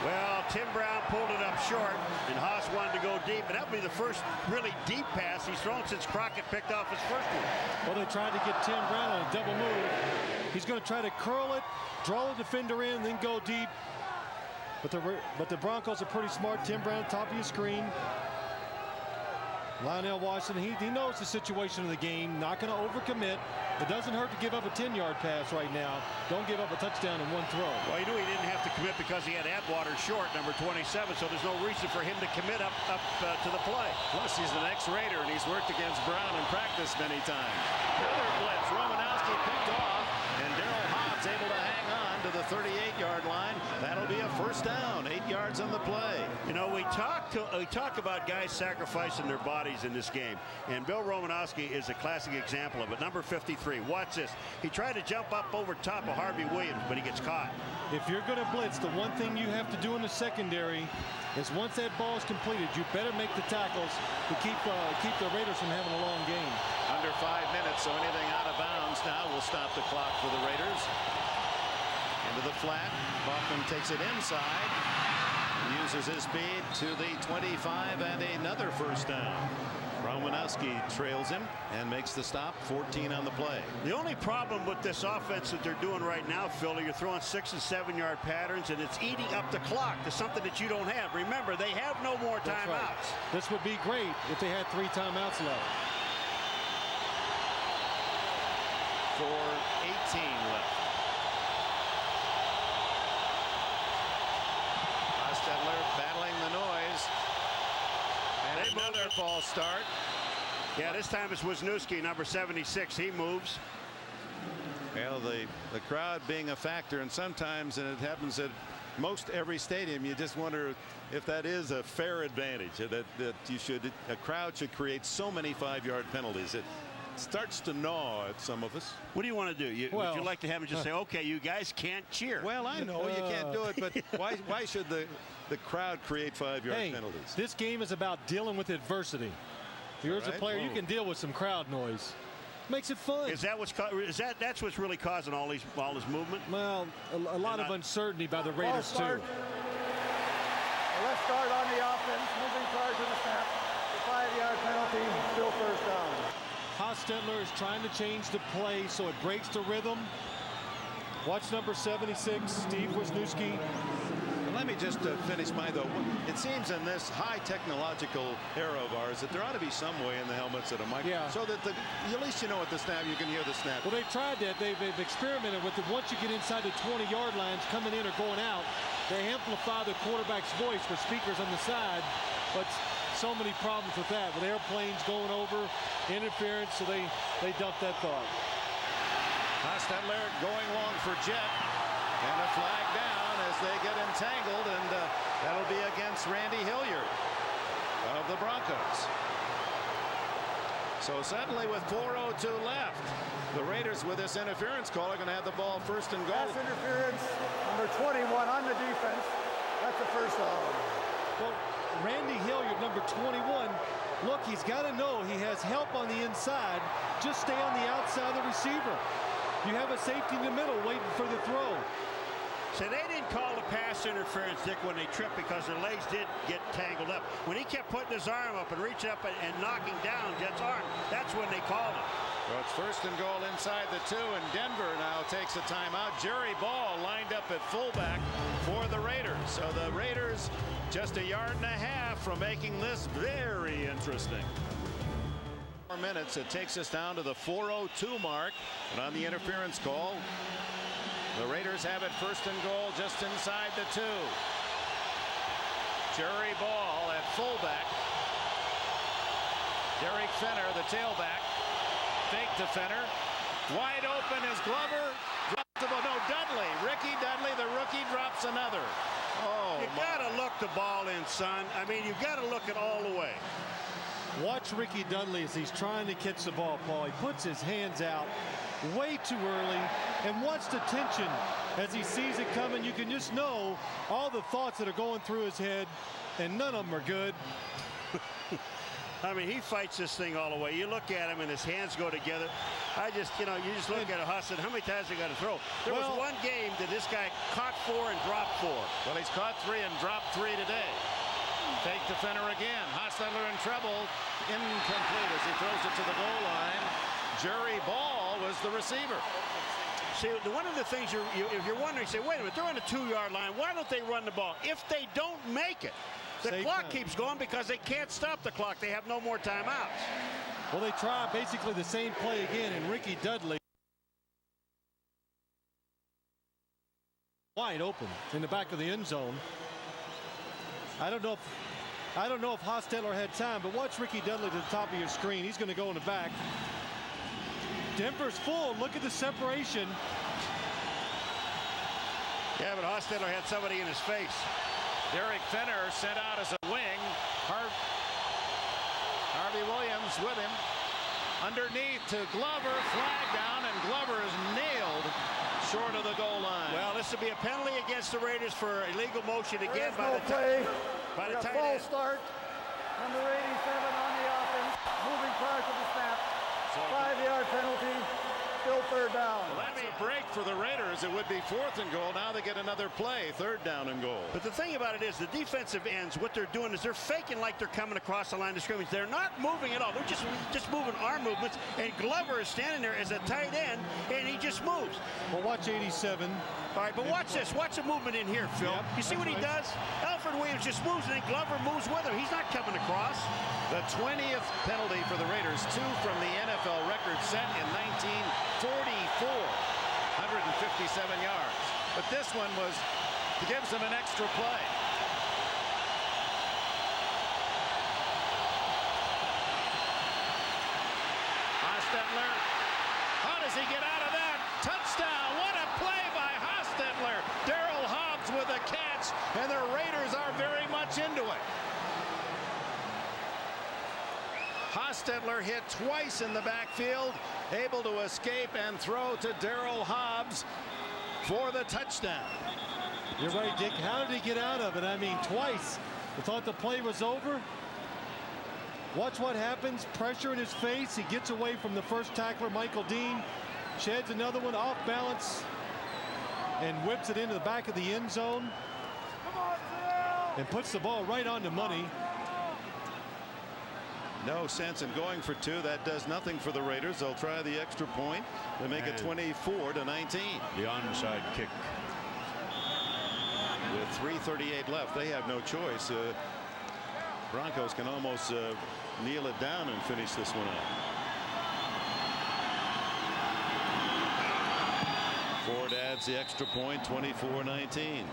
Speaker 5: Well, Tim Brown pulled it up short, and Haas wanted to go deep, and that would be the first really deep pass he's thrown since Crockett picked off his first one.
Speaker 6: Well, they tried to get Tim Brown on a double move. He's going to try to curl it, draw the defender in, then go deep. But the Broncos are pretty smart. Tim Brown, top of your screen. Lionel Washington, he knows the situation of the game, not going to overcommit. It doesn't hurt to give up a 10-yard pass right now. Don't give up a touchdown in one throw.
Speaker 5: Well, he knew he didn't have to commit because he had Atwater short, number 27, so there's no reason for him to commit up to the play.
Speaker 1: Plus, he's an ex-Raider, and he's worked against Brown in practice many times. Another blitz. Romanowski picked off, and Darryl Hobbs able to hang on to the 38-yard line. That'll be a first down, 8 yards on the play.
Speaker 5: You know, we talk about guys sacrificing their bodies in this game, and Bill Romanowski is a classic example of it. Number 53. Watch this. He tried to jump up over top of Harvey Williams, but he gets caught.
Speaker 6: If you're going to blitz, the one thing you have to do in the secondary is once that ball is completed, you better make the tackles to keep the Raiders from having a long game.
Speaker 1: Under 5 minutes, so anything out of bounds now will stop the clock for the Raiders. Into the flat. Kaufman takes it inside. Uses his speed to the 25 and another first down. Romanowski trails him and makes the stop. 14 on the play.
Speaker 5: The only problem with this offense that they're doing right now, Phil, you're throwing 6- and 7-yard patterns, and it's eating up the clock to something that you don't have. Remember, they have no more timeouts.
Speaker 6: Right. This would be great if they had 3 timeouts left.
Speaker 1: 4:18 left. Hostetler battling the noise. And another false start.
Speaker 5: Yeah, this time it's Wisniewski, number 76. He moves.
Speaker 1: Well, the crowd being a factor, and sometimes, and it happens at most every stadium, you just wonder if that is a fair advantage, that a crowd should create so many 5-yard penalties. It starts to gnaw at some of us.
Speaker 5: What do you want to do? Would you like to have him just say, okay, you guys can't cheer?
Speaker 1: Well, I know you can't do it, but why should the crowd create 5-yard penalties?
Speaker 6: This game is about dealing with adversity. You're as a player, you can deal with some crowd noise. Makes it fun.
Speaker 5: Is that that's what's really causing all this movement?
Speaker 6: Well, a lot of uncertainty by the Raiders too.
Speaker 3: A left start on the offense, moving prior to the snap. The 5-yard penalty, still first down.
Speaker 6: Hostetler is trying to change the play so it breaks the rhythm. Watch number 76, Steve Wisniewski.
Speaker 1: Let me just finish my though. It seems in this high technological era of ours that there ought to be some way in the helmets that so that at least you know at the snap you can hear the snap.
Speaker 6: Well, they've tried that. They've experimented with it. Once you get inside the 20-yard lines, coming in or going out, they amplify the quarterback's voice with speakers on the side. But so many problems with that, with airplanes going over, interference, so they dumped that thought.
Speaker 1: Hostetler going long for Jet, and a flag down as they get entangled, and that'll be against Randy Hilliard of the Broncos. So suddenly with 4:02 left, the Raiders with this interference call are going to have the ball first and goal.
Speaker 3: Pass interference, number 21 on the defense. That's the first down.
Speaker 6: Well, Randy Hilliard, number 21, look, he's got to know he has help on the inside. Just stay on the outside of the receiver. You have a safety in the middle waiting for the throw.
Speaker 5: So they didn't call the pass interference, Dick, when they tripped because their legs did get tangled up. When he kept putting his arm up and reaching up and knocking down Jet's arm, that's when they called it.
Speaker 1: Well, it's first and goal inside the 2, and Denver now takes a timeout. Jerry Ball lined up at fullback for the Raiders. So the Raiders just 1.5 yards from making this very interesting. 4 minutes. It takes us down to the 4:02 mark, and on the interference call, the Raiders have it first and goal just inside the 2. Jerry Ball at fullback. Derek Fenner, the tailback. Fake to Fenner. Wide open is Glover. Drops the ball. No, Dudley. Ricky Dudley, the rookie, drops another. Oh,
Speaker 5: you got to look the ball in, son. I mean, you've got to look it all the way.
Speaker 6: Watch Ricky Dudley as he's trying to catch the ball, Paul. He puts his hands out way too early, and watch the tension as he sees it coming. You can just know all the thoughts that are going through his head, and none of them are good.
Speaker 5: I mean, he fights this thing all the way. You look at him and his hands go together. You just look at it, Husson, how many times they got to throw? There was one game that this guy caught 4 and dropped 4.
Speaker 1: Well, he's caught 3 and dropped 3 today. Fake to Fenner again. Hostetler in trouble. Incomplete as he throws it to the goal line. Jerry Ball was the receiver.
Speaker 5: See, one of the things if you're wondering, say, wait a minute, they're on the 2-yard line. Why don't they run the ball? If they don't make it, The clock keeps going because they can't stop the clock. They have no more timeouts.
Speaker 6: Well, they try basically the same play again, and Ricky Dudley wide open in the back of the end zone. I don't know if Hostetler had time, but watch Ricky Dudley to the top of your screen. He's going to go in the back. Denver's full. Look at the separation.
Speaker 5: Yeah, but Hostetler had somebody in his face.
Speaker 1: Derek Fenner sent out as a wing. Harvey Williams with him. Underneath to Glover. Flag down, and Glover is nailed short of the goal line.
Speaker 5: Well, this will be a penalty against the Raiders for illegal motion again by the
Speaker 3: play.
Speaker 5: By the tight
Speaker 3: false
Speaker 5: end.
Speaker 3: start. Number 87 on the offense. Moving prior to the snap. 5-yard penalty. Still third down.
Speaker 1: Well, that's a break for the Raiders. It would be 4th and goal. Now they get another play. 3rd down and goal.
Speaker 5: But the thing about it is the defensive ends, what they're doing is they're faking like they're coming across the line of scrimmage. They're not moving at all. They're just moving arm movements. And Glover is standing there as a tight end, and he just moves.
Speaker 6: Well, watch 87.
Speaker 5: All right, but watch this. Watch the movement in here, Phil.
Speaker 6: Yep,
Speaker 5: you see what he does? Alfred Williams just moves, and then Glover moves with him. He's not coming across.
Speaker 1: The 20th penalty for the Raiders, 2 from the NFL record set in 1944, 157 yards. But this one gives them an extra play. Hostetler, how does he get out of that? Touchdown! What a play by Hostetler. Darryl Hobbs with a catch, and the Raiders are very much into it. Hostetler hit twice in the backfield, able to escape and throw to Darryl Hobbs for the touchdown.
Speaker 6: You're right, Dick. How did he get out of it? I mean, twice. I thought the play was over. Watch what happens. Pressure in his face. He gets away from the first tackler, Michael Dean. Sheds another one off balance and whips it into the back of the end zone and puts the ball right on the money.
Speaker 1: No sense in going for 2. That does nothing for the Raiders. They'll try the extra point. They make it 24-19.
Speaker 5: The onside kick.
Speaker 1: With 3:38 left, they have no choice. Broncos can almost kneel it down and finish this one up. Ford adds the extra point, 24-19.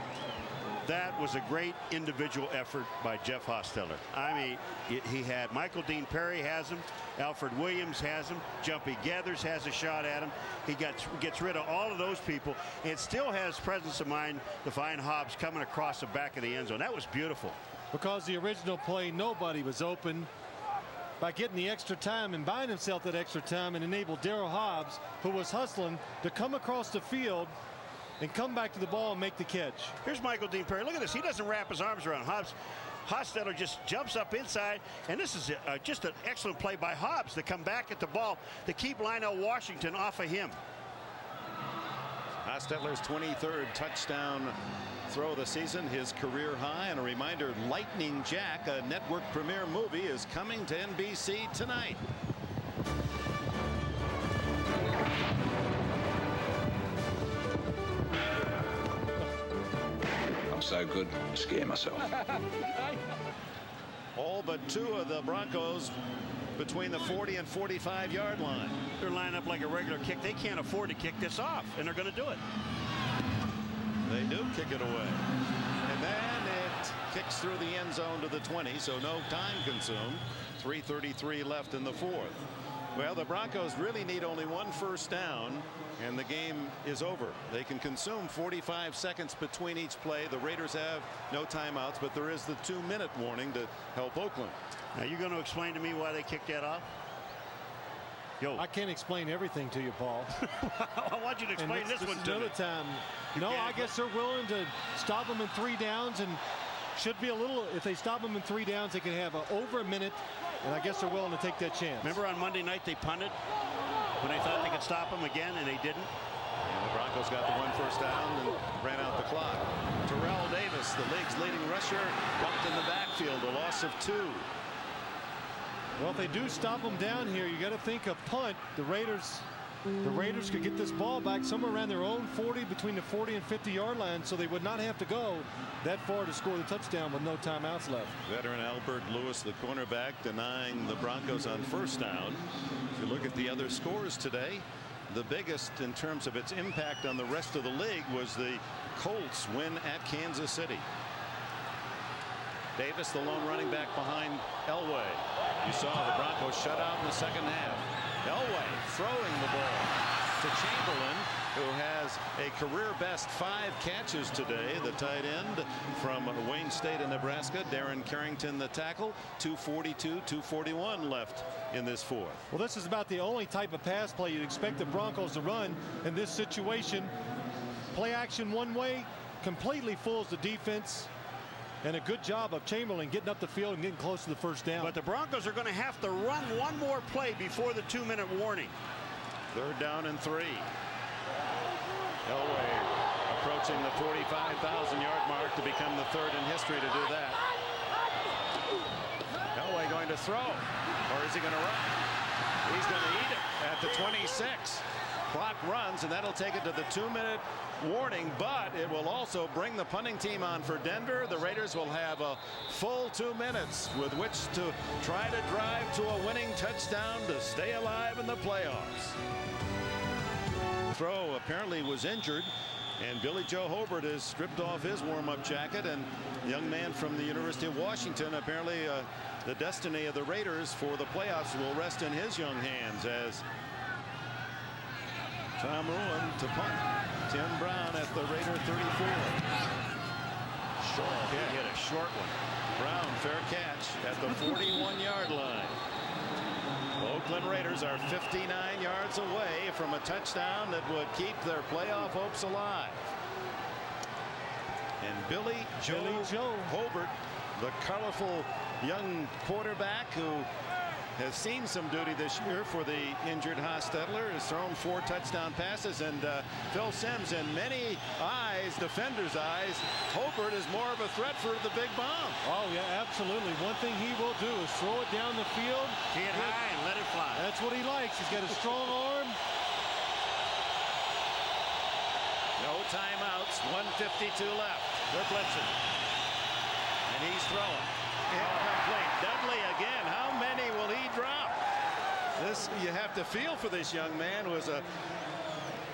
Speaker 5: That was a great individual effort by Jeff Hostetler. I mean, he had Michael Dean Perry has him, Alfred Williams has him, Jumpy Gathers has a shot at him. He gets rid of all of those people and still has presence of mind to find Hobbs coming across the back of the end zone. That was beautiful.
Speaker 6: Because the original play, nobody was open. By getting the extra time and buying himself that extra time, and enabled Darryl Hobbs, who was hustling, to come across the field and come back to the ball and make the catch.
Speaker 5: Here's Michael Dean Perry. Look at this. He doesn't wrap his arms around Hobbs. Hostetler just jumps up inside, and this is just an excellent play by Hobbs to come back at the ball to keep Lionel Washington off of him.
Speaker 1: Hostetler's 23rd touchdown throw of the season, his career high. And a reminder, Lightning Jack, a network premiere movie, is coming to NBC tonight.
Speaker 10: I'm so good, I scare myself.
Speaker 1: All but 2 of the Broncos between the 40 and 45-yard line.
Speaker 5: They're lined up like a regular kick. They can't afford to kick this off, and they're going to do it.
Speaker 1: They do kick it away. And then it kicks through the end zone to the 20, so no time consumed. 3:33 left in the 4th. Well, the Broncos really need only 1 first down, and the game is over. They can consume 45 seconds between each play. The Raiders have no timeouts, but there is the 2-minute warning to help Oakland.
Speaker 5: Now, you're going to explain to me why they kicked that off? Yo.
Speaker 6: I can't explain everything to you, Paul.
Speaker 5: I want you to explain this one to me.
Speaker 6: Another time. No, I guess they're willing to stop them in 3 downs, and should be a little, if they stop them in 3 downs, they can have over a minute, and I guess they're willing to take that chance.
Speaker 5: Remember on Monday night they punted when they thought they could stop them again, and they didn't?
Speaker 1: And the Broncos got the 1 first down and ran out the clock. Terrell Davis, the league's leading rusher, bumped in the backfield, a loss of 2.
Speaker 6: Well, if they do stop them down here, you got to think a punt. The Raiders the Raiders could get this ball back somewhere around their own 40, between the 40 and 50-yard line, so they would not have to go that far to score the touchdown with no timeouts left.
Speaker 1: Veteran Albert Lewis, the cornerback, denying the Broncos on first down. If you look at the other scores today, the biggest in terms of its impact on the rest of the league was the Colts win at Kansas City. Davis, the lone running back behind Elway. You saw the Broncos shut out in the second half. Elway throwing the ball to Chamberlain, who has a career best 5 catches today. The tight end from Wayne State in Nebraska, Darren Carrington, the tackle. 2:42, 2:41 left in this fourth.
Speaker 6: Well, this is about the only type of pass play you'd expect the Broncos to run in this situation. Play action one way, completely fools the defense. And a good job of Chamberlain getting up the field and getting close to the first down.
Speaker 5: But the Broncos are going to have to run one more play before the 2-minute warning.
Speaker 1: 3rd down and 3. Elway approaching the 45,000-yard mark to become the 3rd in history to do that. Elway going to throw, or is he going to run? He's going to eat it at the 26. Clock runs, and that'll take it to the 2-minute warning, but it will also bring the punting team on for Denver. The Raiders will have a full 2 minutes with which to try to drive to a winning touchdown to stay alive in the playoffs. Throw apparently was injured, and Billy Joe Hobart has stripped off his warm-up jacket, and the young man from the University of Washington, apparently the destiny of the Raiders for the playoffs will rest in his young hands as Tom Ruin to punt. Tim Brown at the Raider 34. Short kick. Hit a short one. Brown, fair catch at the 41-yard line. Oakland Raiders are 59 yards away from a touchdown that would keep their playoff hopes alive. And Billy Joe Hobart, the colorful young quarterback who has seen some duty this year for the injured Hostetler, has thrown 4 touchdown passes, and Phil Simms, in many eyes, defenders' eyes, Hobart is more of a threat for the big bomb.
Speaker 6: Oh yeah, absolutely. One thing he will do is throw it down the field,
Speaker 5: see it high, and let it fly.
Speaker 6: That's what he likes. He's got a strong arm.
Speaker 1: No timeouts. 1:52 left. They're blitzing, and he's throwing. Incomplete. Dudley again. How many will he drop? This, you have to feel for this young man who was a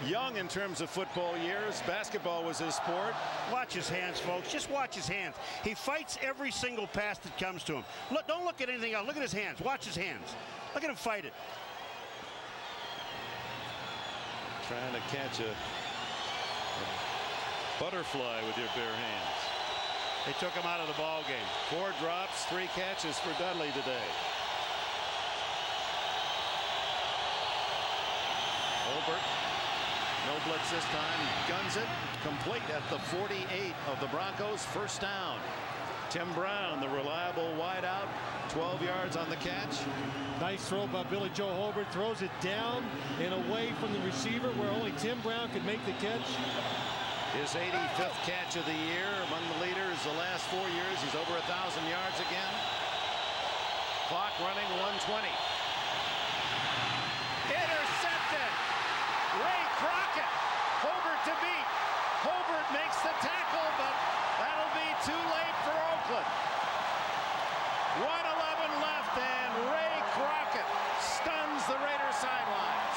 Speaker 1: young in terms of football years. Basketball was his sport.
Speaker 5: Watch his hands, folks. Just watch his hands. He fights every single pass that comes to him. Look, don't look at anything else. Look at his hands. Watch his hands. Look at him fight it.
Speaker 1: Trying to catch a butterfly with your bare hands.
Speaker 5: They took him out of the ball game.
Speaker 1: 4 drops, 3 catches for Dudley today. Hobart, no blitz this time. Guns it, complete at the 48 of the Broncos. First down. Tim Brown, the reliable wideout, 12 yards on the catch.
Speaker 6: Nice throw by Billy Joe Hobart. Throws it down and away from the receiver where only Tim Brown could make the catch.
Speaker 1: His 85th catch of the year, among the leaders the last 4 years. He's over 1,000 yards again. Clock running, 1:20. Intercepted. Ray Crockett. Hobart to beat. Hobart makes the tackle, but that'll be too late for Oakland. 1:11 left, and Ray Crockett stuns the Raiders sidelines.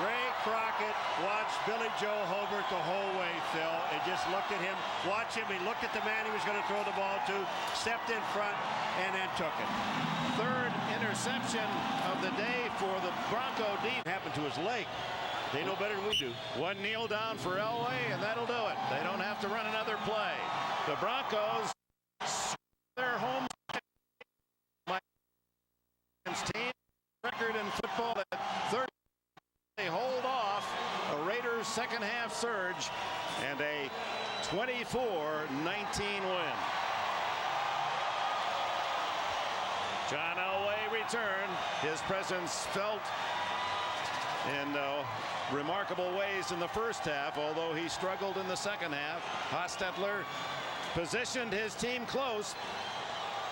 Speaker 5: Ray Crockett watched Billy Joe Hobart the whole way, Phil, and just looked at him. Watch him. He looked at the man he was going to throw the ball to, stepped in front, and then took it.
Speaker 1: 3rd interception of the day for the Bronco defense.
Speaker 5: Happened to his leg. They know better than we do.
Speaker 1: 1 kneel down for Elway, and that'll do it. They don't have to run another play. The Broncos, their home team record in football at 30. They hold off a Raiders second half surge and a 24-19 win. John Elway returned. His presence felt in remarkable ways in the first half, although he struggled in the second half. Hostetler positioned his team close,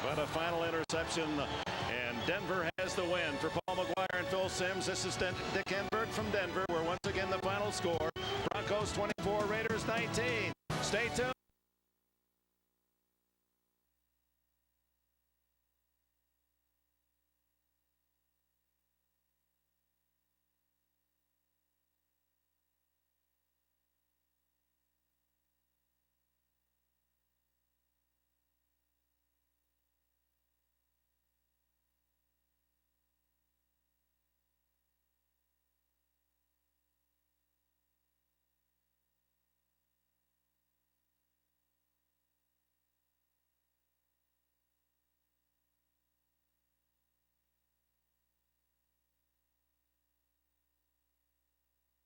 Speaker 1: but a final interception, and Denver has the win. For Paul McGuire and Phil Simms, this is Dick Enberg from Denver, where once again the final score, Broncos 24, Raiders 19. Stay tuned.